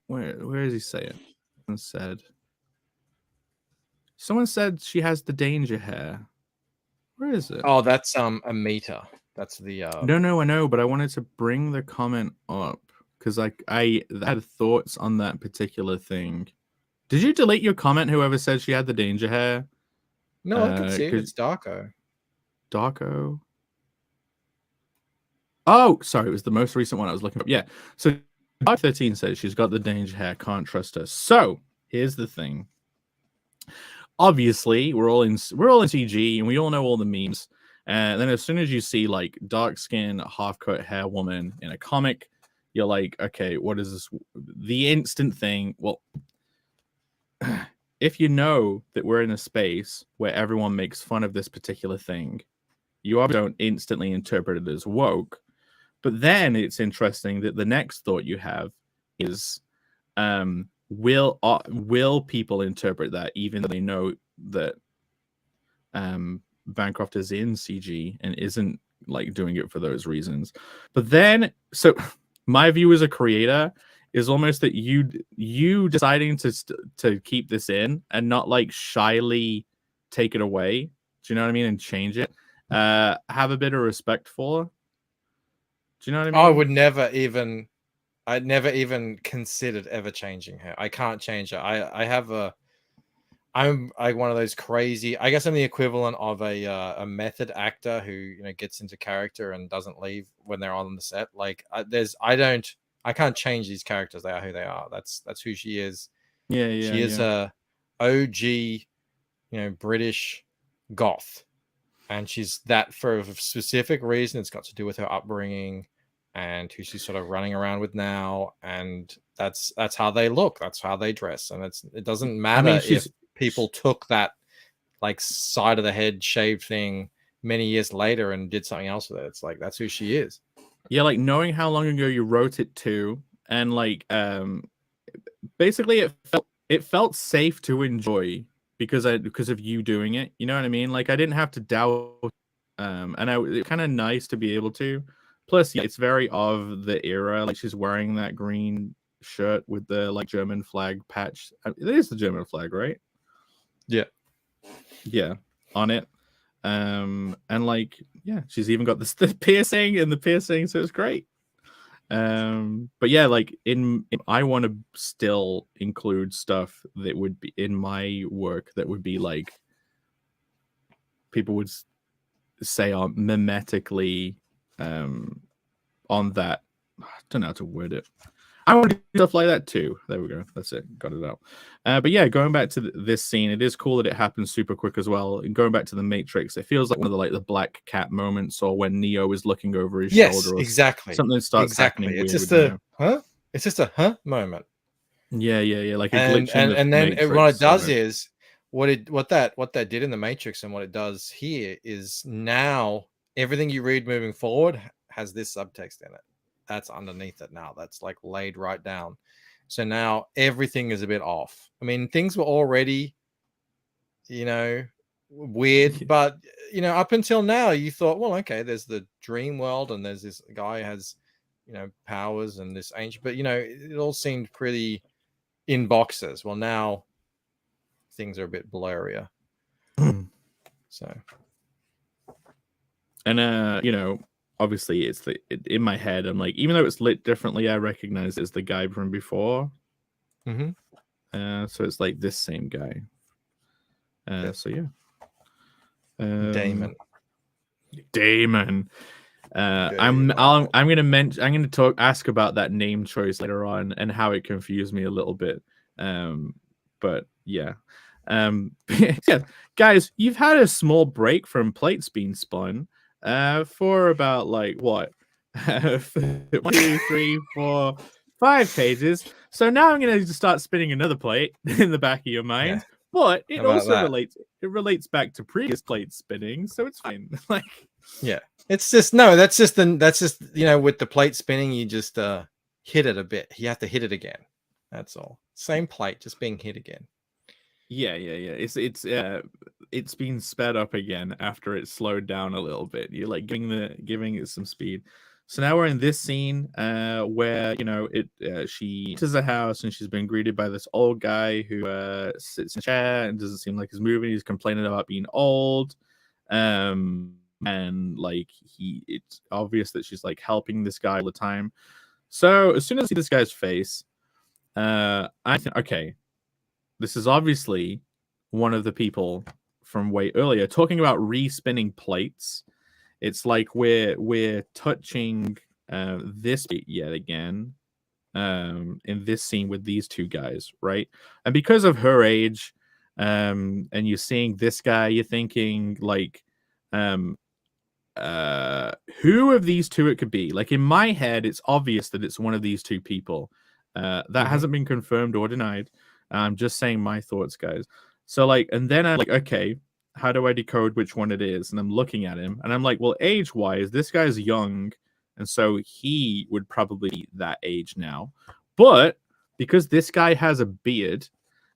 where does he say it? Someone said she has the danger hair. Where is it? Oh, that's Amita. That's the No, I know, but I wanted to bring the comment up because like I had thoughts on that particular thing. Did you delete your comment? Whoever said she had the danger hair? No, I can see it. It's Darko. Darko. Oh, sorry, it was the most recent one I was looking up. Yeah, so Dark 13 says she's got the danger hair. Can't trust her. So here's the thing. Obviously, we're all in CG and we all know all the memes. And then as soon as you see like dark skin, half cut hair woman in a comic, you're like, okay, what is this? The instant thing. Well, if you know that we're in a space where everyone makes fun of this particular thing, you obviously don't instantly interpret it as woke. But then it's interesting that the next thought you have is, will people interpret that even though they know that Bancroft is in CG and isn't like doing it for those reasons? But then, so my view as a creator is almost that you deciding to keep this in and not like shyly take it away. Do you know what I mean? And change it. Have a bit of respect for. Do you know what I mean? I would never even. I'd never even considered ever changing her. I can't change her. I'm like one of those crazy. I guess I'm the equivalent of a method actor who gets into character and doesn't leave when they're on the set. Like I can't change these characters. They are who they are. That's who she is. Yeah, She is a OG, British goth, and she's that for a specific reason. It's got to do with her upbringing and who she's sort of running around with now, and that's how they look. That's how they dress, and it doesn't matter if people took that like side of the head shaved thing many years later and did something else with it. It's like that's who she is. Yeah, like knowing how long ago you wrote it to, and like basically it felt safe to enjoy because of you doing it. You know what I mean? Like I didn't have to doubt, and it's kind of nice to be able to. Plus, yeah, it's very of the era. Like she's wearing that green shirt with the like German flag patch. It is the German flag, right? Yeah, on it. And like, yeah, she's even got the piercing and the piercing, so it's great. But yeah, like I want to still include stuff that would be in my work that would be like people would say are mimetically on that. I don't know how to word it. I want to do stuff like that too. There we go. That's it. Got it out. But yeah, going back to this scene, it is cool that it happens super quick as well. And going back to the Matrix, it feels like one of the black cat moments, or when Neo is looking over his shoulder. Or exactly. Something starts happening. It's just a It's just a moment. Yeah. Like a and glitch and then Matrix, what it does is what that did in the Matrix and what it does here is now everything you read moving forward has this subtext in it. That's underneath it now. That's like laid right down. So now everything is a bit off. I mean, things were already, weird, but up until now, you thought, well, okay, there's the dream world, and there's this guy who has, powers, and this ancient, but it all seemed pretty in boxes. Well, now things are a bit blurrier. So, and obviously it's in my head. I'm like, even though it's lit differently, I recognize it's the guy from before. So it's like this same guy. So yeah. Damon. I'm gonna ask about that name choice later on and how it confused me a little bit. But yeah. Yeah, guys, you've had a small break from plates being spun. For about like what 1, 2, 3, 4, 5 pages. So now I'm gonna start spinning another plate in the back of your mind. Yeah. But it also relates back to previous plate spinning, so it's fine. Like, yeah, it's just that's just with the plate spinning, you just hit it a bit. You have to hit it again. That's all. Same plate, just being hit again. Yeah. It's been sped up again after it slowed down a little bit. You're like giving it some speed. So now we're in this scene where she enters the house and she's been greeted by this old guy who sits in a chair and doesn't seem like he's moving. He's complaining about being old, and like it's obvious that she's like helping this guy all the time. So as soon as I see this guy's face, I think, okay, this is obviously one of the people from way earlier talking about re-spinning plates. It's like we're touching this yet again in this scene with these two guys, right? And because of her age, and you're seeing this guy, you're thinking like, who of these two it could be? Like in my head, it's obvious that it's one of these two people. That hasn't been confirmed or denied. I'm just saying my thoughts, guys. So like, and then I'm like, okay, how do I decode which one it is? And I'm looking at him and I'm like, well, age-wise, this guy's young. And so he would probably be that age now. But because this guy has a beard,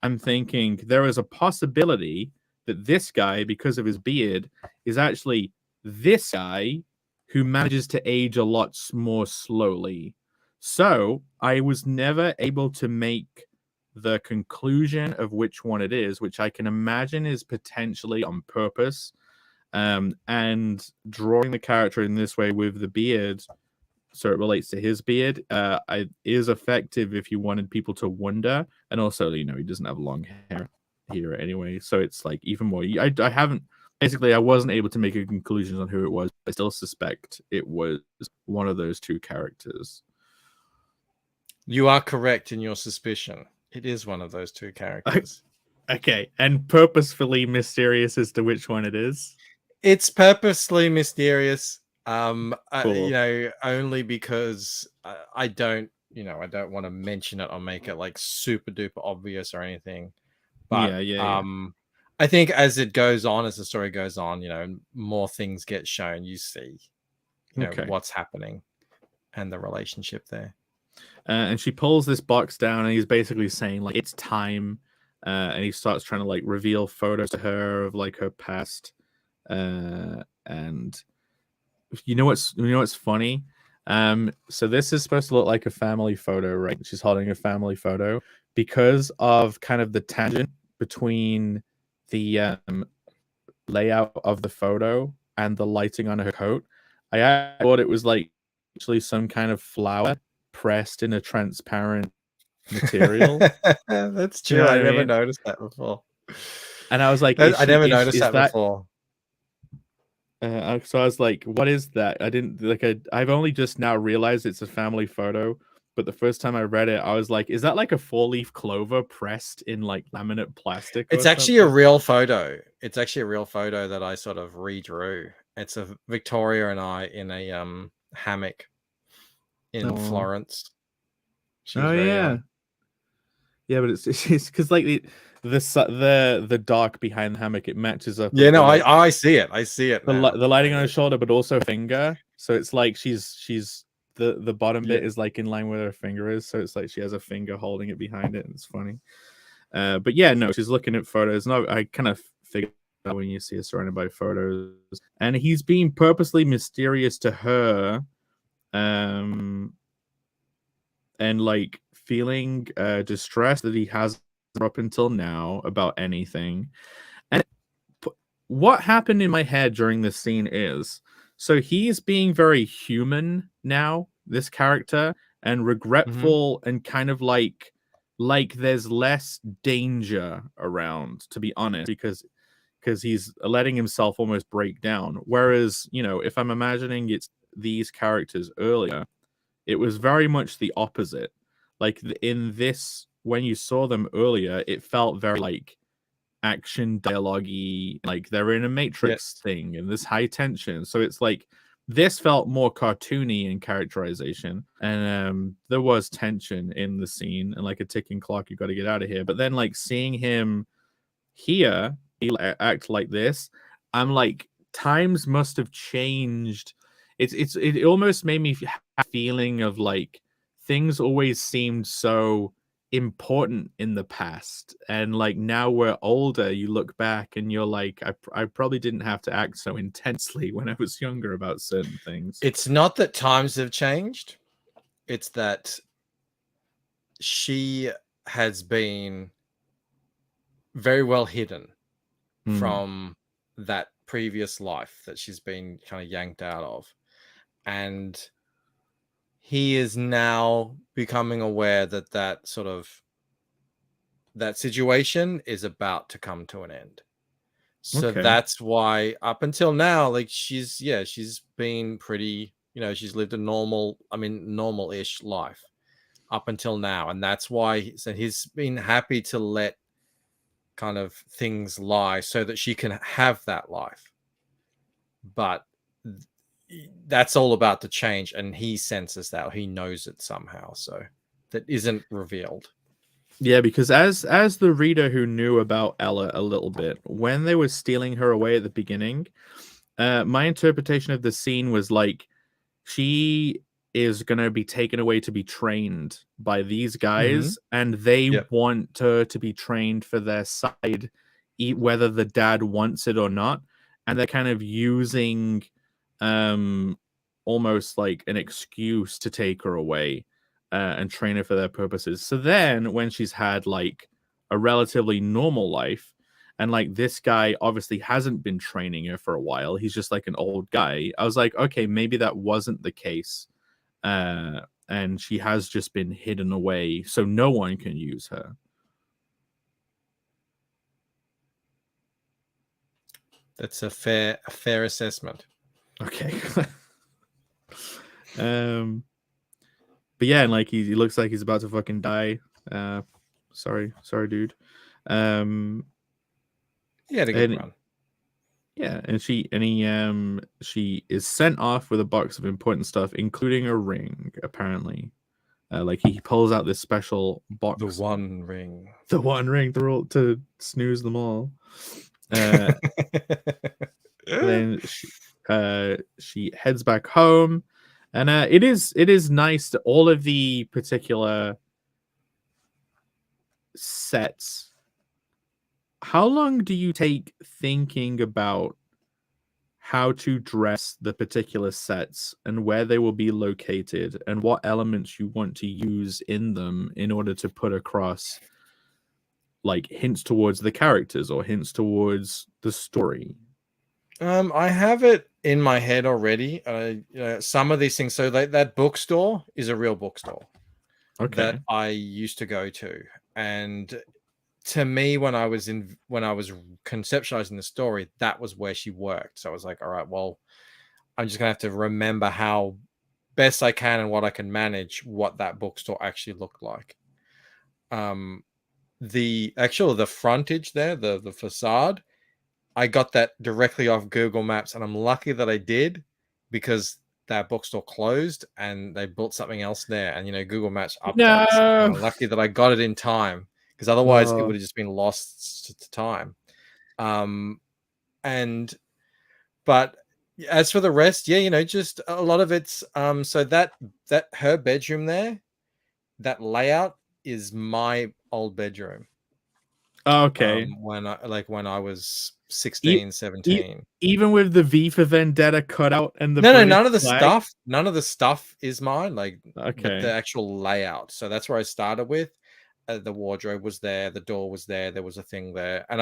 I'm thinking there is a possibility that this guy, because of his beard, is actually this guy who manages to age a lot more slowly. So I was never able to make the conclusion of which one it is, which I can imagine is potentially on purpose. And drawing the character in this way with the beard so it relates to his beard. Is effective if you wanted people to wonder, and also he doesn't have long hair here anyway, so it's like even more. I haven't basically I wasn't able to make a conclusion on who it was. I still suspect it was one of those two characters. You are correct in your suspicion. It is one of those two characters. Okay, and purposefully mysterious as to which one it is. It's purposely mysterious. Cool. Only because I don't want to mention it or make it like super duper obvious or anything. But I think as it goes on, as the story goes on, more things get shown. You see, what's happening and the relationship there. And she pulls this box down, and he's basically saying like it's time. And he starts trying to like reveal photos to her of like her past. And you know what's funny? So this is supposed to look like a family photo, right? She's holding a family photo because of kind of the tangent between the layout of the photo and the lighting on her coat. I thought it was like actually some kind of flower pressed in a transparent material. That's true. I never noticed that before. And I was like, I never noticed that before. So I was like, what is that? I didn't like. I've only just now realized it's a family photo. But the first time I read it, I was like, is that like a 4-leaf clover pressed in like laminate plastic? It's actually a real photo. It's actually a real photo that I sort of redrew. It's of Victoria and I in a hammock in Florence. Oh yeah. Young. Yeah, but it's because like the dark behind the hammock, it matches up. Yeah, no, I see it. I see it. The lighting on her shoulder, but also finger. So it's like she's the bottom bit is like in line where her finger is. So it's like she has a finger holding it behind it, and it's funny. But yeah, no, she's looking at photos. No, I kind of figured out when you see her surrounded by photos, and he's being purposely mysterious to her, and like feeling distressed that he has up until now about anything. And what happened in my head during this scene is, so he's being very human now, this character, and regretful, and kind of like there's less danger around, to be honest, because he's letting himself almost break down. Whereas, if I'm imagining it's these characters earlier, it was very much the opposite. Like in this, when you saw them earlier, it felt very like action dialogue-y, like they're in a Matrix thing and this high tension. So it's like this felt more cartoony in characterization, and there was tension in the scene and like a ticking clock. You got to get out of here. But then like seeing him here act like this, I'm like, times must have changed. It almost made me have a feeling of like things always seemed so important in the past, and like now we're older, you look back and you're like, I probably didn't have to act so intensely when I was younger about certain things. It's not that times have changed, it's that she has been very well hidden from that previous life that she's been kind of yanked out of, and he is now becoming aware that that situation is about to come to an end. So that's why up until now, like she's been pretty, she's lived a normal-ish life up until now. And that's why he's been happy to let kind of things lie so that she can have that life. But that's all about to change, and he senses that, he knows it somehow, so that isn't revealed. Yeah, because as the reader who knew about Ella a little bit, when they were stealing her away at the beginning, my interpretation of the scene was like she is going to be taken away to be trained by these guys, and they want her to be trained for their side, whether the dad wants it or not, and they're kind of using almost like an excuse to take her away and train her for their purposes. So then when she's had like a relatively normal life, and like this guy obviously hasn't been training her for a while, he's just like an old guy, I was like, okay, maybe that wasn't the case and she has just been hidden away, so no one can use her. That's a fair assessment. Okay. But yeah, and like he looks like he's about to fucking die. Sorry, dude. He had a good run. Yeah, and she is sent off with a box of important stuff, including a ring, apparently. Like he pulls out this special box. The one ring to snooze them all. Then she heads back home, and it is nice that all of the particular sets. How long do you take thinking about how to dress the particular sets and where they will be located and what elements you want to use in them in order to put across like hints towards the characters or hints towards the story? I have it in my head already. Some of these things. So that bookstore is a real bookstore that I used to go to, and to me, when I was conceptualizing the story, that was where she worked. So I was like, all right, well, I'm just gonna have to remember how best I can and what I can manage what that bookstore actually looked like. The frontage there, the facade, I got that directly off Google Maps, and I'm lucky that I did, because that bookstore closed and they built something else there. And Google Maps updates. No. I'm lucky that I got it in time, because otherwise it would have just been lost to time. But as for the rest, just a lot of it's so that her bedroom there, that layout is my old bedroom. Okay. When I was 16, 17. Even with the V for Vendetta cutout and the none of the flag? none of the stuff is mine. Like the actual layout. So that's where I started with. The wardrobe was there, the door was there, there was a thing there, and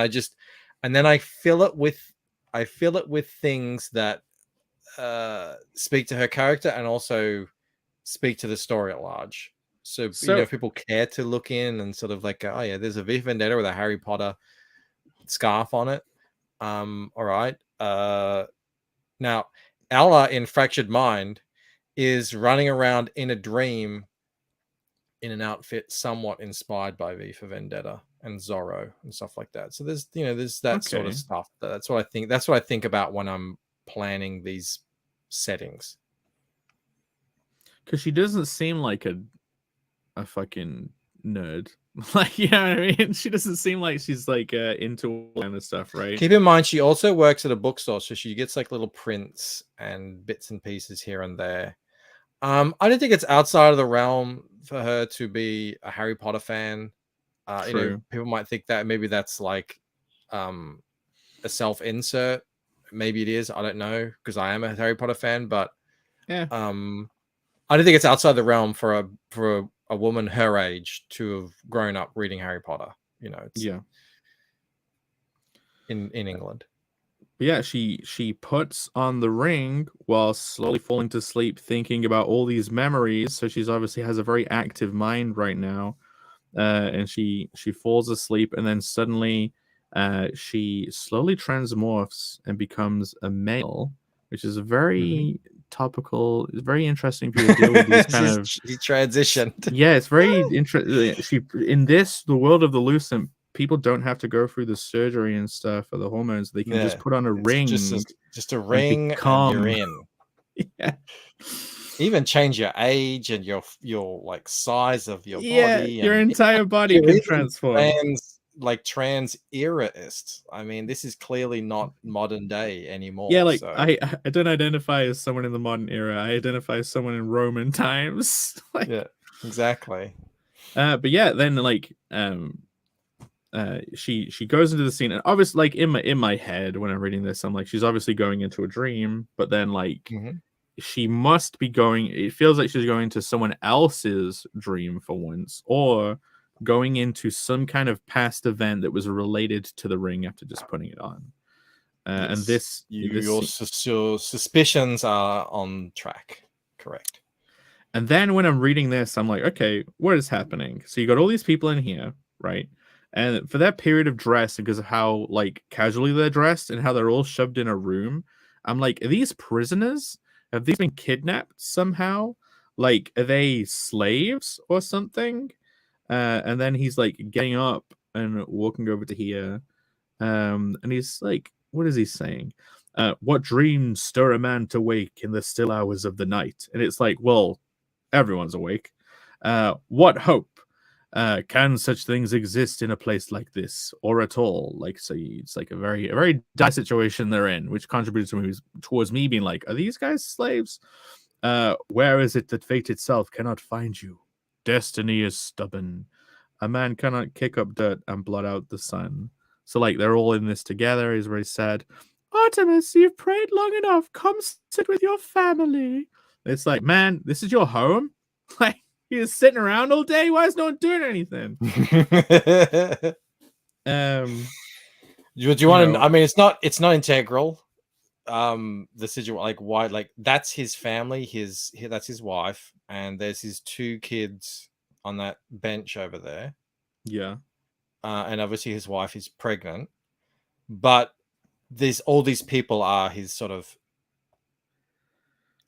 then I fill it with things that speak to her character and also speak to the story at large. So if people care to look in and sort of like, oh yeah, there's a V for Vendetta with a Harry Potter scarf on it. All right. Now Ella in Fractured Mind is running around in a dream in an outfit somewhat inspired by V for Vendetta and Zorro and stuff like that. So there's that sort of stuff. That's what I think about when I'm planning these settings. Because she doesn't seem like a fucking nerd. Like, you know what I mean? She doesn't seem like she's like into all kind of stuff, right? Keep in mind, she also works at a bookstore, so she gets like little prints and bits and pieces here and there. I don't think it's outside of the realm for her to be a Harry Potter fan. People might think that maybe that's like a self-insert. Maybe it is. I don't know, because I am a Harry Potter fan, but yeah. I don't think it's outside the realm for a woman her age to have grown up reading Harry Potter. In England. But yeah, she puts on the ring while slowly falling to sleep, thinking about all these memories. So she's obviously has a very active mind right now, and she falls asleep, and then suddenly she slowly transmorphs and becomes a male, which is a very topical. It's very interesting for you to deal with these kind of. She transitioned. Yeah, it's very interesting. In the world of the Lucent, people don't have to go through the surgery and stuff or the hormones. They can just put on a ring. Just a ring, and you're in. Yeah. Even change your age and your like size of your body. Your entire body can transform. Trans eraist. I mean, this is clearly not modern day anymore. Yeah, like I don't identify as someone in the modern era. I identify as someone in Roman times. Yeah, exactly. But yeah, then like she goes into the scene, and obviously, like in my head when I'm reading this, I'm like, she's obviously going into a dream, but then like she must be going. It feels like she's going to someone else's dream for once, or going into some kind of past event that was related to the ring after just putting it on. And this, your suspicions are on track. Correct. And then when I'm reading this, I'm like, okay, what is happening? So you got all these people in here, right? And for that period of dress, because of how like casually they're dressed and how they're all shoved in a room, I'm like, are these prisoners? Have these been kidnapped somehow? Like, are they slaves or something? And then he's like getting up and walking over to here. And he's like, what is he saying? What dreams stir a man to wake in the still hours of the night? And it's like, well, everyone's awake. What hope? Can such things exist in a place like this, or at all? Like, so it's like a very dire situation they're in, which contributes towards me being like, are these guys slaves? Where is it that fate itself cannot find you? Destiny is stubborn. A man cannot kick up dirt and blot out the sun. So like they're all in this together. He's very sad. Artemis, you've prayed long enough. Come sit with your family. It's like, man, this is your home. Like you're just sitting around all day. Why is no one doing anything? Do you want to? I mean, it's not integral. The situation, like why, like that's his family. That's his wife, and there's his 2 kids on that bench over there. Yeah. And obviously his wife is pregnant, but all these people are his sort of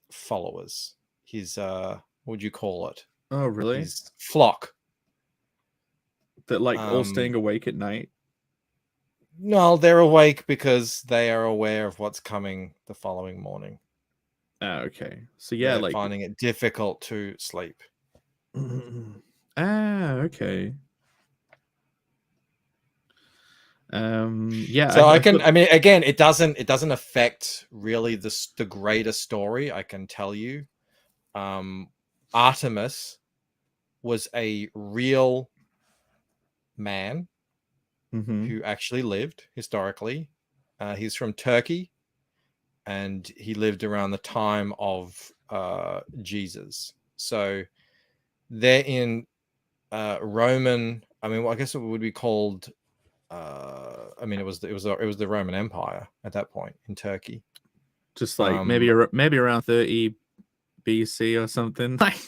followers. His what would you call it? Oh, really? His flock. That like all staying awake at night. No, they're awake because they are aware of what's coming the following morning. Okay. So yeah, they're like finding it difficult to sleep. Okay. Yeah. So I mean, again, it doesn't affect really the greater story. I can tell you, Artemis was a real man who actually lived historically. He's from Turkey, and he lived around the time of Jesus. So they're in Roman. I mean, I guess it would be called. I mean, it was the Roman Empire at that point in Turkey. Just like maybe around 30 BC or something. Like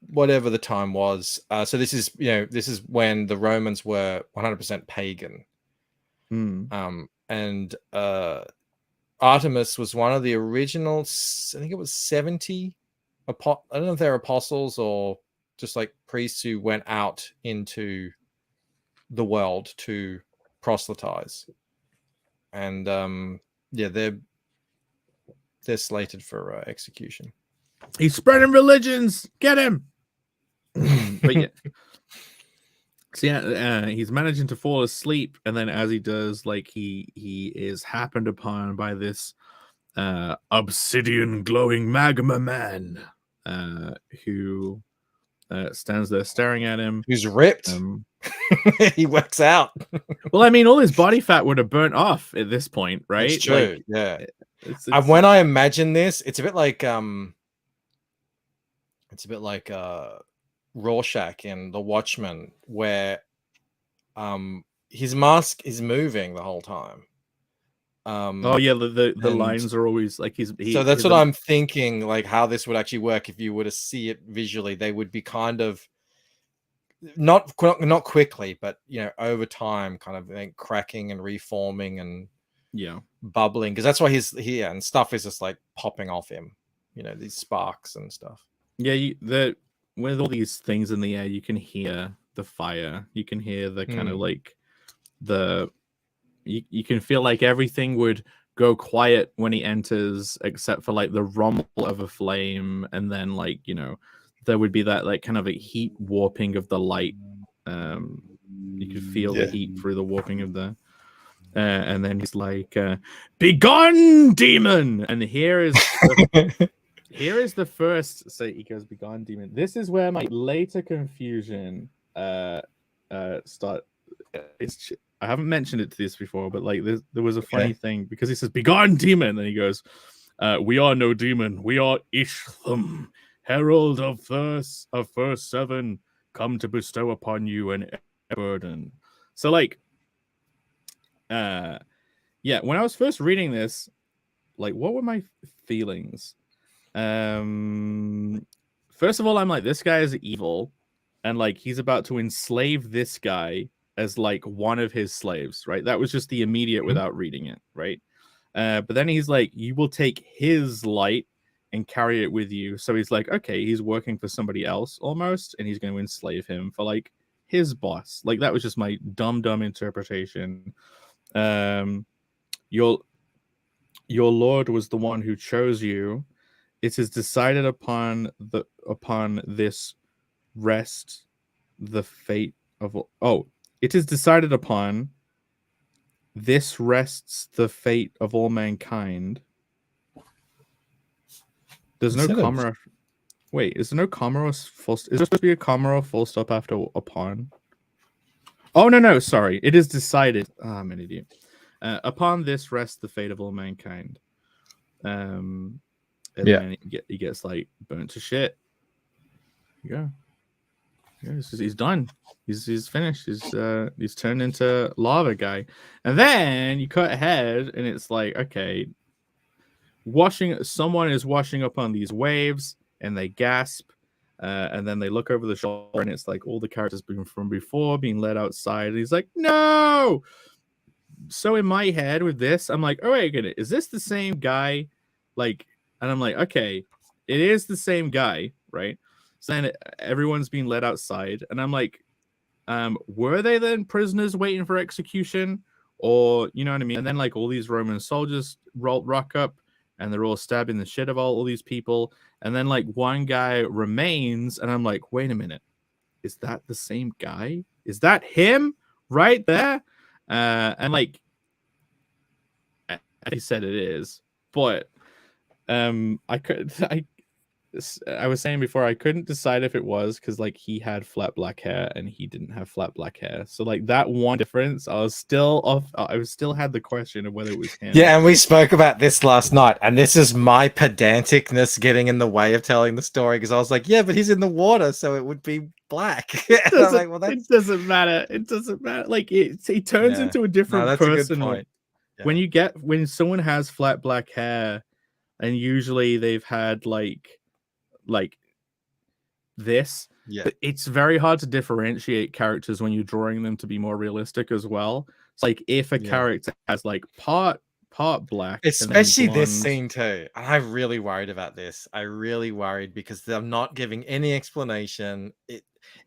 whatever the time was. So this is when the Romans were 100% pagan. And Artemis was one of the original, I think it was 70. I don't know if they're apostles or just like priests who went out into the world to proselytize. And they're slated for execution. He's spreading religions. Get him. But yeah. So yeah, he's managing to fall asleep, and then as he does, like he is happened upon by this obsidian glowing magma man who stands there staring at him. He's ripped. He works out. Well, I mean, all his body fat would have burnt off at this point, right? It's true. Like, yeah. It's when I imagine this, it's a bit like Rorschach in The Watchmen, where his mask is moving the whole time. Oh yeah, the lines are always like so that's what I'm thinking, like how this would actually work if you were to see it visually. They would be kind of not quickly, but over time, kind of like cracking and reforming and bubbling, because that's why he's here and stuff is just like popping off him, these sparks and stuff. Yeah, with all these things in the air, you can hear the fire. You can hear the kind of like you can feel like everything would go quiet when he enters, except for like the rumble of a flame, and then like there would be that like kind of a heat warping of the light. You could feel the heat through the warping of the. And then he's like, "Begone, demon!" And here is the first. So he goes, "Begone, demon." This is where my later confusion start. I haven't mentioned it to this before, but like there was a funny thing because he says, "Begone, demon," and he goes, "We are no demon. We are Ishtham, herald of first seven, come to bestow upon you an burden." So like, when I was first reading this, like, what were my feelings? First of all, I'm like, this guy is evil, and like he's about to enslave this guy as like one of his slaves, right? That was just the immediate without reading it, right? But then he's like, you will take his light and carry it with you. So he's like, okay, he's working for somebody else almost, and he's going to enslave him for like his boss. Like that was just my dumb interpretation. Your lord was the one who chose you. It is decided upon this rest the fate of it is decided upon this rests the fate of all mankind. There's no comma. Wait, is there no comma or full? Is there supposed to be a comma or full stop after upon? Oh no, sorry. It is decided. I'm an idiot. Upon this rests the fate of all mankind. And then he gets like burnt to shit. Yeah, he's done. He's finished. He's turned into lava guy. And then you cut ahead, and it's like, okay, someone is washing up on these waves, and they gasp, and then they look over the shoulder, and it's like all the characters from before being led outside. And he's like, no. So in my head with this, I'm like, oh wait a minute, is this the same guy? Like, and I'm like, okay, it is the same guy, right? So then everyone's being led outside, and I'm like, were they then prisoners waiting for execution, or you know what I mean? And then like all these Roman soldiers rock up, and they're all stabbing the shit of all these people, and then like one guy remains, and I'm like, wait a minute, is that the same guy? Is that him right there? And like he said it is, but I was saying before, I couldn't decide if it was because like he had flat black hair and he didn't have flat black hair. So like that one difference, I still had the question of whether it was him. Yeah, and we spoke about this last night, and this is my pedanticness getting in the way of telling the story because I was like, yeah, but he's in the water, so it would be black. And I'm like, well, it doesn't matter. It doesn't matter. Like he turns into a different person. A good point. When someone has flat black hair, and usually they've had like this, it's very hard to differentiate characters when you're drawing them to be more realistic as well. It's like if a character has like part black, especially this scene too. I'm really worried about this. I really worried because they're not giving any explanation.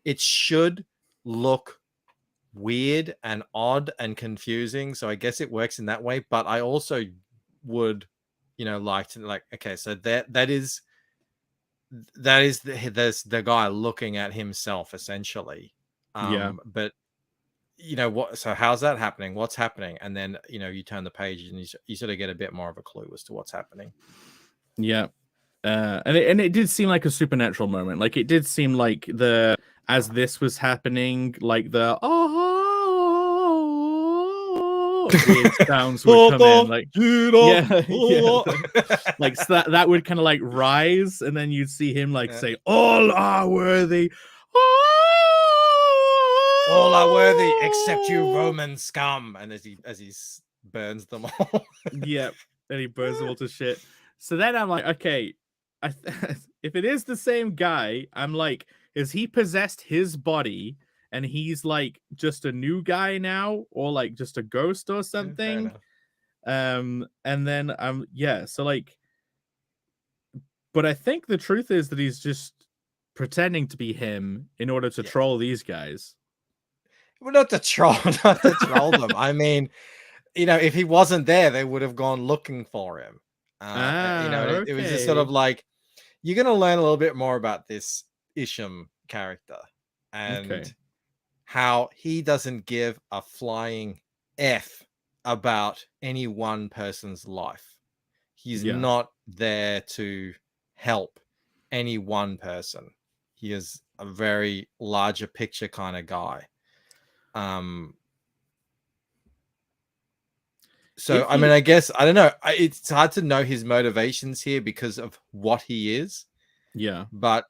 It should look weird and odd and confusing, so I guess it works in that way. But I also would, like to okay, so that is the guy looking at himself essentially. But what? So how's that happening? What's happening? And then you turn the page and you sort of get a bit more of a clue as to what's happening. Yeah, and it did seem like a supernatural moment. Like it did seem like as this was happening, like the weird sounds would come in, like like so that would kind of like rise, and then you'd see him like say, "All are worthy, all are worthy, except you Roman scum." And as he burns them all, and he burns them all to shit. So then I'm like, okay, if it is the same guy, I'm like, is he possessed his body? And he's like just a new guy now, or like just a ghost or something. And then so like, but I think the truth is that he's just pretending to be him in order to troll these guys. Well, not to troll them. I mean, if he wasn't there, they would have gone looking for him. It was just sort of like, you're going to learn a little bit more about this Isham character and how he doesn't give a flying F about any one person's life. He's not there to help any one person. He is a very larger picture kind of guy. So, I mean, I guess, I don't know. It's hard to know his motivations here because of what he is. Yeah. But,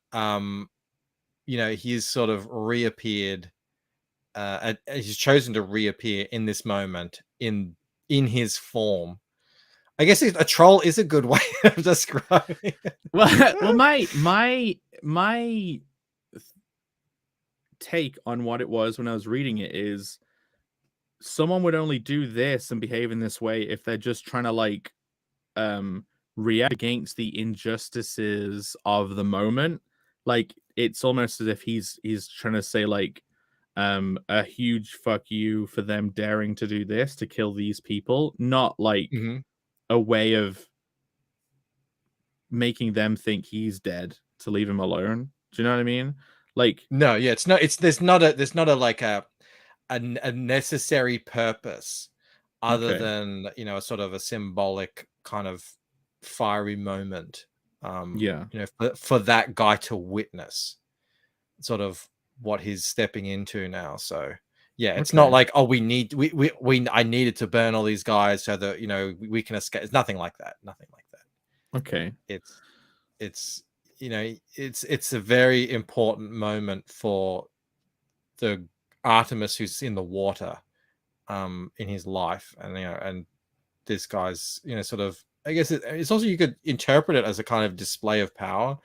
he's sort of reappeared. He's chosen to reappear in this moment in his form. I guess a troll is a good way of describing it. Well, my my take on what it was when I was reading it is someone would only do this and behave in this way if they're just trying to like react against the injustices of the moment. Like it's almost as if he's trying to say like a huge fuck you for them daring to do this, to kill these people, not like a way of making them think he's dead to leave him alone. Do you know what I mean? Like no, yeah, it's not. It's there's not a like a necessary purpose other than a sort of a symbolic kind of fiery moment. For that guy to witness sort of what he's stepping into now. So yeah, it's not like, oh, I needed to burn all these guys so that we can escape. It's nothing like that. Nothing like that. Okay. It's it's a very important moment for the Artemis who's in the water in his life, and this guy's sort of, I guess it's also, you could interpret it as a kind of display of power,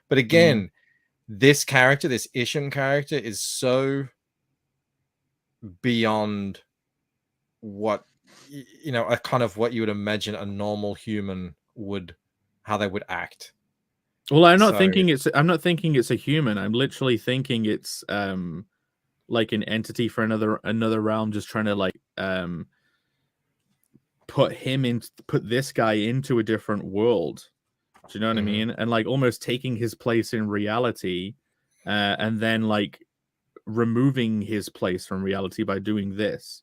but again, this character, this Isham character, is so beyond what a kind of what you would imagine a normal human would, how they would act. Well, I'm not thinking it's a human. I'm literally thinking it's like an entity for another realm, just trying to like put this guy into a different world. Do you know what I mean? And like almost taking his place in reality, and then like removing his place from reality by doing this.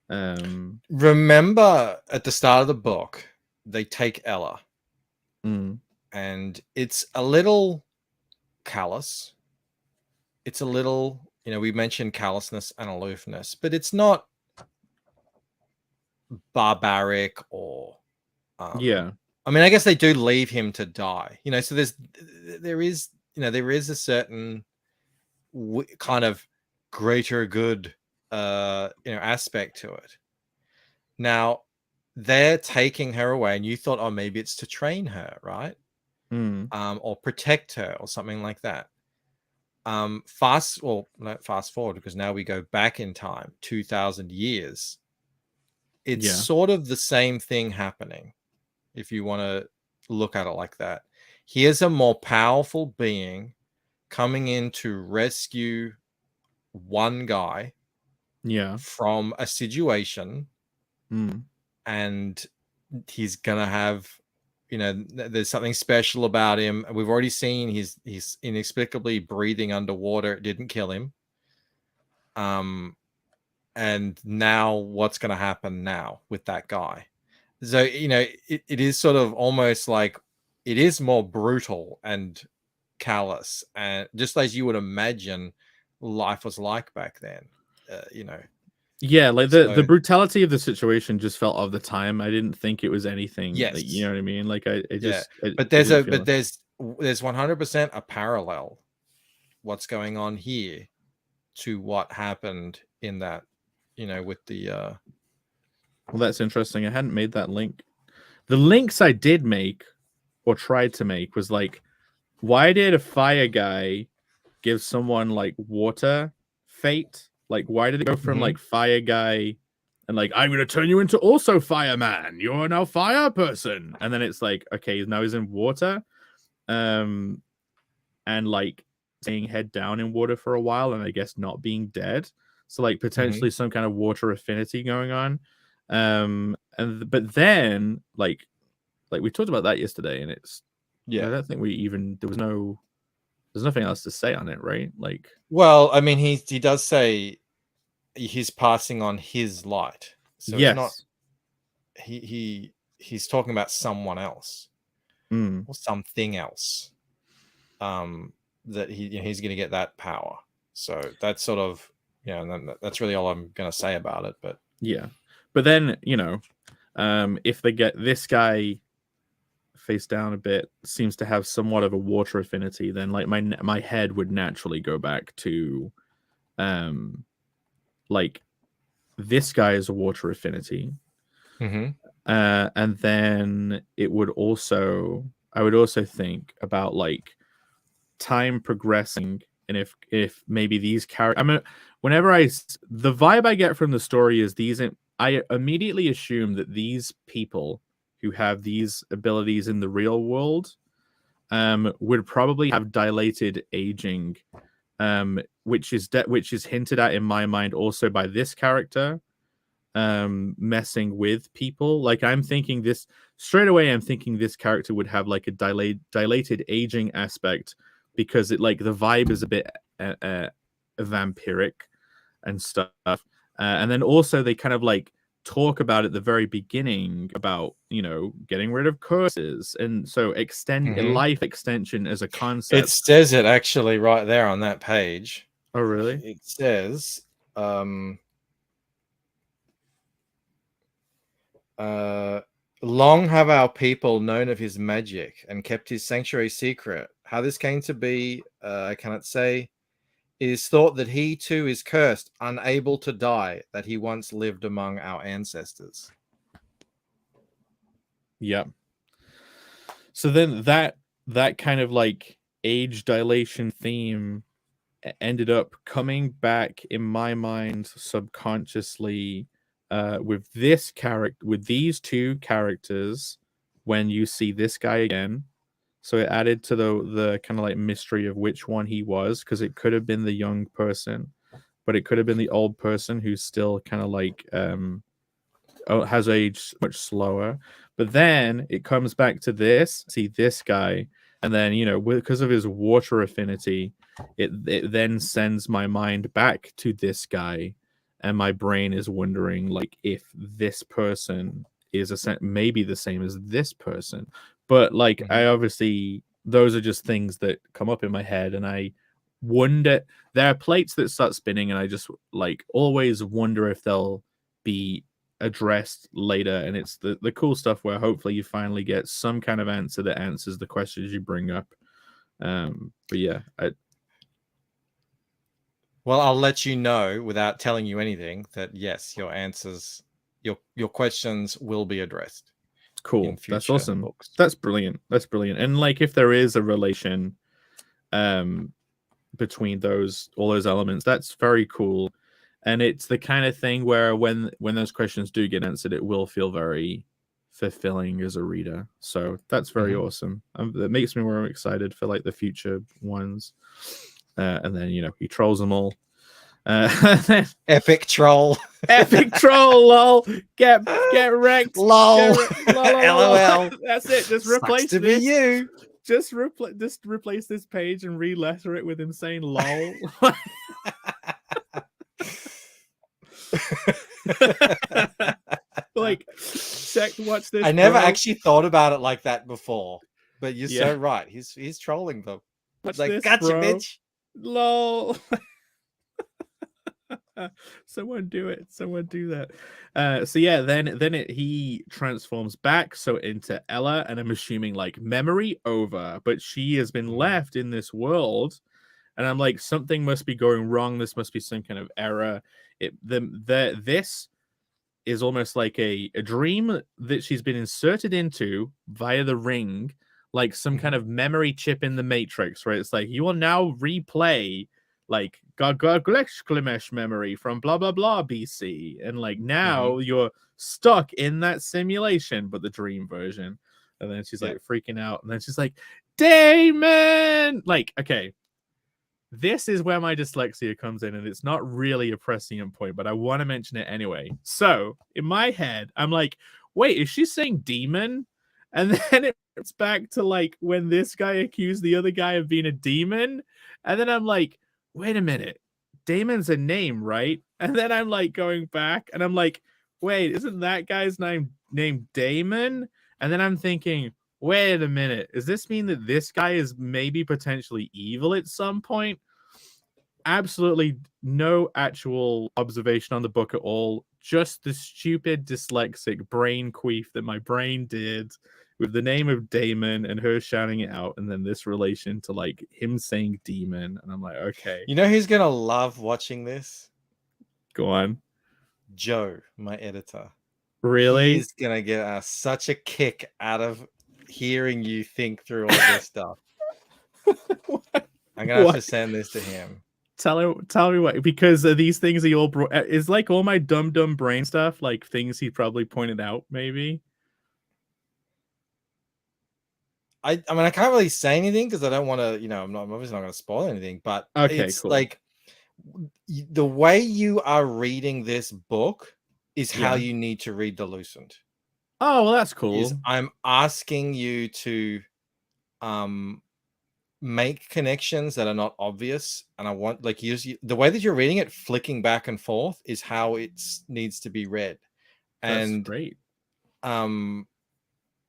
Remember at the start of the book, they take Ella. And it's a little callous. It's a little, we mentioned callousness and aloofness, but it's not barbaric or I mean, I guess they do leave him to die, so there is a certain kind of greater good aspect to it. Now they're taking her away, and you thought, oh, maybe it's to train her, right? Or protect her or something like that. Fast forward, because now we go back in time 2,000 years. It's sort of the same thing happening, if you want to look at it like that. Here's a more powerful being coming in to rescue one guy from a situation, and he's gonna have there's something special about him. We've already seen he's inexplicably breathing underwater. It didn't kill him. And now what's going to happen now with that guy? So, it is sort of almost like it is more brutal and callous, and just as you would imagine life was like back then, Yeah, like the brutality of the situation just felt of the time. I didn't think it was anything. Yes, like, you know what I mean. Like but there's 100% a parallel. What's going on here to what happened in that, with the. Well, that's interesting. I hadn't made that link. The links I did make or tried to make was like, why did a fire guy give someone like water fate? Like, why did it go from like fire guy and like, I'm going to turn you into also fireman. You're now fire person. And then it's like, okay, now he's in water. And like staying head down in water for a while, and I guess not being dead. So like potentially some kind of water affinity going on. But then like we talked about that yesterday, and it's I don't think there's nothing else to say on it, right? Like, well, I mean, he does say he's passing on his light, so it's not he's talking about someone else or something else, that he's going to get that power. So that's sort of and that's really all I'm going to say about it. But but then if they get this guy face down a bit, seems to have somewhat of a water affinity, then like my head would naturally go back to like this guy is a water affinity, and then I would also think about like time progressing, and if maybe these characters, the vibe I get from the story is I immediately assume that these people who have these abilities in the real world would probably have dilated aging, which is hinted at in my mind also by this character messing with people. Like I'm thinking this straight away. I'm thinking this character would have like a dilated aging aspect because it like the vibe is a bit vampiric and stuff. And then also they kind of like talk about at the very beginning about, you know, getting rid of curses, and so life extension as a concept. It says it actually right there on that page. Oh really? It says long have our people known of his magic and kept his sanctuary secret. How this came to be, I cannot say. It is thought that he too is cursed, unable to die, that he once lived among our ancestors. Yeah. So then that kind of like age dilation theme ended up coming back in my mind subconsciously with these two characters when you see this guy again. So it added to the kind of like mystery of which one he was, because it could have been the young person, but it could have been the old person who's still kind of like has aged much slower. But then it comes back to this guy, and then, you know, because of his water affinity, it then sends my mind back to this guy, and my brain is wondering like if this person is maybe the same as this person. But like I obviously, those are just things that come up in my head, and I wonder, there are plates that start spinning, and I just like always wonder if they'll be addressed later. And it's the cool stuff where hopefully you finally get some kind of answer that answers the questions you bring up. But yeah, well, I'll let you know without telling you anything that yes, your answers, your questions will be addressed. Cool. That's awesome. Books. That's brilliant. And like if there is a relation between all those elements, that's very cool. And it's the kind of thing where when those questions do get answered, it will feel very fulfilling as a reader. So that's very awesome. That makes me more excited for like the future ones. And then, you know, he trolls them all. Epic troll. Epic troll, lol. Get wrecked. Lol. LOL. That's it. Just replace to this. Be you. Just replace this page and re-letter it with him saying lol. Like, watch this. I never actually thought about it like that before, but you're so right. He's trolling them. Watch like, this, gotcha, bro. bitch. Lol. Someone do it. Someone do that. So yeah, then he transforms back into Ella, and I'm assuming like memory over, but she has been left in this world, and I'm like, something must be going wrong. This must be some kind of error. This is almost like a dream that she's been inserted into via the ring, like some kind of memory chip in the Matrix, right? It's like, you will now replay like Gilgamesh memory from blah blah blah BC, and like now you're stuck in that simulation, but the dream version. And then she's like freaking out, and then she's like, Damon! Like, okay, this is where my dyslexia comes in, and it's not really a prescient point, but I want to mention it anyway. So in my head, I'm like, wait, is she saying demon? And then it's back to like when this guy accused the other guy of being a demon, and then I'm like, wait a minute, Damon's a name, right? And then I'm like going back, and I'm like, wait, isn't that guy's name named Damon? And then I'm thinking, wait a minute, does this mean that this guy is maybe potentially evil at some point? Absolutely no actual observation on the book at all. Just the stupid dyslexic brain queef that my brain did with the name of Damon and her shouting it out, and then this relation to like him saying demon. And I'm like, okay. You know who's gonna love watching this? Go on. Joe, my editor. Really? He's gonna get such a kick out of hearing you think through all this stuff. I'm gonna have to send this to him. Tell me what, because these things he all is like all my dumb brain stuff, like things he probably pointed out, maybe. I mean, I can't really say anything because I don't want to, I'm obviously not going to spoil anything, but okay, it's cool. like the way you are reading this book is how you need to read the Lucent. Oh, well, that's cool. I'm asking you to make connections that are not obvious, and I want like the way that you're reading it, flicking back and forth, is how it needs to be read. That's And great. And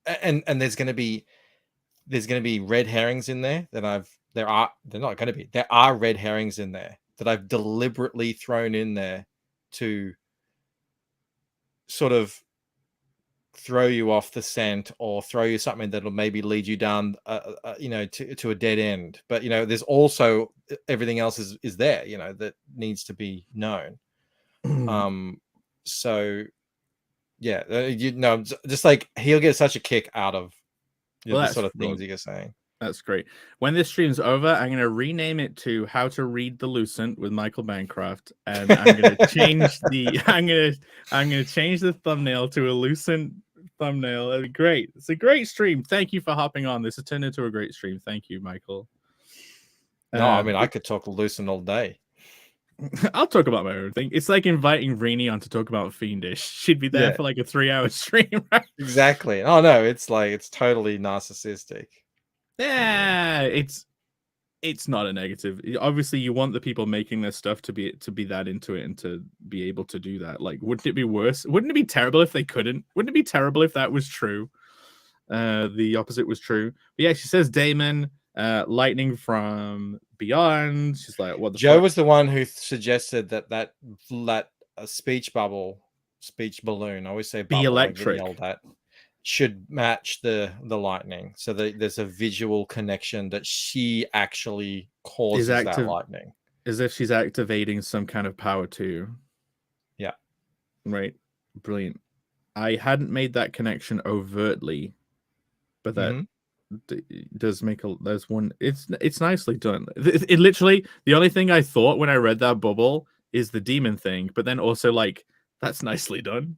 there's going to be red herrings in there that there are red herrings in there that I've deliberately thrown in there to sort of throw you off the scent or throw you something that'll maybe lead you down to a dead end. But there's also everything else is there that needs to be known. So yeah, just like he'll get such a kick out of the sort of things you're saying. That's great. When this stream's over, I'm going to rename it to How to Read the Lucent with Michael Bancroft, and I'm going to change I'm going to change the thumbnail to a Lucent thumbnail. It'll be great. It's a great stream. Thank you for hopping on. This has turned into a great stream. Thank you, Michael. No, I mean, I could talk Lucent all day. I'll talk about my own thing. It's like inviting Rini on to talk about Fiendish. She'd be there for like a 3-hour stream, right? Exactly. Oh no, it's totally narcissistic. Yeah, it's not a negative. Obviously, you want the people making this stuff to be that into it and to be able to do that. Like, wouldn't it be worse? Wouldn't it be terrible if they couldn't? Wouldn't it be terrible if that was true? The opposite was true. But yeah, she says Damon, lightning from beyond. She's like, what the Joe fuck? was the one who suggested that speech balloon. I always say bubble, be electric. All that should match the lightning, so that there's a visual connection that she actually causes that lightning, as if she's activating some kind of power too. Yeah, right. Brilliant. I hadn't made that connection overtly, but that does make there's one. It's nicely done. It literally, the only thing I thought when I read that bubble is the demon thing, but then also like, that's nicely done.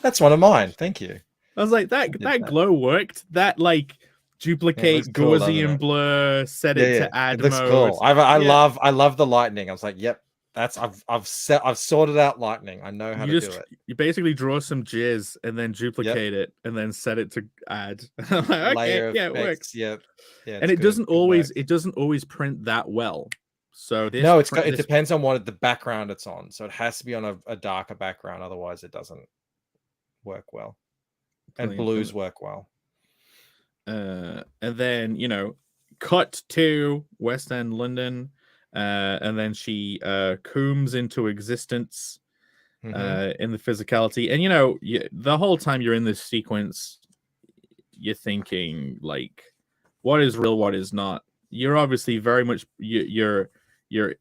That's one of mine. Thank you. I was like, that glow worked. That like duplicate Gaussian blur, set it to add mode. Cool. I love the lightning. I was like, yep, that's I've sorted out lightning. I know how to do it. You basically draw some jizz and then duplicate it and then set it to add. I'm like, okay, yeah, it works. Yeah, and it doesn't always print that well. So it depends on what the background it's on. So it has to be on a darker background, otherwise it doesn't work well. And blues work well. And then cut to West End London, and then she combs into existence in the physicality. And the whole time you're in this sequence, you're thinking like, what is real, what is not. You're obviously very much you're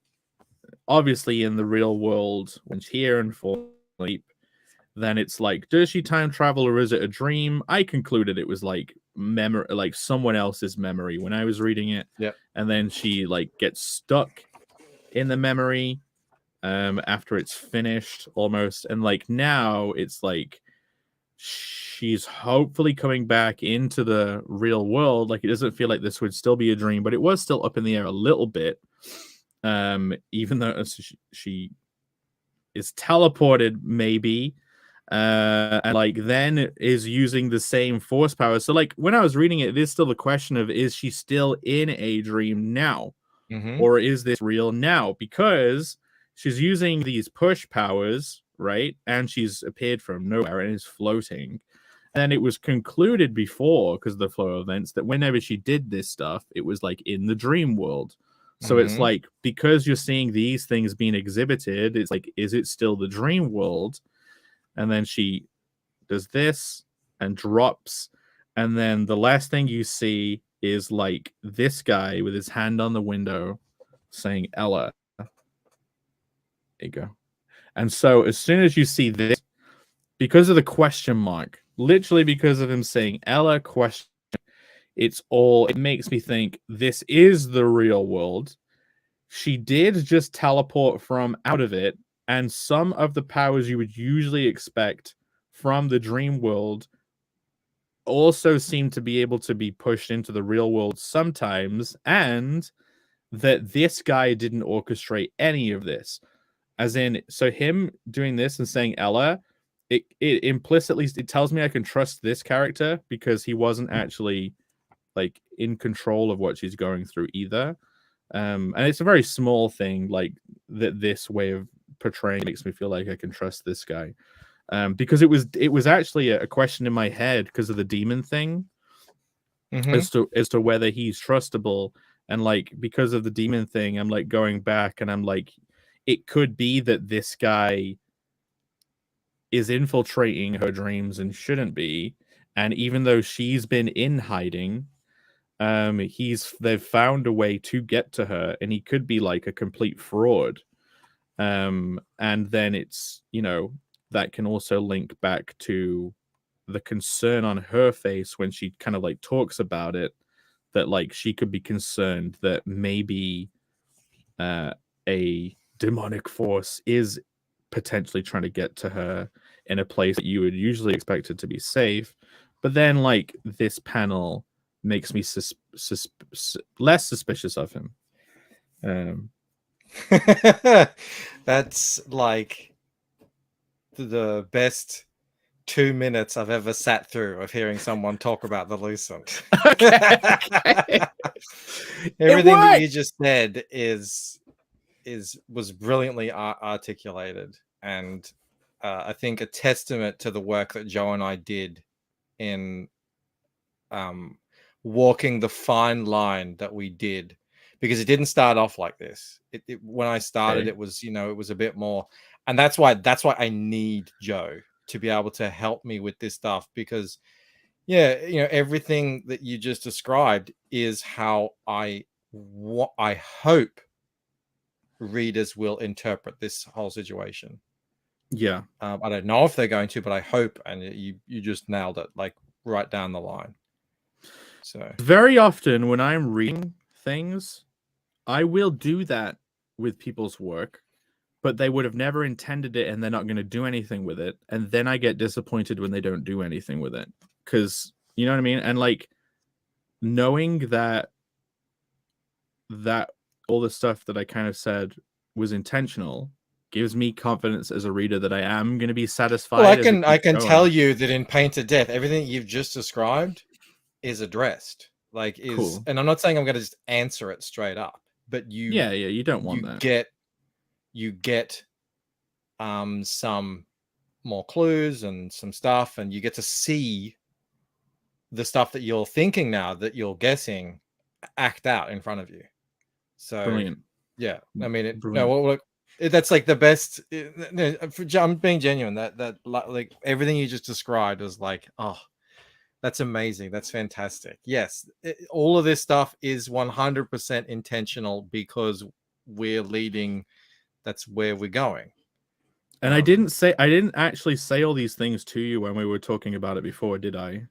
obviously in the real world when she's here and fall asleep. Then it's like, does she time travel or is it a dream? I concluded it was like memory, like someone else's memory when I was reading it. Yeah. And then she like gets stuck in the memory after it's finished almost. And like now it's like she's hopefully coming back into the real world. Like it doesn't feel like this would still be a dream, but it was still up in the air a little bit. Even though she is teleported maybe, and like then is using the same force power. So like when I was reading it, there's still the question of, is she still in a dream now? Or is this real now? Because she's using these push powers, right? And she's appeared from nowhere and is floating. And it was concluded before, because of the flow of events, that whenever she did this stuff, it was like in the dream world. So it's like, because you're seeing these things being exhibited, it's like, is it still the dream world? And then she does this and drops. And then the last thing you see is like this guy with his hand on the window saying, Ella. There you go. And so as soon as you see this, because of the question mark, literally because of him saying Ella question, it makes me think this is the real world. She did just teleport from out of it, and some of the powers you would usually expect from the dream world also seem to be able to be pushed into the real world sometimes, and that this guy didn't orchestrate any of this. As in, so him doing this and saying Ella, it implicitly it tells me I can trust this character because he wasn't actually like in control of what she's going through either. And it's a very small thing, like that this way of portraying makes me feel like I can trust this guy. Because it was actually a question in my head because of the demon thing, as to whether he's trustable. And like because of the demon thing, I'm like going back and I'm like, it could be that this guy is infiltrating her dreams and shouldn't be. And even though she's been in hiding, they've found a way to get to her, and he could be like a complete fraud. And then it's, you know, that can also link back to the concern on her face when she kind of like talks about it, that like she could be concerned that maybe a demonic force is potentially trying to get to her in a place that you would usually expect it to be safe. But then like this panel makes me less suspicious of him. That's like the best 2 minutes I've ever sat through of hearing someone talk about the Lucent. Okay. Everything that you just said was brilliantly articulated, and I think a testament to the work that Joe and I did in walking the fine line that we did, because it didn't start off like this. When I started, it was, you know, it was a bit more, and that's why I need Joe to be able to help me with this stuff, because yeah, you know, everything that you just described is how I hope readers will interpret this whole situation. Yeah. I don't know if they're going to, but I hope, and you just nailed it, like right down the line. So very often when I'm reading things, I will do that with people's work, but they would have never intended it and they're not going to do anything with it. And then I get disappointed when they don't do anything with it. Because, you know what I mean? And like knowing that all the stuff that I kind of said was intentional gives me confidence as a reader that I am going to be satisfied. Well, I can tell you that in Paint to Death, everything you've just described is addressed. Like is cool. And I'm not saying I'm going to just answer it straight up, but you don't want that. You get some more clues and some stuff, and you get to see the stuff that you're thinking now that you're guessing act out in front of you. So brilliant. Yeah, I mean, that's like the best. I'm being genuine. That like everything you just described was like, oh, that's amazing. That's fantastic. Yes, all of this stuff is 100% intentional because we're leading. That's where we're going. And I didn't actually say all these things to you when we were talking about it before, did I?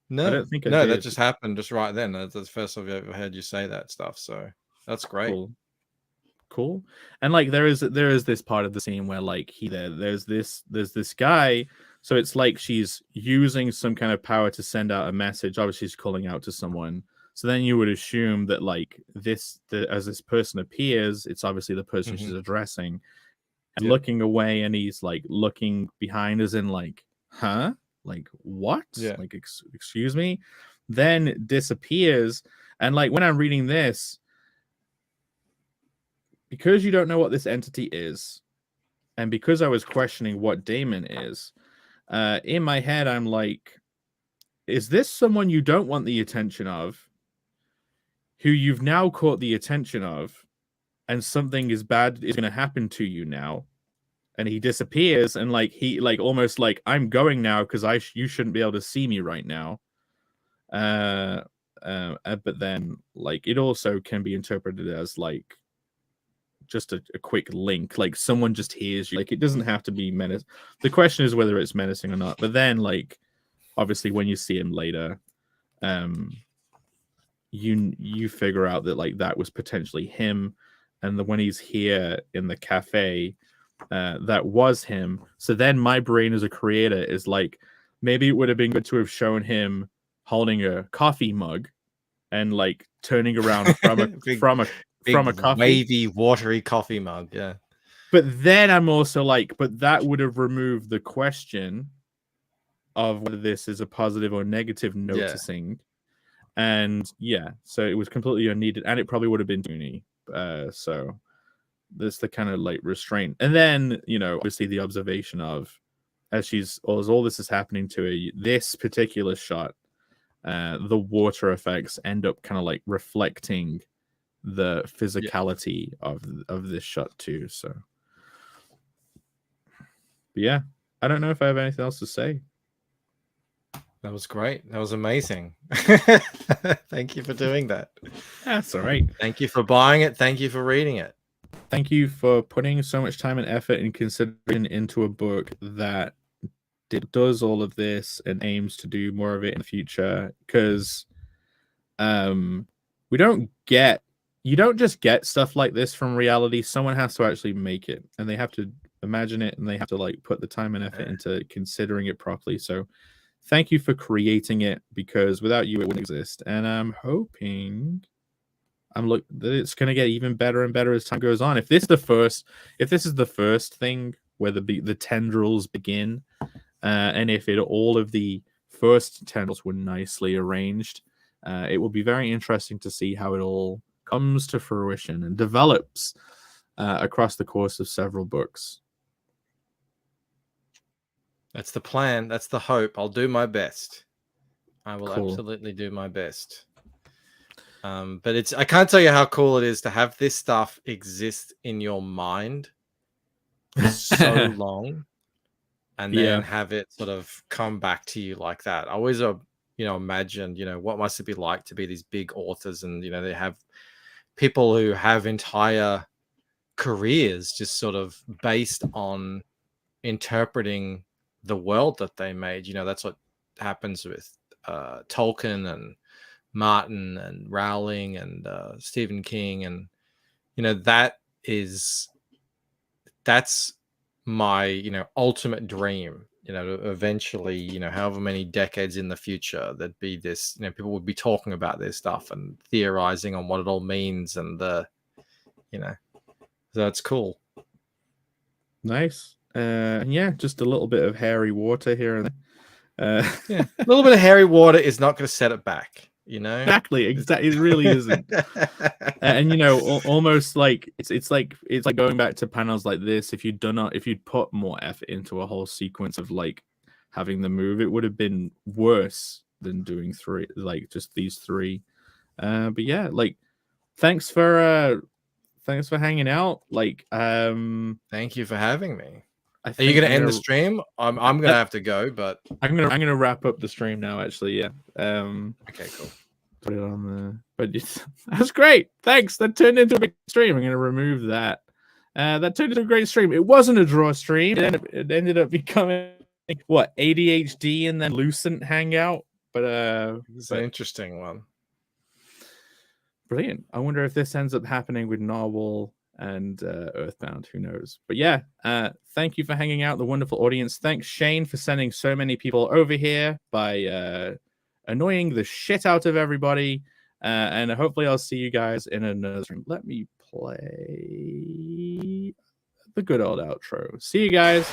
No, I don't think I did. That just happened just right then. That's the first I've ever heard you say that stuff. So that's great. Cool. And like there is this part of the scene where like there's this guy. So it's like she's using some kind of power to send out a message. Obviously, she's calling out to someone. So then you would assume that like as this person appears, it's obviously the person she's addressing, and looking away, and he's like looking behind, as in like, huh? Like what? Yeah. Like excuse me. Then disappears, and like when I'm reading this, because you don't know what this entity is, and because I was questioning what Damon is, in my head I'm like, is this someone you don't want the attention of, who you've now caught the attention of, and something is bad is going to happen to you now? And he disappears, and like he like almost like, I'm going now because you shouldn't be able to see me right now. But then like it also can be interpreted as like just a quick link, like someone just hears you. Like it doesn't have to be menace. The question is whether it's menacing or not. But then like obviously when you see him later, you figure out that like that was potentially him, and when he's here in the cafe, that was him. So then my brain as a creator is like, maybe it would have been good to have shown him holding a coffee mug and like turning around from a from a coffee, wavy, watery coffee mug. Yeah. But then I'm also like, but that would have removed the question of whether this is a positive or negative noticing. And yeah, so it was completely unneeded, and it probably would have been toony. So that's the kind of like restraint. And then, you know, obviously the observation of as all this is happening to her, this particular shot, the water effects end up kind of like reflecting the physicality of this shot too. So but yeah, I don't know if I have anything else to say. That was great. That was amazing. Thank you for doing that. That's all right. Thank you for buying it. Thank you for reading it. Thank you for putting so much time and effort and consideration into a book that does all of this and aims to do more of it in the future. Because you don't just get stuff like this from reality. Someone has to actually make it, and they have to imagine it, and they have to like put the time and effort into considering it properly. So thank you for creating it, because without you, it wouldn't exist. And I'm hoping that it's going to get even better and better as time goes on. If this is the first thing where the tendrils begin, and if all of the first tendrils were nicely arranged, it will be very interesting to see how it all comes to fruition and develops across the course of several books. That's the plan. That's the hope. I'll do my best. I will Cool. absolutely do my best. But I can't tell you how cool it is to have this stuff exist in your mind for so long, and then have it sort of come back to you like that. I always, imagined, what must it be like to be these big authors, and they have people who have entire careers just sort of based on interpreting the world that they made. That's what happens with Tolkien and Martin and Rowling and Stephen King, and that's my ultimate dream. Eventually, however many decades in the future, there'd be this. People would be talking about this stuff and theorizing on what it all means, and so that's cool. Nice. Yeah, just a little bit of hairy water here and there. A little bit of hairy water is not going to set it back. Exactly. It really isn't. And almost like it's like going back to panels like this. If you'd put more effort into a whole sequence of like having the move, it would have been worse than doing three, like just these three. But yeah, like thanks for hanging out. Like thank you for having me. Are you going to end the stream? I'm going to have to go, but I'm going to wrap up the stream now. Actually, yeah. Okay, cool. Put it on but that's great. Thanks. That turned into a big stream. I'm going to remove that. That turned into a great stream. It wasn't a draw stream. It ended up becoming what, ADHD and then Lucent hangout. But it's an interesting one. Brilliant. I wonder if this ends up happening with Narwhal and Earthbound. Who knows? But yeah, thank you for hanging out, the wonderful audience. Thanks, Shane, for sending so many people over here by annoying the shit out of everybody. And hopefully I'll see you guys in another stream. Let me play the good old outro. See you guys.